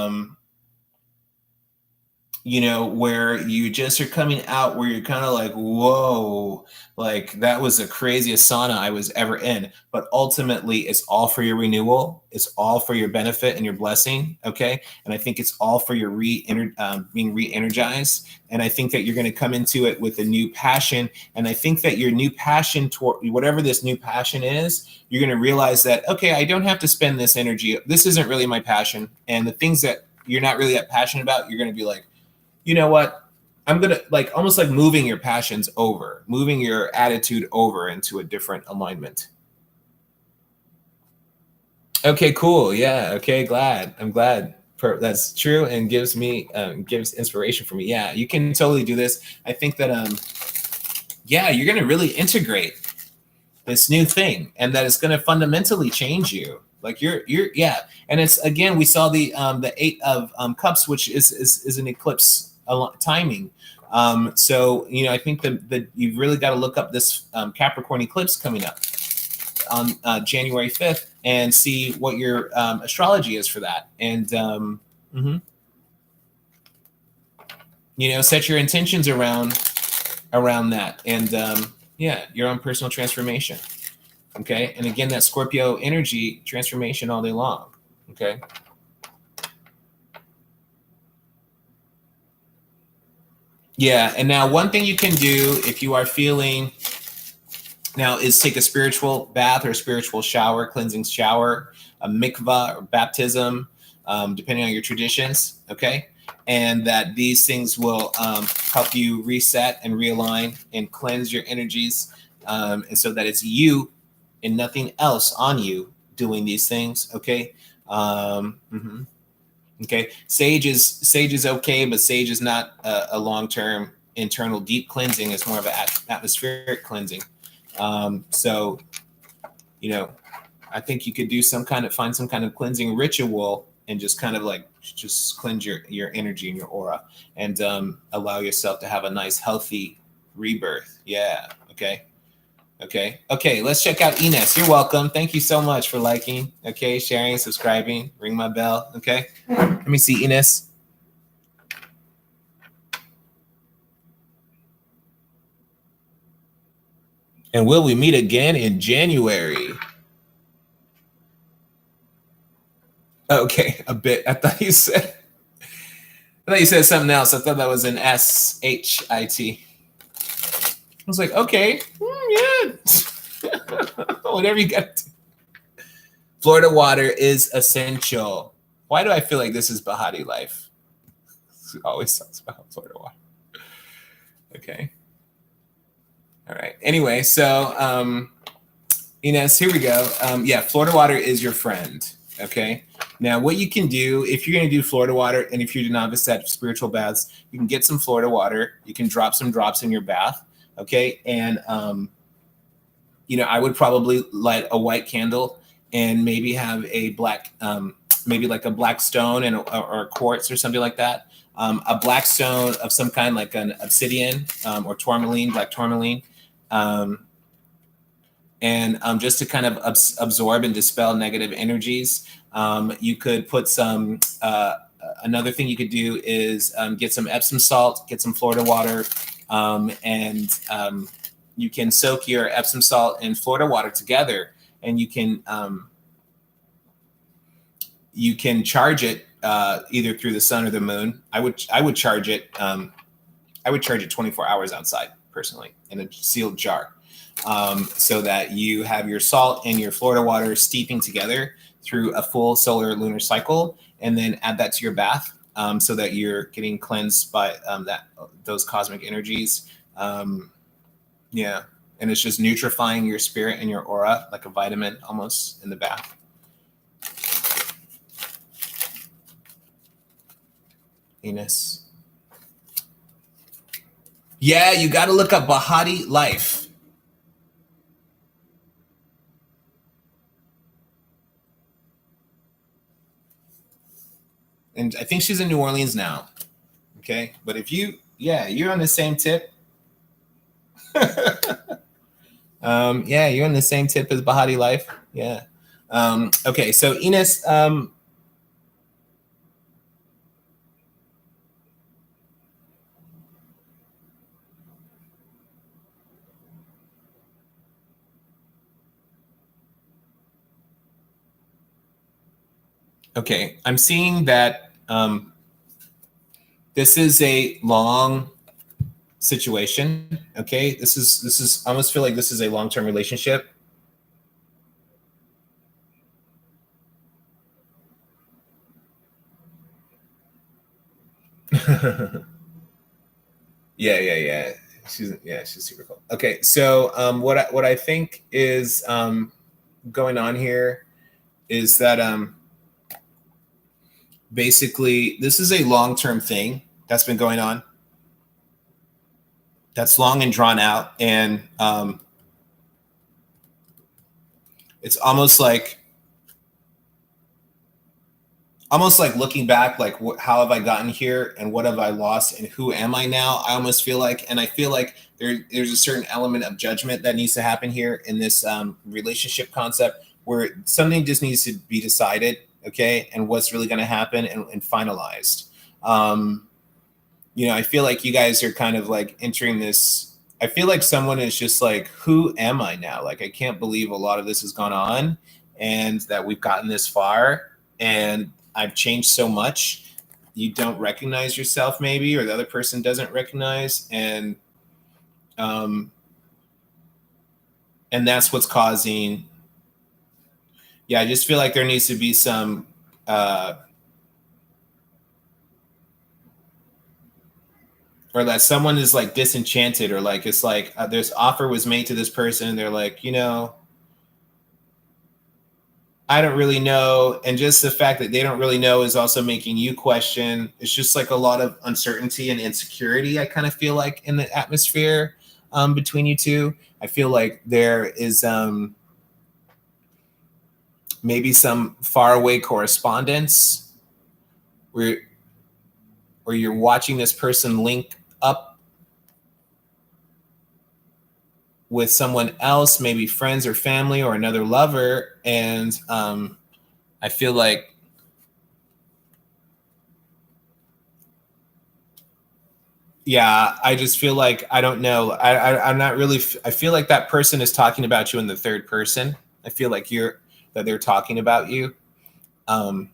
Speaker 1: you know, where you just are coming out where you're kind of like, whoa, like that was the craziest sauna I was ever in. But ultimately, it's all for your renewal. It's all for your benefit and your blessing. Okay. And I think it's all for your being re energized. And I think that you're going to come into it with a new passion. And I think that your new passion toward whatever this new passion is, you're going to realize that, okay, I don't have to spend this energy. This isn't really my passion. And the things that you're not really that passionate about, you're going to be like, you know what? I'm going to like almost like moving your passions over, moving your attitude over into a different alignment. Okay, cool. Yeah. Okay. I'm glad that's true and gives inspiration for me. Yeah. You can totally do this. I think that, yeah, you're going to really integrate this new thing and that it's going to fundamentally change you. Like yeah. And it's, again, we saw the 8 of cups, which is an eclipse timing. So, you know, I think that you've really got to look up this Capricorn eclipse coming up on January 5th and see what your astrology is for that. And, you know, set your intentions around that. And yeah, your own personal transformation. Okay. And again, that Scorpio energy transformation all day long. Okay. Yeah. And now one thing you can do if you are feeling now is take a spiritual bath or a spiritual shower, cleansing shower, a mikvah or baptism, depending on your traditions. Okay. And that these things will help you reset and realign and cleanse your energies. And so that it's you and nothing else on you doing these things. Okay. Okay. Sage is okay, but sage is not a long-term internal deep cleansing. It's more of an atmospheric cleansing. So, you know, I think you could do find some kind of cleansing ritual and just kind of like just cleanse your energy and your aura and allow yourself to have a nice, healthy rebirth. Yeah. Okay. Okay. Let's check out Ines. You're welcome. Thank you so much for liking. Okay. Sharing, subscribing, ring my bell. Okay. Let me see Ines. And will we meet again in January? Okay, a bit. I thought you said something else. I thought that was an SHIT. I was like, okay, yeah. Whatever you got. Florida water is essential. Why do I feel like this is Bahati life? It always talks about Florida water. Okay. All right. Anyway, so Ines, here we go. Yeah, Florida water is your friend. Okay. Now, what you can do if you're going to do Florida water, and if you're a novice at spiritual baths, you can get some Florida water. You can drop some drops in your bath. Okay. And, you know, I would probably light a white candle and maybe have a black, maybe like a black stone or a quartz or something like that. A black stone of some kind, like an obsidian or tourmaline, black tourmaline. And just to kind of absorb and dispel negative energies, you could put some, another thing you could do is get some Epsom salt, get some Florida water, and you can soak your Epsom salt and Florida water together, and you can charge it either through the sun or the moon. I would charge it. I would charge it 24 hours outside personally in a sealed jar. So that you have your salt and your Florida water steeping together through a full solar lunar cycle, and then add that to your bath so that you're getting cleansed by those cosmic energies. Yeah, and it's just nutrifying your spirit and your aura like a vitamin almost in the bath. Ines. Yeah, you got to look up Bahati life. And I think she's in New Orleans now. Okay. But if you're on the same tip. Yeah, you're on the same tip as Bahati life. Yeah. Okay. So Ines, Okay, I'm seeing that this is a long situation. Okay, this is I almost feel like this is a long-term relationship. Yeah. She's super cool. Okay, so what I think is going on here is that basically this is a long-term thing that's been going on, that's long and drawn out, and it's almost like looking back, like how have I gotten here and what have I lost and who am I now? I almost feel like, and I feel like there's a certain element of judgment that needs to happen here in this relationship concept, where something just needs to be decided, okay, and what's really going to happen and finalized. um I feel like you guys are kind of like entering this. I feel like someone is just like, who am I now? Like, I can't believe a lot of this has gone on and that we've gotten this far and I've changed so much. You don't recognize yourself, maybe, or the other person doesn't recognize. Um, and that's what's causing. Yeah, I just feel like there needs to be some. Or that someone is like disenchanted, or like it's like this offer was made to this person and they're like, I don't really know. And just the fact that they don't really know is also making you question. It's just like a lot of uncertainty and insecurity, I kind of feel like, in the atmosphere between you two. I feel like there is maybe some faraway correspondence where, where you're watching this person link up with someone else, maybe friends or family or another lover. And I feel like, yeah, I just feel like, I don't know. I'm not really, I feel like that person is talking about you in the third person. I feel like that they're talking about you, um,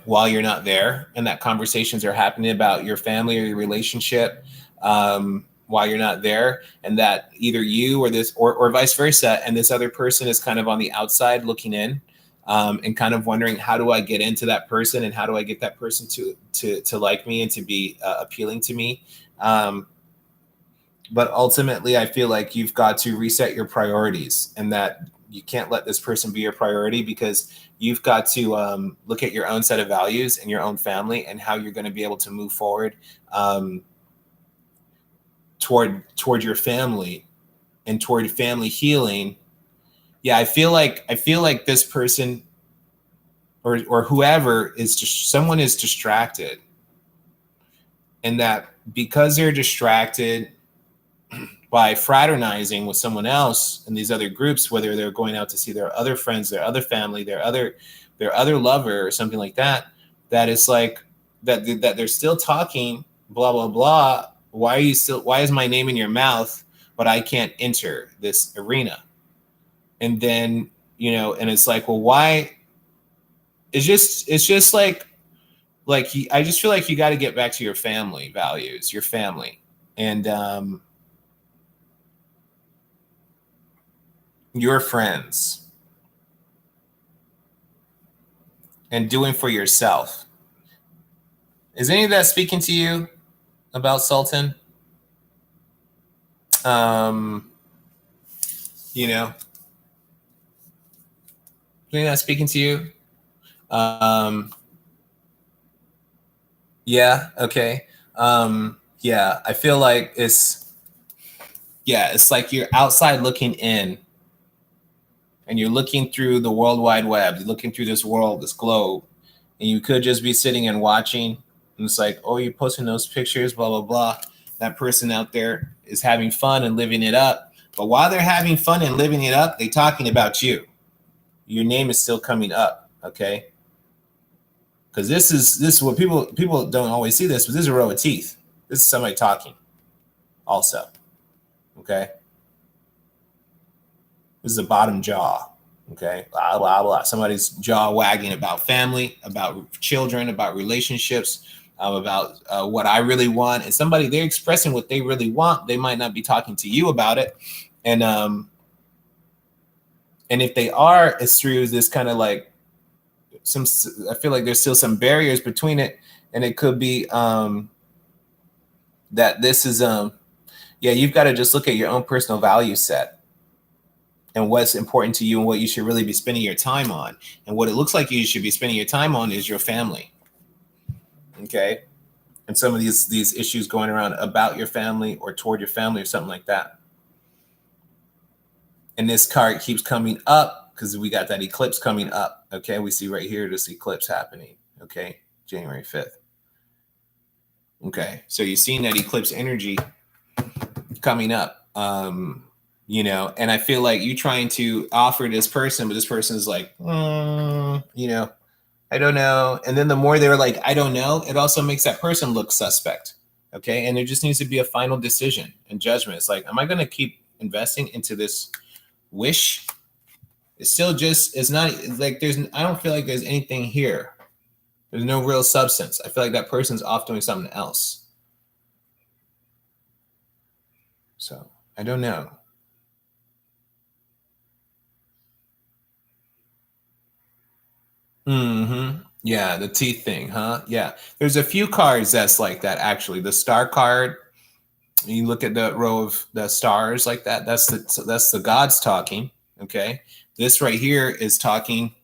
Speaker 1: while you're not there, and that conversations are happening about your family or your relationship, while you're not there, and that either you or this, or vice versa, and this other person is kind of on the outside looking in, and kind of wondering, how do I get into that person, and how do I get that person to like me and to be appealing to me. But ultimately, I feel like you've got to reset your priorities, and that you can't let this person be your priority, because you've got to look at your own set of values and your own family and how you're going to be able to move forward, um, toward your family and toward family healing. Yeah, I feel like this person, or whoever is just, someone is distracted, and that because they're distracted by fraternizing with someone else in these other groups, whether they're going out to see their other friends, their other family, their other lover, or something like that, that it's like that they're still talking, blah blah blah. Why is my name in your mouth, but I can't enter this arena? And then, and it's like, well, why? It's just I just feel like you got to get back to your family values, your family, and your friends, and doing for yourself. Is any of that speaking to you about Sultan? Um, you know, any of that speaking to you? Um, yeah, okay. Yeah, I feel like it's like you're outside looking in, and you're looking through the World Wide Web, you're looking through this world, this globe, and you could just be sitting and watching, and it's like, oh, you're posting those pictures, blah, blah, blah. That person out there is having fun and living it up. But while they're having fun and living it up, they're talking about you. Your name is still coming up, okay? Because this is what people don't always see this, but this is a row of teeth. This is somebody talking also, okay? This is a bottom jaw, Okay, blah, blah, blah. Somebody's jaw wagging about family, about children, about relationships, about what I really want. And somebody, they're expressing what they really want. They might not be talking to you about it. And if they are, it's through this kind of like I feel like there's still some barriers between it. And it could be that this is, yeah, you've got to just look at your own personal value set and what's important to you and what you should really be spending your time on. And what it looks like you should be spending your time on is your family. Okay. And some of these issues going around about your family or toward your family or something like that. And this card keeps coming up because we got that eclipse coming up. Okay. We see right here this eclipse happening. Okay. January 5th. Okay. So you're seeing that eclipse energy coming up. You know, and I feel like you trying to offer this person, but this person is like, you know, I don't know. And then the more they're like, I don't know, it also makes that person look suspect. Okay. And there just needs to be a final decision and judgment. It's like, am I going to keep investing into this wish? It's still just, it's not like I don't feel like there's anything here. There's no real substance. I feel like that person's off doing something else. So I don't know. Yeah, the teeth thing, huh? Yeah. There's a few cards that's like that actually. The star card, you look at the row of the stars like that, that's the gods talking, okay? This right here is talking,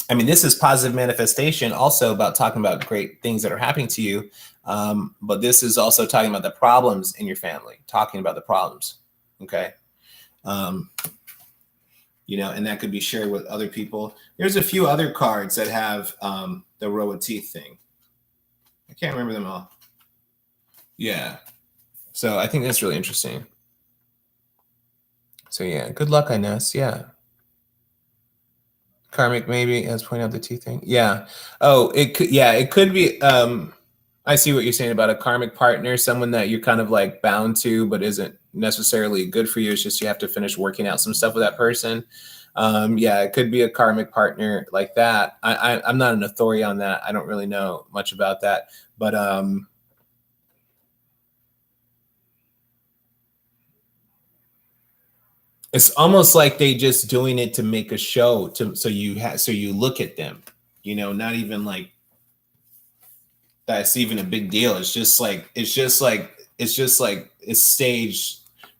Speaker 1: I mean, this is positive manifestation also about talking about great things that are happening to you. But this is also talking about the problems in your family, talking about the problems, okay? Um, you know, and that could be shared with other people. There's a few other cards that have the row of teeth thing. I can't remember them all. Yeah. So I think that's really interesting. So yeah, good luck, Ines. Yeah. Karmic maybe has pointed out the teeth thing. Yeah. Oh, it could, yeah, it could be I see what you're saying about a karmic partner, someone that you're kind of like bound to, but isn't necessarily good for you. It's just you have to finish working out some stuff with that person. Yeah, it could be a karmic partner like that. I'm not an authority on that. I don't really know much about that, but it's almost like they just doing it to make a show so you look at them, you know, not even like that's even a big deal. It's staged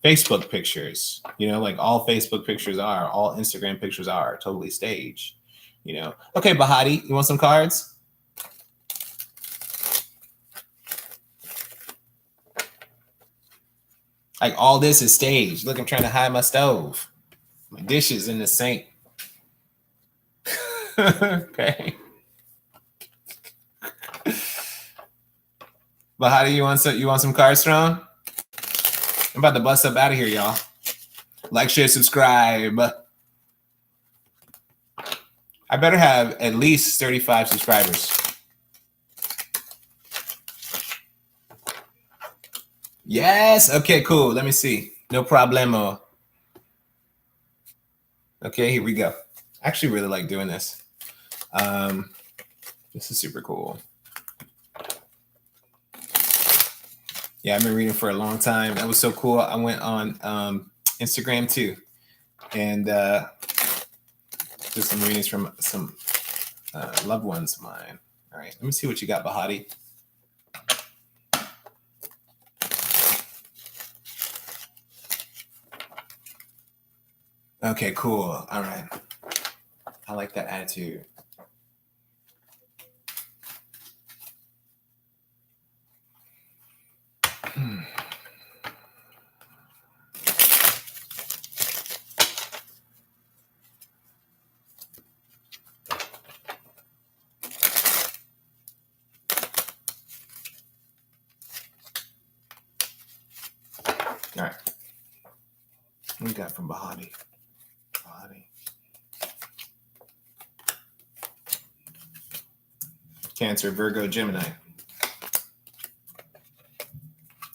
Speaker 1: Facebook pictures, you know, like all Facebook pictures are, all Instagram pictures are totally staged, you know. Okay, Bahati, you want some cards? Like all this is staged. Look, I'm trying to hide my stove. My dishes in the sink. Okay. Bahati, you want some cards thrown? I'm about to bust up out of here, y'all. Like, share, subscribe. I better have at least 35 subscribers. Yes. Okay, cool. Let me see. No problemo. Okay, here we go. I actually really like doing this. This is super cool. Yeah, I've been reading for a long time. That was so cool. I went on Instagram too, and did some readings from some loved ones of mine. All right, let me see what you got, Bahati. Okay, cool. All right. I like that attitude. All right. What we got from Bahati? Bahati. Cancer, Virgo, Gemini.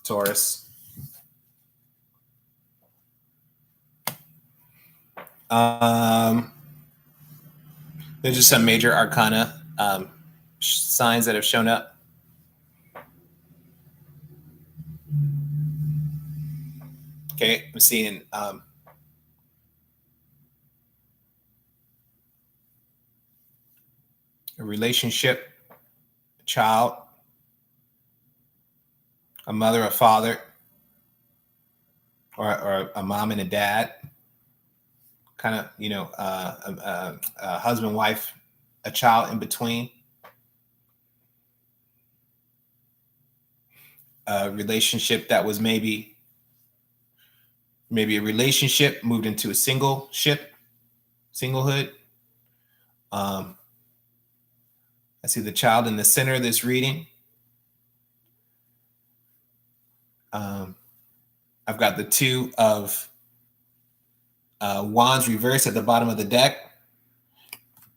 Speaker 1: Taurus. There's just some major arcana signs that have shown up. Okay, I'm seeing a relationship, a child, a mother, a father, or a mom and a dad, kind of, a husband, wife, a child in between. A relationship that was maybe a relationship moved into a singlehood. I see the child in the center of this reading. I've got the two of wands reversed at the bottom of the deck,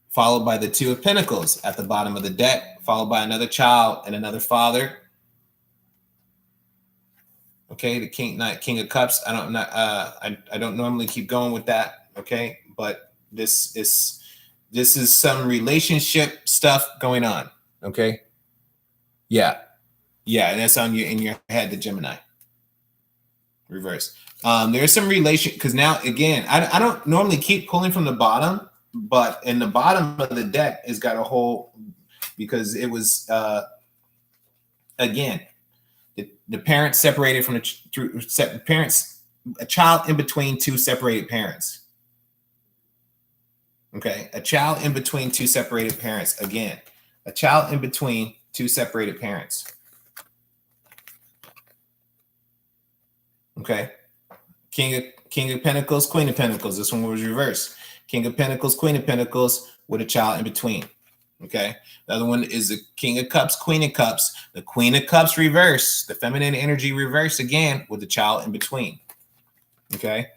Speaker 1: followed by the two of pentacles at the bottom of the deck, followed by another child and another father. Okay, the king of cups. I don't normally keep going with that. Okay, but this is some relationship stuff going on. Okay, yeah, and that's on you in your head, the Gemini reverse. There's some relation, because now again, I don't normally keep pulling from the bottom, but in the bottom of the deck has got a whole, because it was again, the parents separated from the parents, a child in between two separated parents. Okay, a child in between two separated parents. Again, a child in between two separated parents. Okay, King of Pentacles, Queen of Pentacles. This one was reversed. King of Pentacles, Queen of Pentacles, with a child in between. Okay, the other one is the King of Cups, Queen of Cups. The Queen of Cups reverse, the feminine energy reverse again with the child in between. Okay.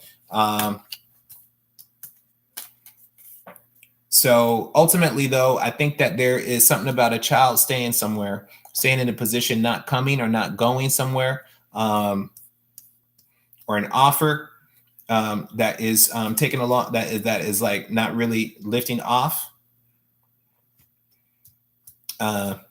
Speaker 1: So ultimately, though, I think that there is something about a child staying somewhere, staying in a position, not coming or not going somewhere, or an offer that is taking a lot, that is like not really lifting off. That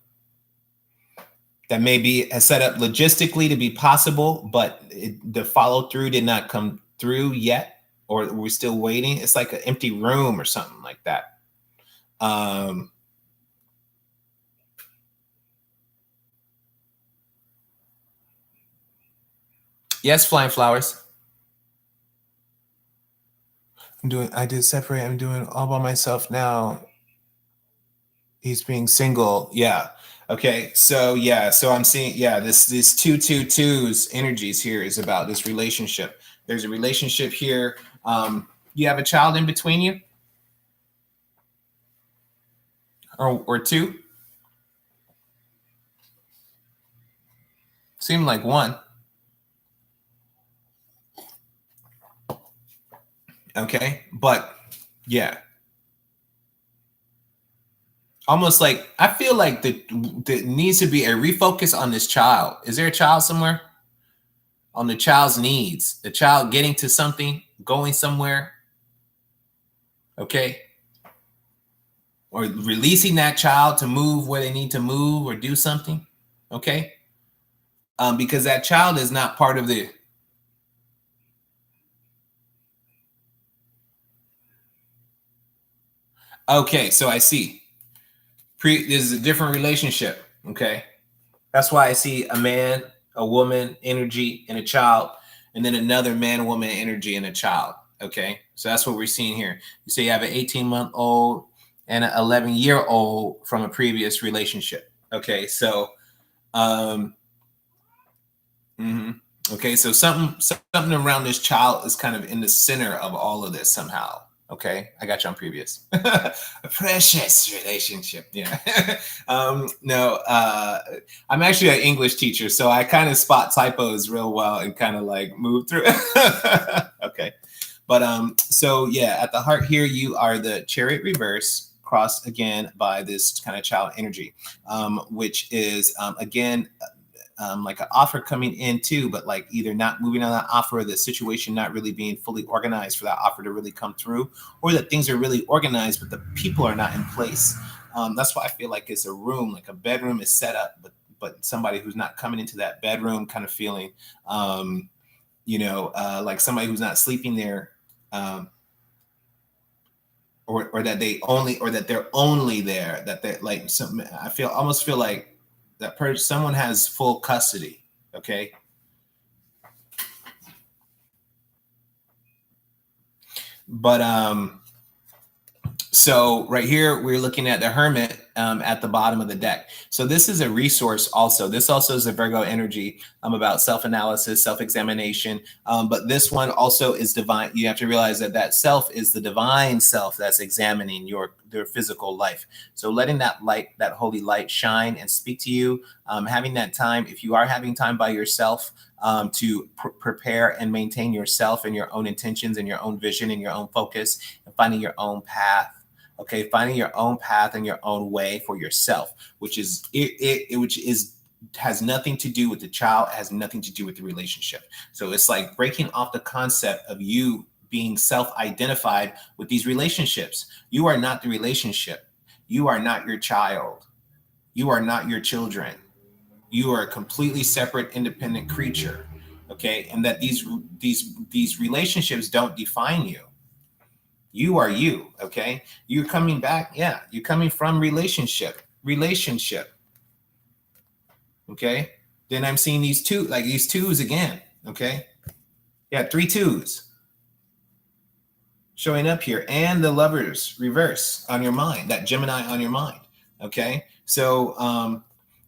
Speaker 1: maybe has set up logistically to be possible, but the follow through did not come through yet, or we're still waiting. It's like an empty room or something like that. Yes, Flying Flowers. I did separate. I'm doing all by myself now. He's being single. Yeah. Okay. So yeah. So I'm seeing, yeah, this 222's energies here is about this relationship. There's a relationship here. You have a child in between you? Or two? Seemed like one. Okay. But yeah. Almost like, I feel like there needs to be a refocus on this child. Is there a child somewhere? On the child's needs, the child getting to something, going somewhere. Okay. Or releasing that child to move where they need to move or do something. Okay. Because that child is not part of the. Okay. So I see. This is a different relationship. Okay. That's why I see a man, a woman energy, and a child, and then another man, woman energy, and a child. Okay. So that's what we're seeing here. You say you have an 18-month-old and an 11-year-old from a previous relationship. Okay. So, okay. So something around this child is kind of in the center of all of this somehow. Okay, I got you on previous. A precious relationship. Yeah. No, I'm actually an English teacher, so I kind of spot typos real well and kind of like move through. Okay. But so yeah, at the heart here, you are the Chariot reverse, crossed again by this kind of child energy, which is again like an offer coming in too, but like either not moving on that offer, or the situation not really being fully organized for that offer to really come through, or that things are really organized but the people are not in place. That's why I feel like it's a room, like a bedroom is set up, but somebody who's not coming into that bedroom kind of feeling, like somebody who's not sleeping there, or that they're only there, that they're like some. I almost feel like that someone has full custody. Okay. But so right here, we're looking at the Hermit at the bottom of the deck. So this is a resource also. This also is a Virgo energy about self-analysis, self-examination. But this one also is divine. You have to realize that self is the divine self that's examining their physical life. So letting that light, that holy light shine and speak to you, having that time, if you are having time by yourself, to prepare and maintain yourself and your own intentions and your own vision and your own focus and finding your own path. Okay, finding your own path and your own way for yourself, which has nothing to do with the child, has nothing to do with the relationship. So it's like breaking off the concept of you being self-identified with these relationships. You are not the relationship. You are not your child. You are not your children. You are a completely separate, independent creature. Okay, and that these relationships don't define you. You are you. Okay, you're coming back. Yeah, you're coming from relationship. Okay, then I'm seeing these twos again. Okay, yeah, 3 twos showing up here, and the Lovers reverse on your mind, that Gemini on your mind. Okay, so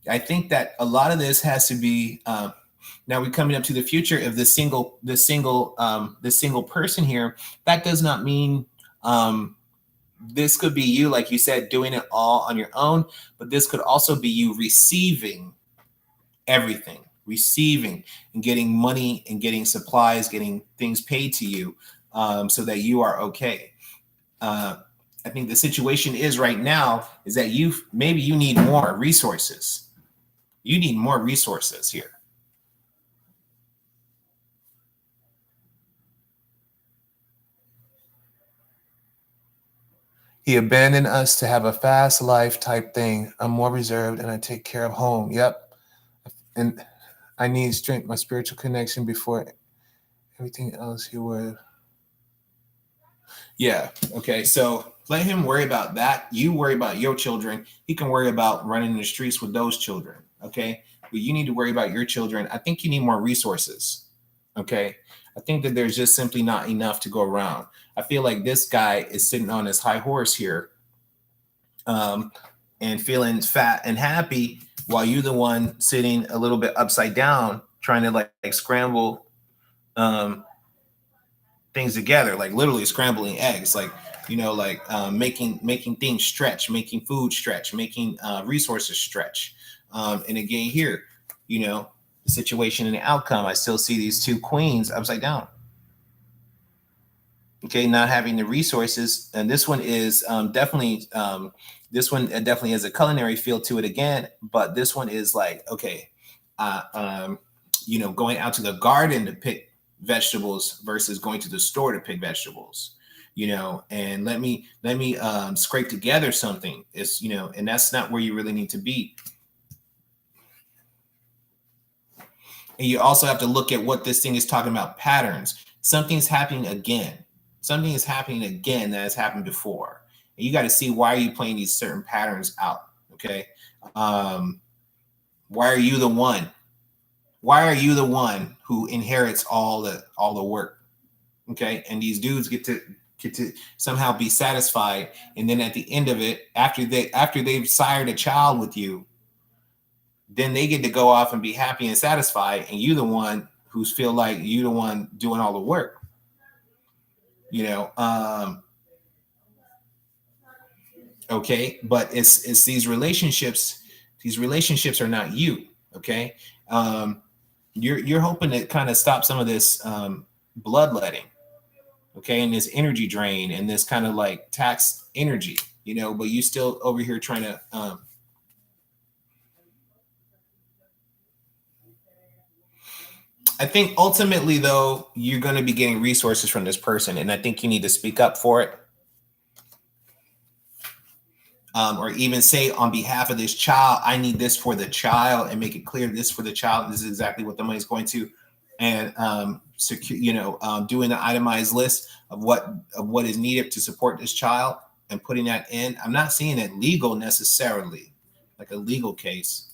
Speaker 1: I think that a lot of this has to be now we're coming up to the future of this single person here. That does not mean this could be you, like you said, doing it all on your own, but this could also be you receiving everything, receiving and getting money and getting supplies, getting things paid to you, so that you are okay. I think the situation is right now is that you need more resources. You need more resources here. He abandoned us to have a fast life type thing. I'm more reserved and I take care of home. Yep. And I need strength, my spiritual connection before everything else he would. Yeah. Okay. So let him worry about that. You worry about your children. He can worry about running the streets with those children. Okay. But you need to worry about your children. I think you need more resources. Okay. I think that there's just simply not enough to go around. I feel like this guy is sitting on his high horse here, and feeling fat and happy, while you're the one sitting a little bit upside down, trying to like scramble things together, like literally scrambling eggs, like making things stretch, making food stretch, making resources stretch. And again, here, the situation and the outcome, I still see these 2 queens upside down. Okay, not having the resources, and this one is definitely definitely has a culinary feel to it again, but this one is like, okay, going out to the garden to pick vegetables versus going to the store to pick vegetables, and let me scrape together something. It's and that's not where you really need to be. And you also have to look at what this thing is talking about, patterns. Something's happening again. Something is happening again that has happened before. And you got to see, why are you playing these certain patterns out? Okay. Why are you the one? Why are you the one who inherits all the work? Okay. And these dudes get to somehow be satisfied. And then at the end of it, after they've sired a child with you, then they get to go off and be happy and satisfied. And you're the one who's feel like you're the one doing all the work. Okay. But it's these relationships. These relationships are not you. Okay. You're hoping to kind of stop some of this bloodletting. Okay. And this energy drain and this kind of like tax energy, but you still over here trying to, I think ultimately, though, you're going to be getting resources from this person, and I think you need to speak up for it. Or even say on behalf of this child, I need this for the child, and make it clear this for the child. This is exactly what the money is going to, and secure, doing an itemized list of what is needed to support this child and putting that in. I'm not seeing it legal necessarily, like a legal case,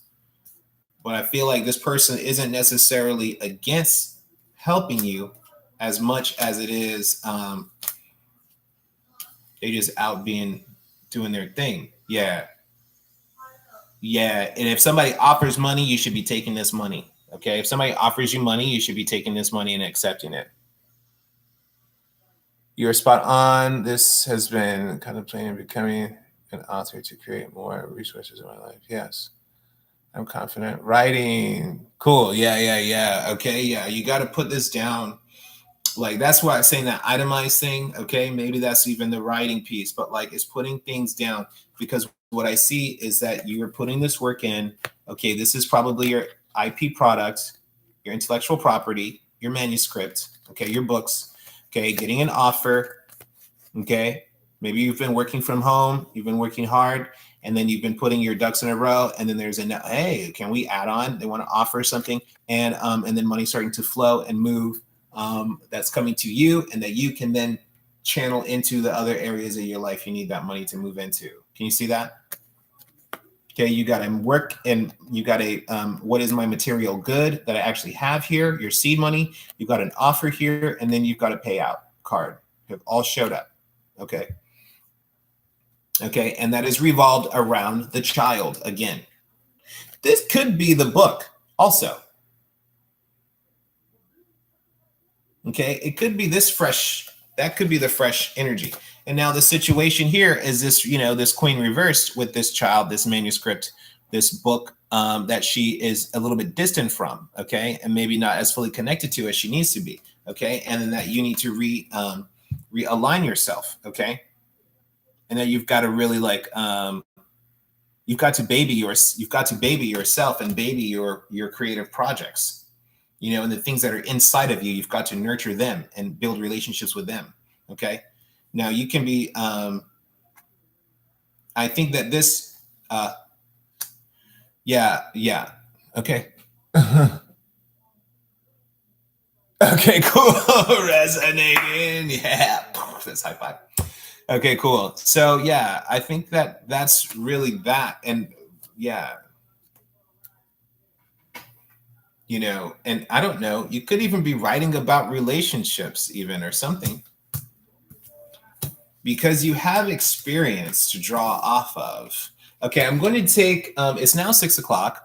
Speaker 1: but I feel like this person isn't necessarily against helping you as much as it is they just out doing their thing. Yeah. And if somebody offers money, you should be taking this money. Okay. If somebody offers you money, you should be taking this money and accepting it. You're spot on. This has been contemplating becoming an author to create more resources in my life. Yes. I'm confident. Writing. Cool. Yeah. Okay. Yeah. You got to put this down. Like, that's why I'm saying that itemized thing. Okay. Maybe that's even the writing piece, but like, it's putting things down, because what I see is that you're putting this work in. Okay. This is probably your IP product, your intellectual property, your manuscript. Okay. Your books. Okay. Getting an offer. Okay. Maybe you've been working from home. You've been working hard, and then you've been putting your ducks in a row. And then there's hey, can we add on? They want to offer something, and then money starting to flow and move. That's coming to you, and that you can then channel into the other areas of your life you need that money to move into. Can you see that? Okay, you got to work, and you got a what is my material good that I actually have here? Your seed money. You've got an offer here, and then you've got a payout card. Have all showed up. Okay. Okay, and that is revolved around the child again. This could be the book also. Okay, it could be this fresh, that could be the fresh energy. And now the situation here is this, this queen reversed with this child, this manuscript, this book that she is a little bit distant from, okay, and maybe not as fully connected to as she needs to be, okay, and then that you need to realign yourself, okay, and then you've got to really you've got to baby yourself and baby your creative projects. And the things that are inside of you, you've got to nurture them and build relationships with them. Okay. Now you can be, I think that this, yeah. Okay. Okay, cool. Resonating. Yeah. That's high five. Okay, cool. So yeah, I think that that's really that. And yeah, and I don't know, you could even be writing about relationships even, or something, because you have experience to draw off of. Okay, I'm going to take, it's now 6:00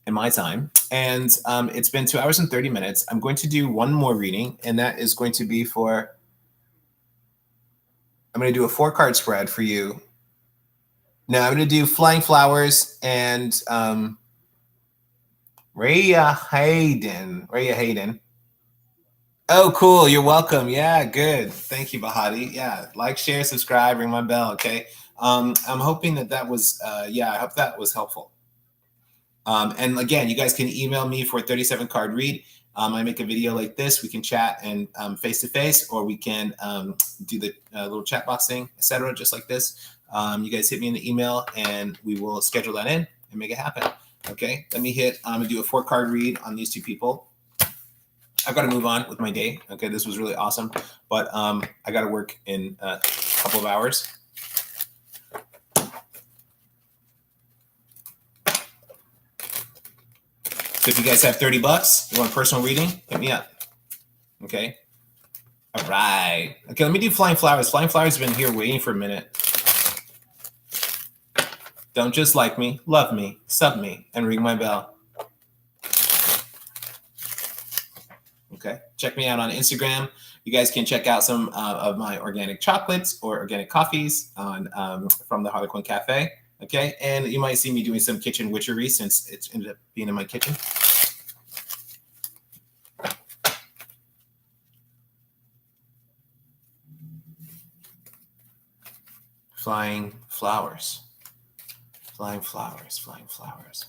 Speaker 1: in my time, and it's been 2 hours and 30 minutes. I'm going to do one more reading, and that is going to be I'm going to do a 4-card spread for you. Now I'm going to do Flying Flowers and Raya Hayden. Oh, cool. You're welcome. Yeah, good. Thank you, Bahati. Yeah, like, share, subscribe, ring my bell. Okay. I'm hoping that was, I hope that was helpful. And again, you guys can email me for a 37-card read. I make a video like this. We can chat and face to face, or we can do the little chat box thing, etc. Just like this. You guys hit me in the email, and we will schedule that in and make it happen. Okay. Let me I'm gonna do a 4-card read on these two people. I've got to move on with my day. Okay, this was really awesome, but I got to work in a couple of hours. So if you guys have $30, you want a personal reading, hit me up. Okay. All right. Okay, let me do Flying Flowers. Flying Flowers have been here waiting for a minute. Don't just like me, love me, sub me, and ring my bell. Okay, check me out on Instagram. You guys can check out some of my organic chocolates or organic coffees on from the Harlequin Cafe. Okay, and you might see me doing some kitchen witchery since it's ended up being in my kitchen. Flying flowers. Flying flowers, flying flowers.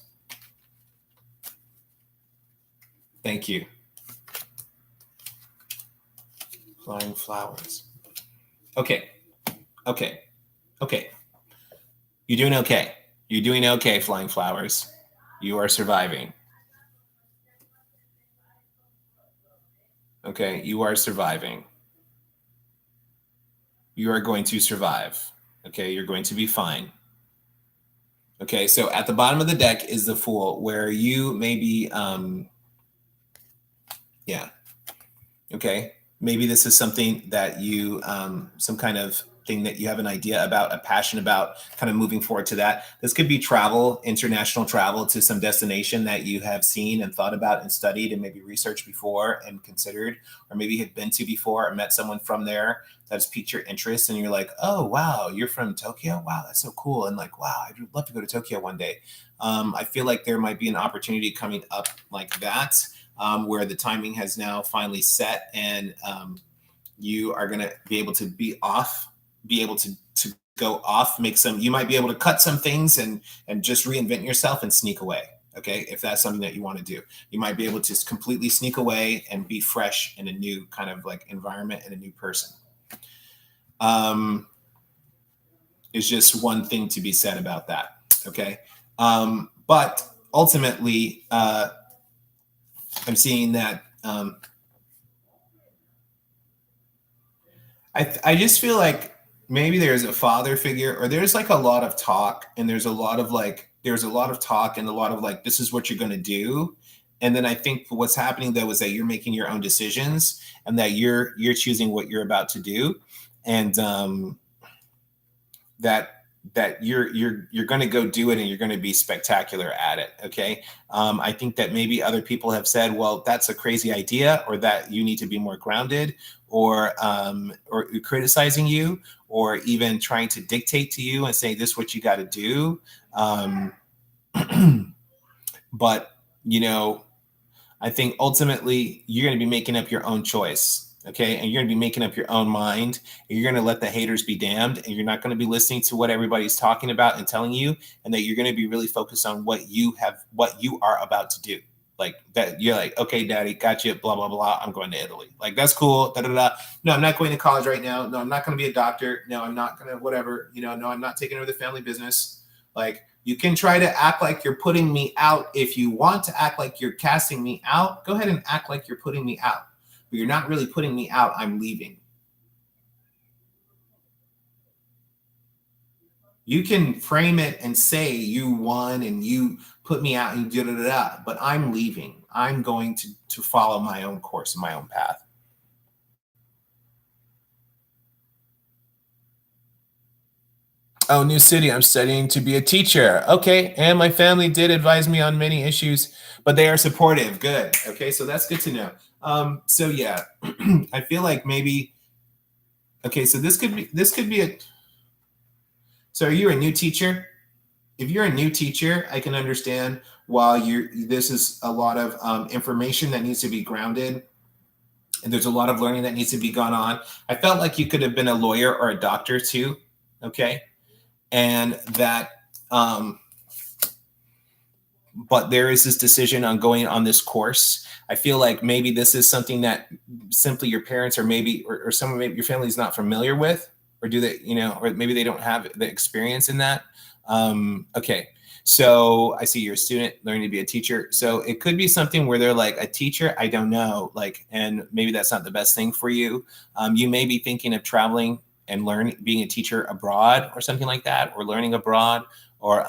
Speaker 1: Thank you. Flying flowers. Okay. Okay. Okay. You're doing okay. You're doing okay, flying flowers. You are surviving. Okay. You are surviving. You are going to survive. Okay. You're going to be fine. Okay. So at the bottom of the deck is the Fool, where you maybe, yeah. Okay. Maybe this is something that you, some kind of thing that you have an idea about, a passion about, kind of moving forward to that. This could be travel, international travel to some destination that you have seen and thought about and studied and maybe researched before and considered, or maybe had been to before or met someone from there that's piqued your interest. And you're like, oh, wow, you're from Tokyo? Wow, that's so cool. And like, wow, I'd love to go to Tokyo one day. I feel like there might be an opportunity coming up like that. Where the timing has now finally set, and you are going to be able to be able to go off, you might be able to cut some things and just reinvent yourself and sneak away. Okay. If that's something that you want to do, you might be able to completely sneak away and be fresh in a new kind of like environment and a new person. Is just one thing to be said about that. Okay. But ultimately, I'm seeing that I just feel like maybe there's a father figure, or there's like a lot of talk, and there's a lot of talk and a lot of like, this is what you're going to do. And then I think what's happening though is that you're making your own decisions, and that you're choosing what you're about to do. And that you're going to go do it, and you're going to be spectacular at it. Okay. I think that maybe other people have said, well, that's a crazy idea, or that you need to be more grounded, or criticizing you, or even trying to dictate to you and saying this is what you got to do. But, I think ultimately you're going to be making up your own choice. Okay. And you're going to be making up your own mind, and you're going to let the haters be damned, and you're not going to be listening to what everybody's talking about and telling you, and that you're going to be really focused on what you are about to do. Like that, you're like, okay, daddy, got you, blah, blah, blah. I'm going to Italy. Like, that's cool. Da, da, da. No, I'm not going to college right now. No, I'm not going to be a doctor. No, I'm not going to whatever, no, I'm not taking over the family business. Like, you can try to act like you're putting me out. If you want to act like you're casting me out, go ahead and act like you're putting me out. But you're not really putting me out. I'm leaving. You can frame it and say you won and you put me out and da-da-da-da, but I'm leaving. I'm going to follow my own course and my own path. Oh, new city. I'm studying to be a teacher. Okay. And my family did advise me on many issues, but they are supportive. Good. Okay. So that's good to know. So yeah, I feel like maybe, okay, so this could be so are you a new teacher? If you're a new teacher, I can understand while this is a lot of information that needs to be grounded, and there's a lot of learning that needs to be gone on. I felt like you could have been a lawyer or a doctor too. Okay. And that, but there is this decision on going on this course. I feel like maybe this is something that simply your parents, or maybe, or someone, maybe your family is not familiar with, or do they, or maybe they don't have the experience in that. Okay. So I see you're a student learning to be a teacher. So it could be something where they're like, a teacher, I don't know, like, and maybe that's not the best thing for you. You may be thinking of traveling and being a teacher abroad or something like that, or learning abroad, or,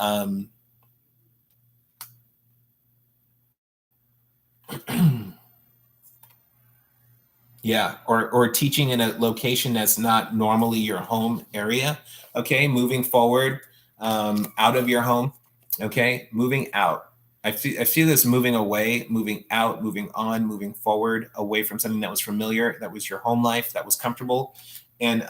Speaker 1: yeah, or teaching in a location that's not normally your home area. Okay, moving forward, out of your home. Okay, moving out. I feel this moving away, moving out, moving on, moving forward, away from something that was familiar, that was your home life, that was comfortable, and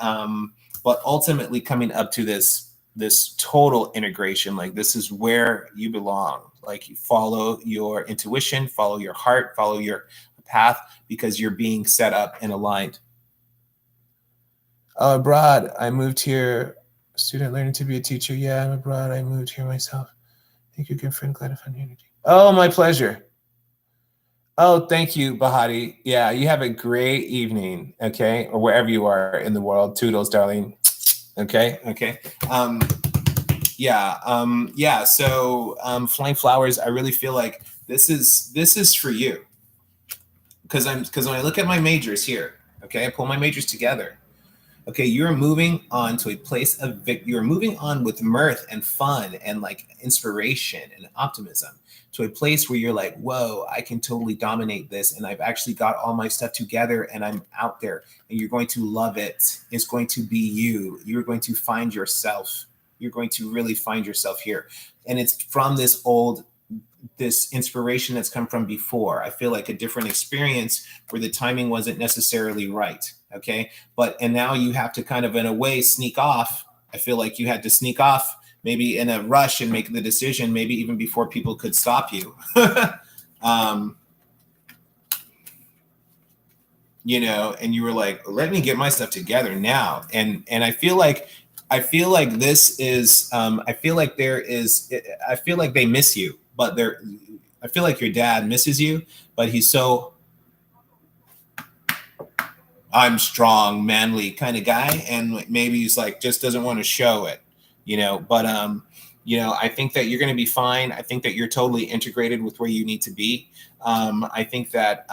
Speaker 1: but ultimately coming up to this total integration. Like, this is where you belong. Like, you follow your intuition, follow your heart, follow your path, because you're being set up and aligned. Abroad, I moved here, student learning to be a teacher. Yeah, I'm abroad. I moved here myself. Thank you again, friend. Glad to find unity. Oh, my pleasure. Oh, thank you, Bahati. Yeah, you have a great evening, okay, or wherever you are in the world. Toodles, darling. Okay, okay. Um, yeah. So, Flying Flowers, I really feel like this is for you because when I look at my majors here, okay, I pull my majors together. Okay, you're moving on to a place of you're moving on with mirth and fun and like inspiration and optimism to a place where you're like, whoa, I can totally dominate this. And I've actually got all my stuff together and I'm out there and you're going to love it. It's going to be you. You're going to find yourself. You're going to really find yourself here. And it's from this inspiration that's come from before. I feel like a different experience where the timing wasn't necessarily right. Okay. And now you have to kind of, in a way, sneak off. I feel like you had to sneak off maybe in a rush and make the decision, maybe even before people could stop you. um, and you were like, let me get my stuff together now. And I feel like this is, I feel like they miss you, but I feel like your dad misses you, but he's so I'm strong, manly kind of guy. And maybe he's like, just doesn't want to show it, but, I think that you're going to be fine. I think that you're totally integrated with where you need to be. I think that,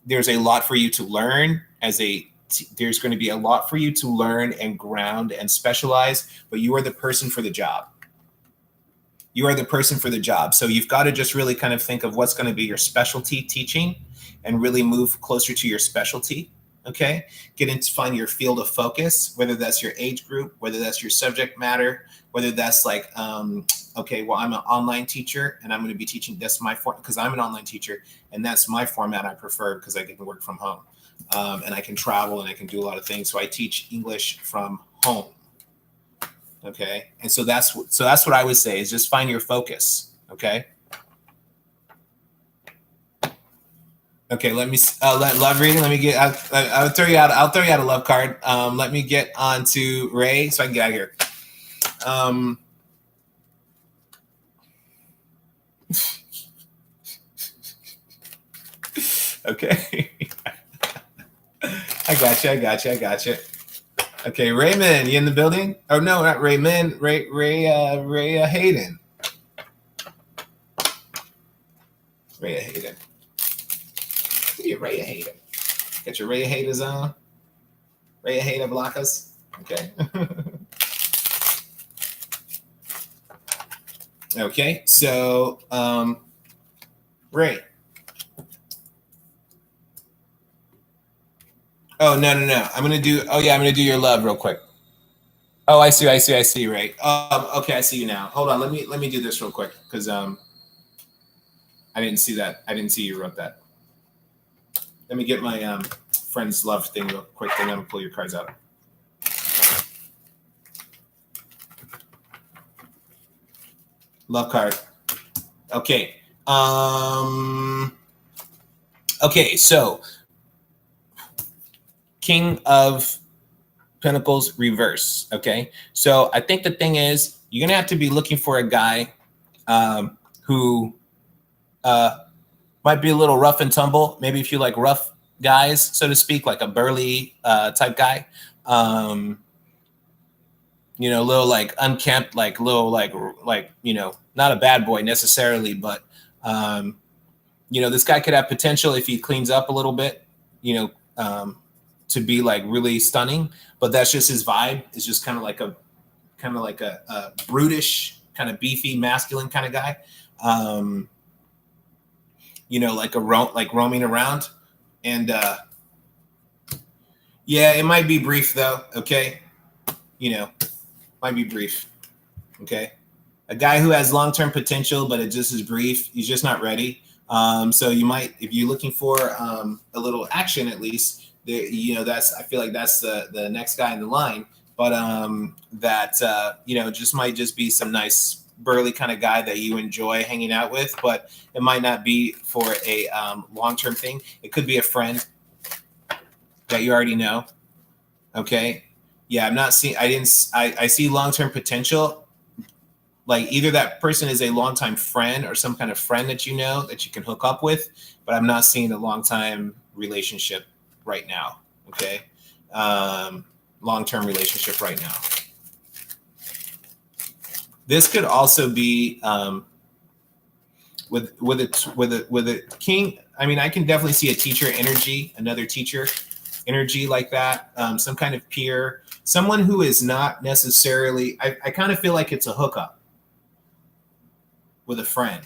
Speaker 1: there's a lot for you to learn there's going to be a lot for you to learn and ground and specialize, but you are the person for the job. You are the person for the job. So you've got to just really kind of think of what's going to be your specialty teaching and really move closer to your specialty. Okay. Find your field of focus, whether that's your age group, whether that's your subject matter, whether that's like, okay, well, I'm an online teacher and I'm going to be teaching this because I'm an online teacher and that's my format I prefer because I can work from home. And I can travel and I can do a lot of things. So I teach English from home. Okay. And so that's what I would say is just find your focus. Okay. Okay. Let me let love reading. Let me get, I'll throw you out a love card. Let me get on to Ray so I can get out of here. Okay. I got you. Okay, Raymond, you in the building? Oh no, not Raymond. Ray Hayden. Ray Hayden. Yeah, Ray Hayden. Got your Ray Hayden's on. Ray Hayden Blackas. Okay. Okay, so Ray. Oh no. I'm gonna do your love real quick. Oh, I see, Ray. Okay, I see you now. Hold on, let me do this real quick because I didn't see that. I didn't see you wrote that. Let me get my friend's love thing real quick, then I'm gonna pull your cards out. Love card. Okay. Okay, so King of Pentacles reverse. Okay. So I think the thing is you're going to have to be looking for a guy who might be a little rough and tumble. Maybe if you like rough guys, so to speak, like a burly type guy, a little like unkempt, like little like, not a bad boy necessarily, but, this guy could have potential if he cleans up a little bit, to be like really stunning, but that's just his vibe. It's just kind of like a brutish, kind of beefy, masculine kind of guy. Like roaming around, and yeah, it might be brief though. Okay, might be brief. Okay, a guy who has long-term potential, but it just is brief. He's just not ready. So you might, if you're looking for a little action, at least. I feel like that's the next guy in the line, but just might just be some nice burly kind of guy that you enjoy hanging out with, but it might not be for a long-term thing. It could be a friend that you already know. Okay. Yeah. I see long-term potential, like either that person is a longtime friend or some kind of friend that you know that you can hook up with, but I'm not seeing a long-time relationship right now. Okay. Long-term relationship right now. This could also be with a king. I mean, I can definitely see a teacher energy, another teacher energy like that. Some kind of peer, someone who is not necessarily. I kind of feel like it's a hookup with a friend.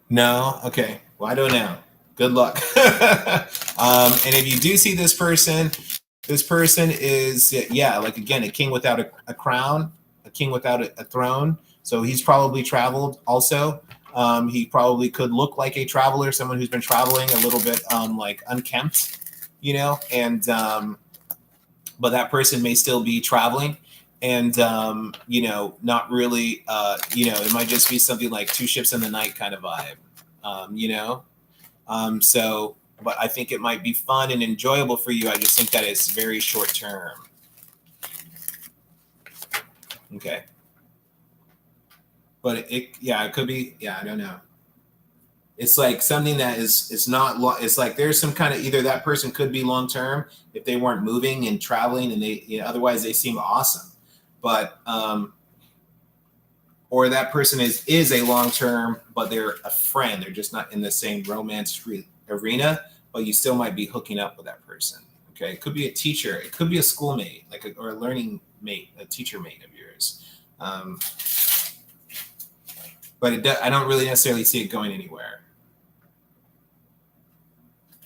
Speaker 1: No, okay. Well, I don't know. Good luck. And if you do see this person is, yeah, like again, a king without a crown, a king without a throne. So he's probably traveled also. He probably could look like a traveler, someone who's been traveling a little bit like unkempt, you know, and but that person may still be traveling and you know, not really you know, it might just be something like two ships in the night kind of vibe, you know. So but I think it might be fun and enjoyable for you. I just think that it's very short term. Okay. But yeah, it could be, yeah, I don't know. It's like something that is not it's like there's some kind of, either that person could be long term if they weren't moving and traveling and they, you know, otherwise they seem awesome. But or that person is a long term, but they're a friend. They're just not in the same romance arena, but you still might be hooking up with that person. Okay, it could be a teacher, it could be a schoolmate, like or a learning mate, a teacher mate of yours. But I don't really necessarily see it going anywhere.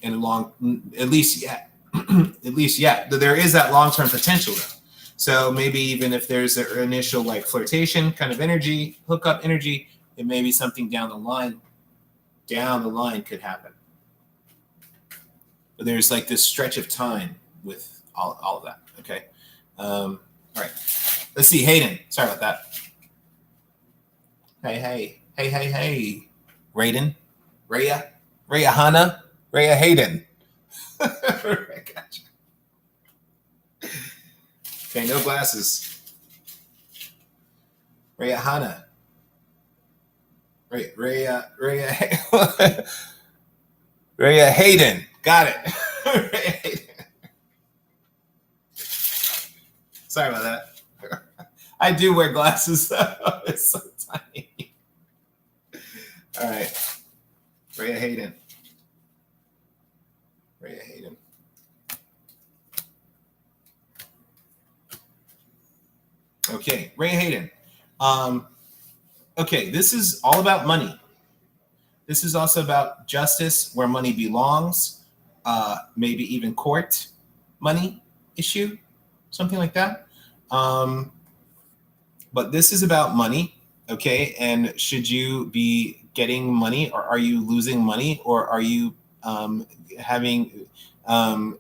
Speaker 1: In a long, at least, yeah, at least, yeah, there is that long term potential though. So maybe even if there's an initial like flirtation kind of energy, hookup energy, it may be something down the line could happen. But there's like this stretch of time with all of that. Okay. All right. Let's see. Hayden. Sorry about that. Hey. Raiden. Raya Hanna. Raya Hayden. Gotcha. Okay, no glasses. Raya Hanna. Raya Raya Hayden. Got it. Sorry about that. I do wear glasses though. It's so tiny. All right. Raya Hayden. Okay, Raya Hayden. Okay, this is all about money. This is also about justice, where money belongs, maybe even court money issue, something like that. But this is about money, okay? And should you be getting money, or are you losing money, or are you having,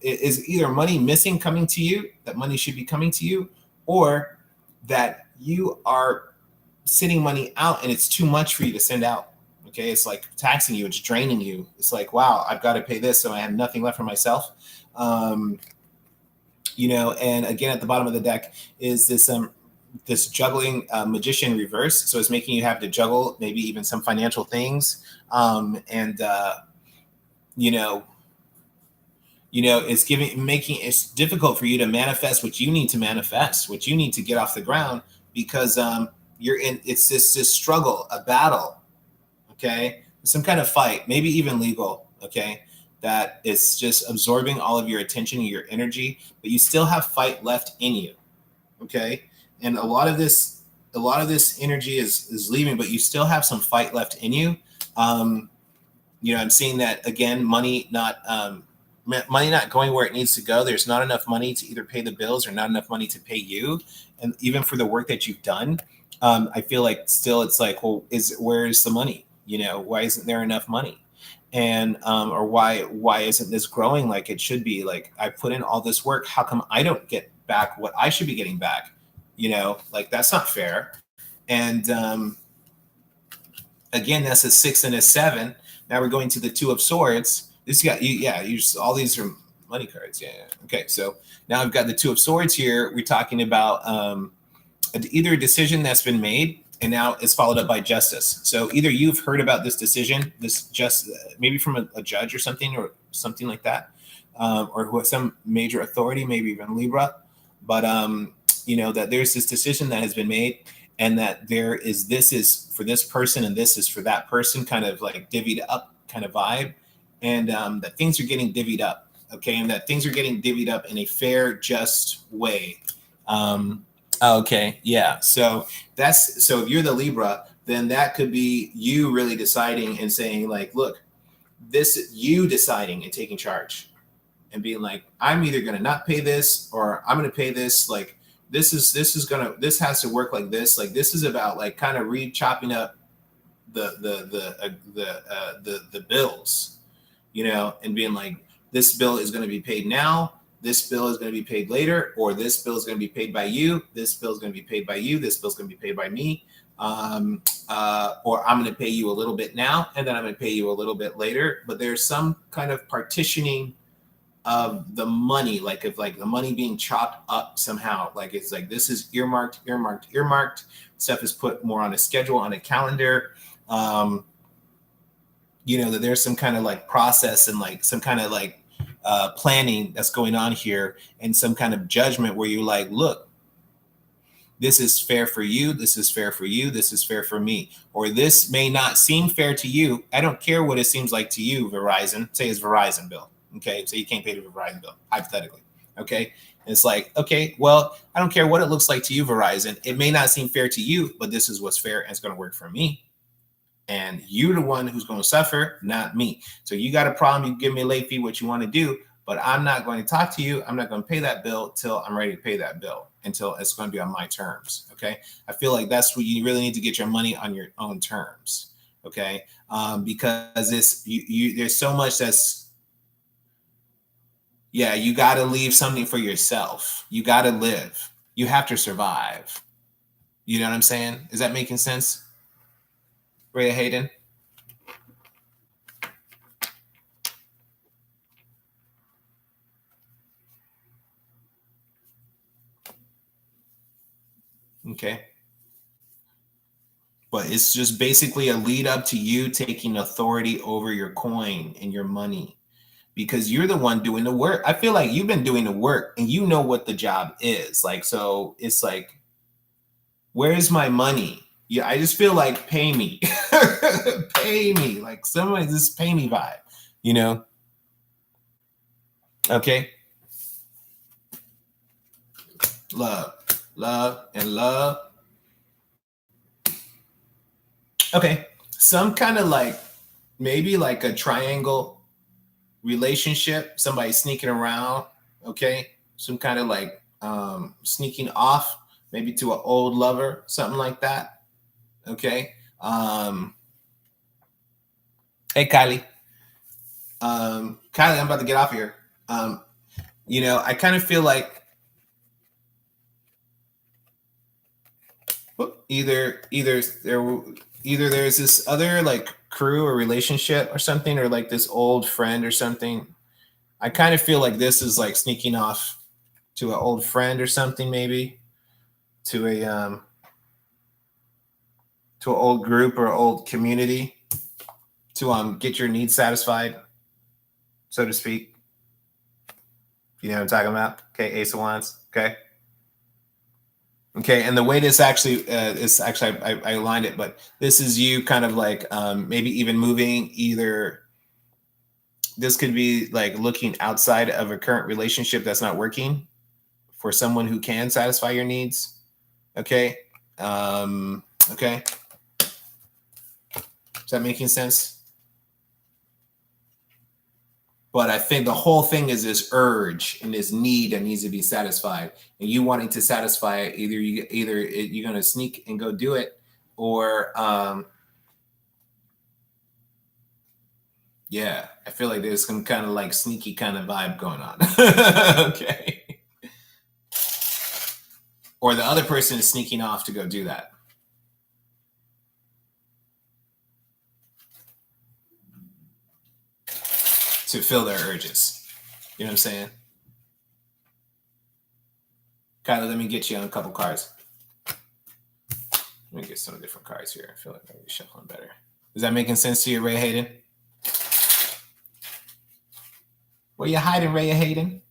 Speaker 1: is either money missing coming to you, that money should be coming to you, or that you are sending money out and it's too much for you to send out. Okay, it's like taxing you, it's draining you. It's like, wow, I've got to pay this, so I have nothing left for myself. You know, and again, at the bottom of the deck is this juggling magician reverse. So it's making you have to juggle maybe even some financial things, and it's making it's difficult for you to manifest what you need to manifest, what you need to get off the ground, because you're in, it's this struggle, a battle, okay, some kind of fight, maybe even legal, okay, that is just absorbing all of your attention and your energy, but you still have fight left in you, okay, and a lot of this energy is leaving, but you still have some fight left in you. I'm seeing that again, money not going where it needs to go. There's not enough money to either pay the bills or not enough money to pay you, and even for the work that you've done. I feel like still it's like, well, where is the money? Why isn't there enough money? And or why isn't this growing like it should be? Like, I put in all this work, how come I don't get back what I should be getting back? Like, that's not fair. And again, that's a 6 and a 7. Now we're going to the 2 of Swords. This got you, yeah. All these are money cards. Yeah. Okay, so now I've got the 2 of Swords here. We're talking about either a decision that's been made and now it's followed up by justice. So either you've heard about this decision, this just maybe from a judge or something like that, or who some major authority, maybe even Libra, but that there's this decision that has been made, and that this is for this person and this is for that person, kind of like divvied up kind of vibe, and that things are getting divvied up, okay, and that things are getting divvied up in a fair, just way. Okay, yeah. So if you're the Libra, then that could be you really deciding and saying like, look, you deciding and taking charge and being like, I'm either going to not pay this or I'm going to pay this. Like, this has to work like this. Like, this is about like kind of chopping up the bills, and being like, this bill is going to be paid now. This bill is going to be paid later, or this bill is going to be paid by you. This bill is going to be paid by you. This bill is going to be paid by me. Or I'm going to pay you a little bit now, and then I'm going to pay you a little bit later. But there's some kind of partitioning of the money, like if like the money being chopped up somehow, like it's like this is earmarked. Stuff is put more on a schedule, on a calendar. That there's some kind of like process and like some kind of like planning that's going on here, and some kind of judgment where you're like, look, this is fair for you. This is fair for you. This is fair for me. Or this may not seem fair to you. I don't care what it seems like to you, Verizon. Say it's Verizon bill. Okay. So you can't pay the Verizon bill, hypothetically. Okay. And it's like, okay, well, I don't care what it looks like to you, Verizon. It may not seem fair to you, but this is what's fair and it's going to work for me. And you're the one who's going to suffer, not me. So you got a problem, you give me a late fee, what you want to do, but I'm not going to talk to you. I'm not going to pay that bill till I'm ready to pay that bill, until it's going to be on my terms. Okay. I feel like that's what you really need to get your money on your own terms. Okay. Because there's so much you got to leave something for yourself. You got to live. You have to survive. You know what I'm saying? Is that making sense? Rhea Hayden? Okay. But it's just basically a lead up to you taking authority over your coin and your money, because you're the one doing the work. I feel like you've been doing the work and you know what the job is. Like, so it's like, where's my money? Yeah, I just feel like pay me. Pay me. Like someone just pay me vibe, Okay. Love, and love. Okay. Some kind of like, maybe like a triangle relationship, somebody sneaking around. Okay. Some kind of like sneaking off, maybe to an old lover, something like that. Okay. Hey, Kylie. Kylie, I'm about to get off here. I kind of feel like either there's this other like crew or relationship or something, or like this old friend or something. I kind of feel like this is like sneaking off to an old friend or something, maybe to an old group or old community to get your needs satisfied, so to speak. You know what I'm talking about? Okay, Ace of Wands. Okay, and the way this actually is actually I aligned it, but this is you kind of like maybe even moving. Either this could be like looking outside of a current relationship that's not working for someone who can satisfy your needs. Okay. Okay. Is that making sense? But I think the whole thing is this urge and this need that needs to be satisfied, and you wanting to satisfy it. Either you're going to sneak and go do it, or yeah, I feel like there's some kind of like sneaky kind of vibe going on. Okay. Or the other person is sneaking off to go do that. To fill their urges. You know what I'm saying? Kylie, let me get you on a couple cards. Let me get some different cards here. I feel like maybe shuffling better. Is that making sense to you, Ray Hayden? Where you hiding, Ray Hayden?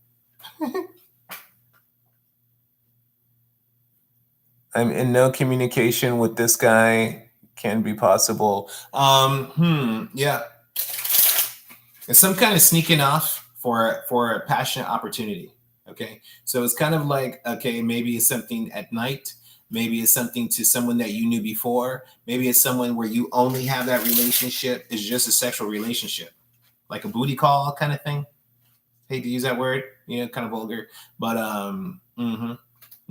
Speaker 1: I'm in no communication with this guy. Can be possible. Yeah. It's some kind of sneaking off for a passionate opportunity. Okay. So it's kind of like, okay, maybe it's something at night. Maybe it's something to someone that you knew before. Maybe it's someone where you only have that relationship. It's just a sexual relationship, like a booty call kind of thing. Hate to use that word, kind of vulgar, but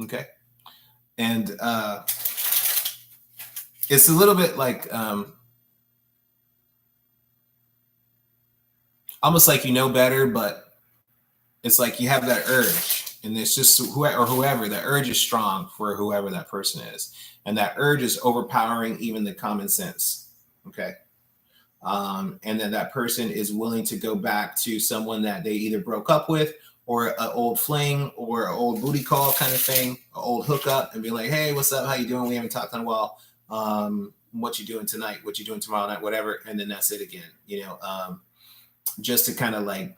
Speaker 1: okay. And it's a little bit like almost like better, but it's like you have that urge, and it's just whoever, the urge is strong for whoever that person is, and that urge is overpowering even the common sense. Okay. And then that person is willing to go back to someone that they either broke up with, or an old fling, or an old booty call kind of thing, an old hookup, and be like, hey, what's up? How you doing? We haven't talked in a while. What you doing tonight? What you doing tomorrow night? Whatever. And then that's it again, just to kind of like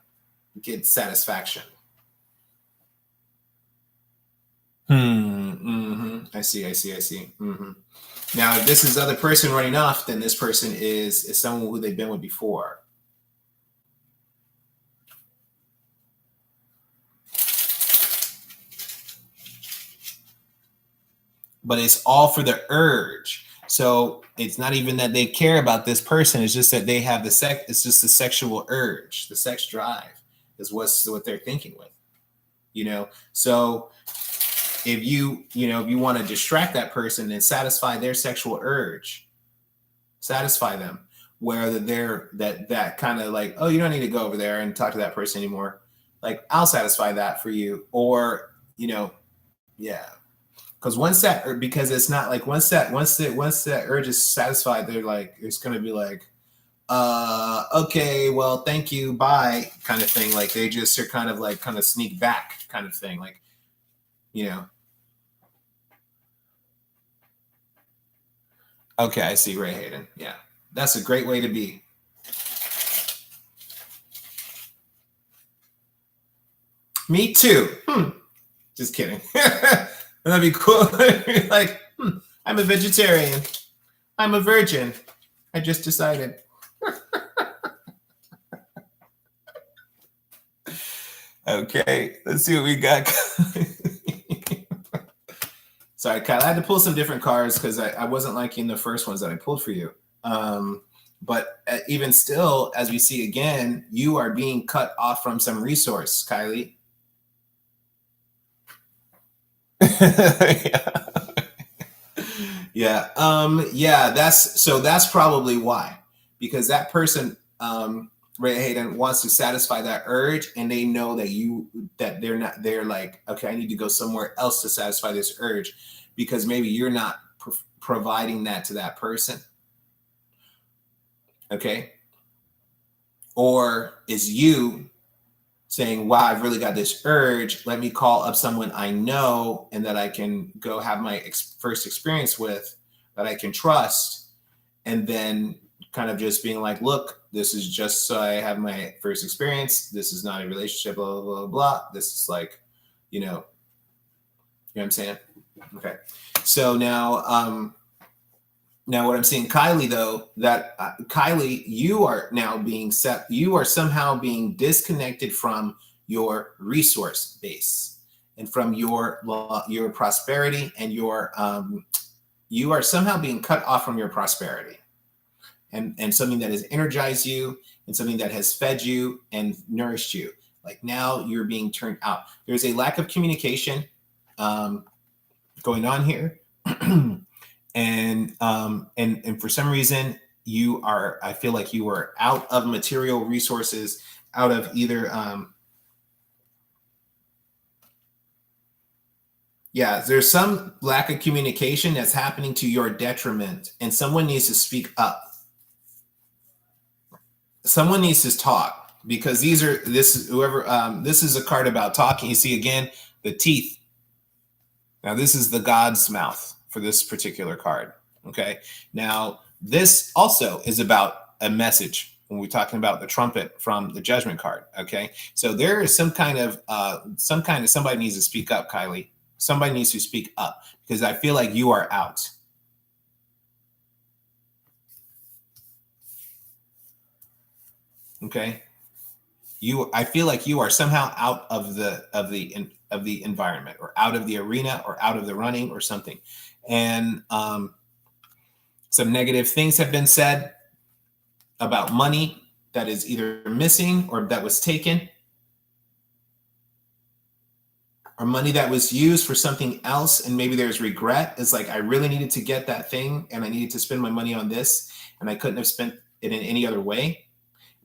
Speaker 1: get satisfaction. I see. Now, if this is the other person running off, then this person is someone who they've been with before. But it's all for the urge. So it's not even that they care about this person. It's just that they have it's just the sexual urge, the sex drive is what they're thinking with, So if you want to distract that person and satisfy their sexual urge, satisfy them, where they're that kind of like, oh, you don't need to go over there and talk to that person anymore. Like, I'll satisfy that for you. Or, yeah. Because it's not like once that urge is satisfied, they're like, it's going to be like, okay, well, thank you, bye, kind of thing. Like they just are kind of sneak back kind of thing. Like, Okay, I see, Ray Hayden. Yeah, that's a great way to be. Me too. Just kidding. That'd be cool. Like, I'm a vegetarian. I'm a virgin. I just decided. Okay, let's see what we got. Sorry, Kyle, I had to pull some different cards because I wasn't liking the first ones that I pulled for you. But even still, as we see again, you are being cut off from some resource, Kylie. Yeah. That's probably why, because that person, Ray Hayden, wants to satisfy that urge, and they know they're like, okay, I need to go somewhere else to satisfy this urge, because maybe you're not providing that to that person. Okay. Or is you saying, wow, I've really got this urge. Let me call up someone I know and that I can go have my first experience with, that I can trust. And then kind of just being like, look, this is just so I have my first experience. This is not a relationship, blah, blah, blah, blah. This is like, you know what I'm saying? Okay. So now what I'm seeing, Kylie, though, that Kylie, you are now you are somehow being disconnected from your resource base and from your prosperity, and you are somehow being cut off from your prosperity and something that has energized you and something that has fed you and nourished you. Like, now you're being turned out. There's a lack of communication going on here. And for some reason I feel like you are out of material resources, out of either, there's some lack of communication that's happening to your detriment, and someone needs to speak up. Someone needs to talk, because this is a card about talking. You see again, the teeth. Now this is the God's mouth for this particular card. Okay. Now, this also is about a message when we're talking about the trumpet from the judgment card. Okay. So there is somebody needs to speak up, Kylie. Somebody needs to speak up because I feel like you are out. Okay. I feel like you are somehow out of the environment or out of the arena or out of the running or something. And some negative things have been said about money that is either missing or that was taken, or money that was used for something else, and maybe there's regret. It's like, I really needed to get that thing and I needed to spend my money on this and I couldn't have spent it in any other way,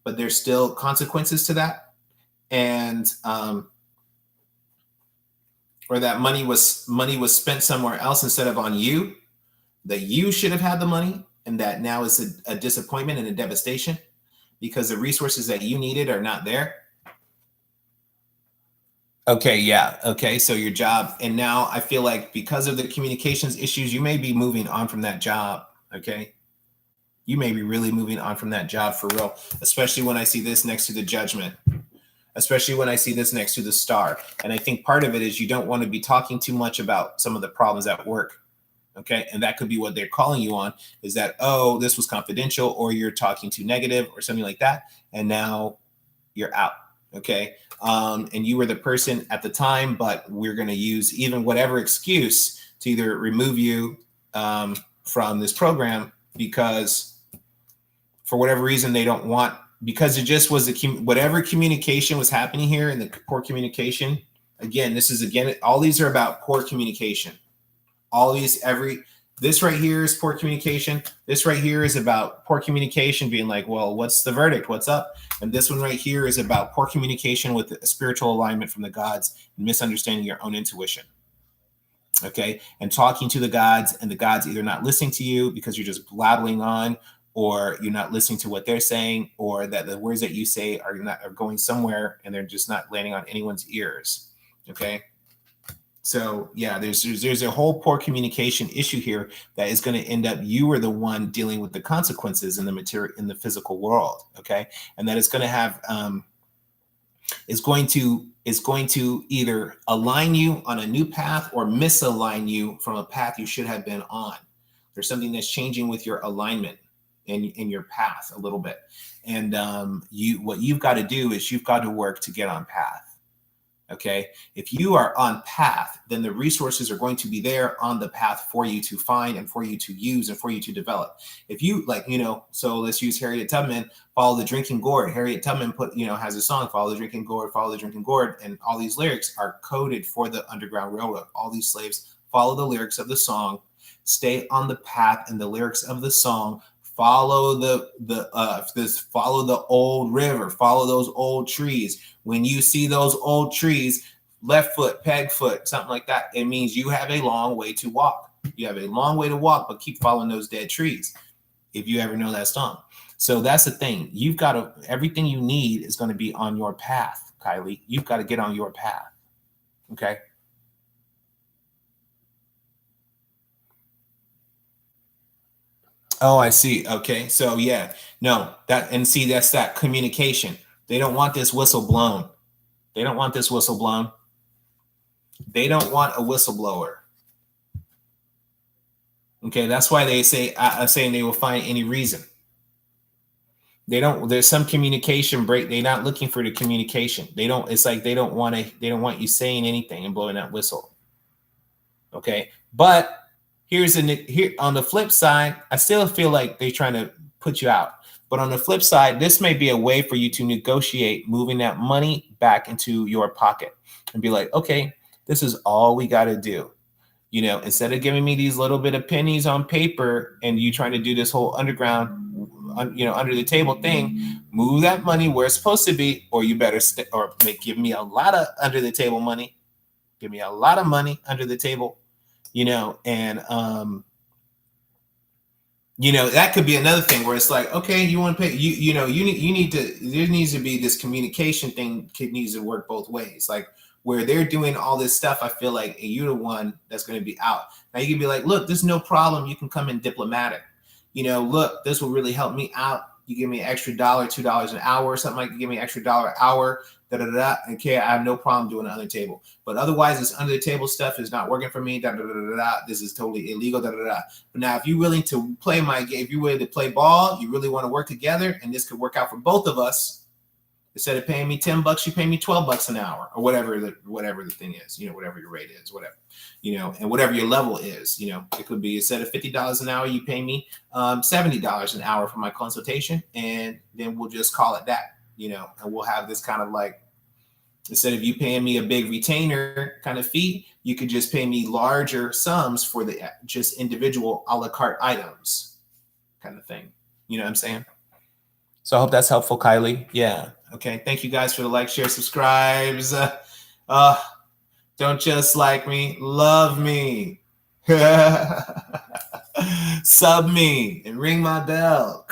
Speaker 1: but there's still consequences to that. And or that money was spent somewhere else instead of on you, that you should have had the money, and that now is a disappointment and a devastation because the resources that you needed are not there. Okay, yeah. Okay, so your job, and now I feel like because of the communications issues, you may be moving on from that job. Okay, you may be really moving on from that job for real, especially when I see this next to the judgment, especially when I see this next to the star. And I think part of it is you don't want to be talking too much about some of the problems at work. Okay, and that could be what they're calling you on, is that, oh, this was confidential, or you're talking too negative or something like that, and now you're out. Okay, and you were the person at the time, but we're going to use even whatever excuse to either remove you from this program because for whatever reason they don't want, because it just was whatever communication was happening here and the poor communication. Again, all these are about poor communication. All these, this right here is poor communication. This right here is about poor communication, being like, well, what's the verdict? What's up? And this one right here is about poor communication with a spiritual alignment from the gods and misunderstanding your own intuition. Okay. And talking to the gods, and the gods either not listening to you because you're just blabbling on, or you're not listening to what they're saying, or that the words that you say are going somewhere and they're just not landing on anyone's ears. Okay. So yeah, there's a whole poor communication issue here that is going to end up, you are the one dealing with the consequences in the physical world. Okay. And that it's going to have, is going to either align you on a new path or misalign you from a path you should have been on. There's something that's changing with your alignment in your path a little bit. And what you've got to do is you've got to work to get on path. Okay. If you are on path, then the resources are going to be there on the path for you to find and for you to use and for you to develop. If you so let's use Harriet Tubman, Follow the Drinking Gourd. Harriet Tubman has a song, Follow the Drinking Gourd, Follow the Drinking Gourd. And all these lyrics are coded for the Underground Railroad. All these slaves follow the lyrics of the song, stay on the path and the lyrics of the song. Follow follow the old river, follow those old trees. When you see those old trees, left foot, peg foot, something like that, it means you have a long way to walk. You have a long way to walk, but keep following those dead trees. If you ever know that song. So that's the thing. Everything you need is going to be on your path, Kylie. You've got to get on your path. Okay. Oh, I see. Okay. So yeah, no, that's that communication. They don't want this whistle blown. They don't want this whistle blown. They don't want a whistleblower. Okay. That's why they say, saying they will find any reason. There's some communication break. They're not looking for the communication. It's like they don't want you saying anything and blowing that whistle. Okay. But here on the flip side, I still feel like they're trying to put you out. But on the flip side, this may be a way for you to negotiate moving that money back into your pocket and be like, okay, this is all we got to do. Instead of giving me these little bit of pennies on paper and you trying to do this whole underground, under the table thing, move that money where it's supposed to be, or you better give me a lot of under the table money. Give me a lot of money under the table. And that could be another thing where it's like, okay, you want to pay, there needs to be this communication thing. It needs to work both ways. Like, where they're doing all this stuff, I feel like you're the one that's going to be out. Now you can be like, look, there's no problem. You can come in diplomatic. Look, this will really help me out. You give me an extra $1, $2 an hour, or something like that. Give me an extra $1 an hour. Okay, I have no problem doing it under the table. But otherwise, this under the table stuff is not working for me. This is totally illegal. But now, if you're willing to play my game, if you're willing to play ball, you really want to work together, and this could work out for both of us. Instead of paying me $10, you pay me $12 an hour, or whatever the thing is. Whatever your rate is, whatever. And whatever your level is. It could be instead of $50 an hour, you pay me $70 an hour for my consultation, and then we'll just call it that. And we'll have this kind of like, instead of you paying me a big retainer kind of fee, you could just pay me larger sums for the just individual a la carte items kind of thing. You know what I'm saying? So I hope that's helpful, Kylie. Yeah. Okay. Thank you guys for the like, share, subscribes. Don't just like me, love me. Sub me and ring my bell.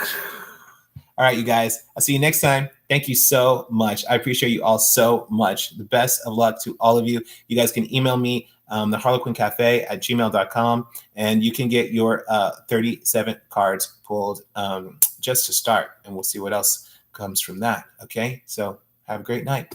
Speaker 1: All right, you guys. I'll see you next time. Thank you so much. I appreciate you all so much. The best of luck to all of you. You guys can email me, the harlequincafe@gmail.com, and you can get your 37 cards pulled just to start, and we'll see what else comes from that. Okay, so have a great night.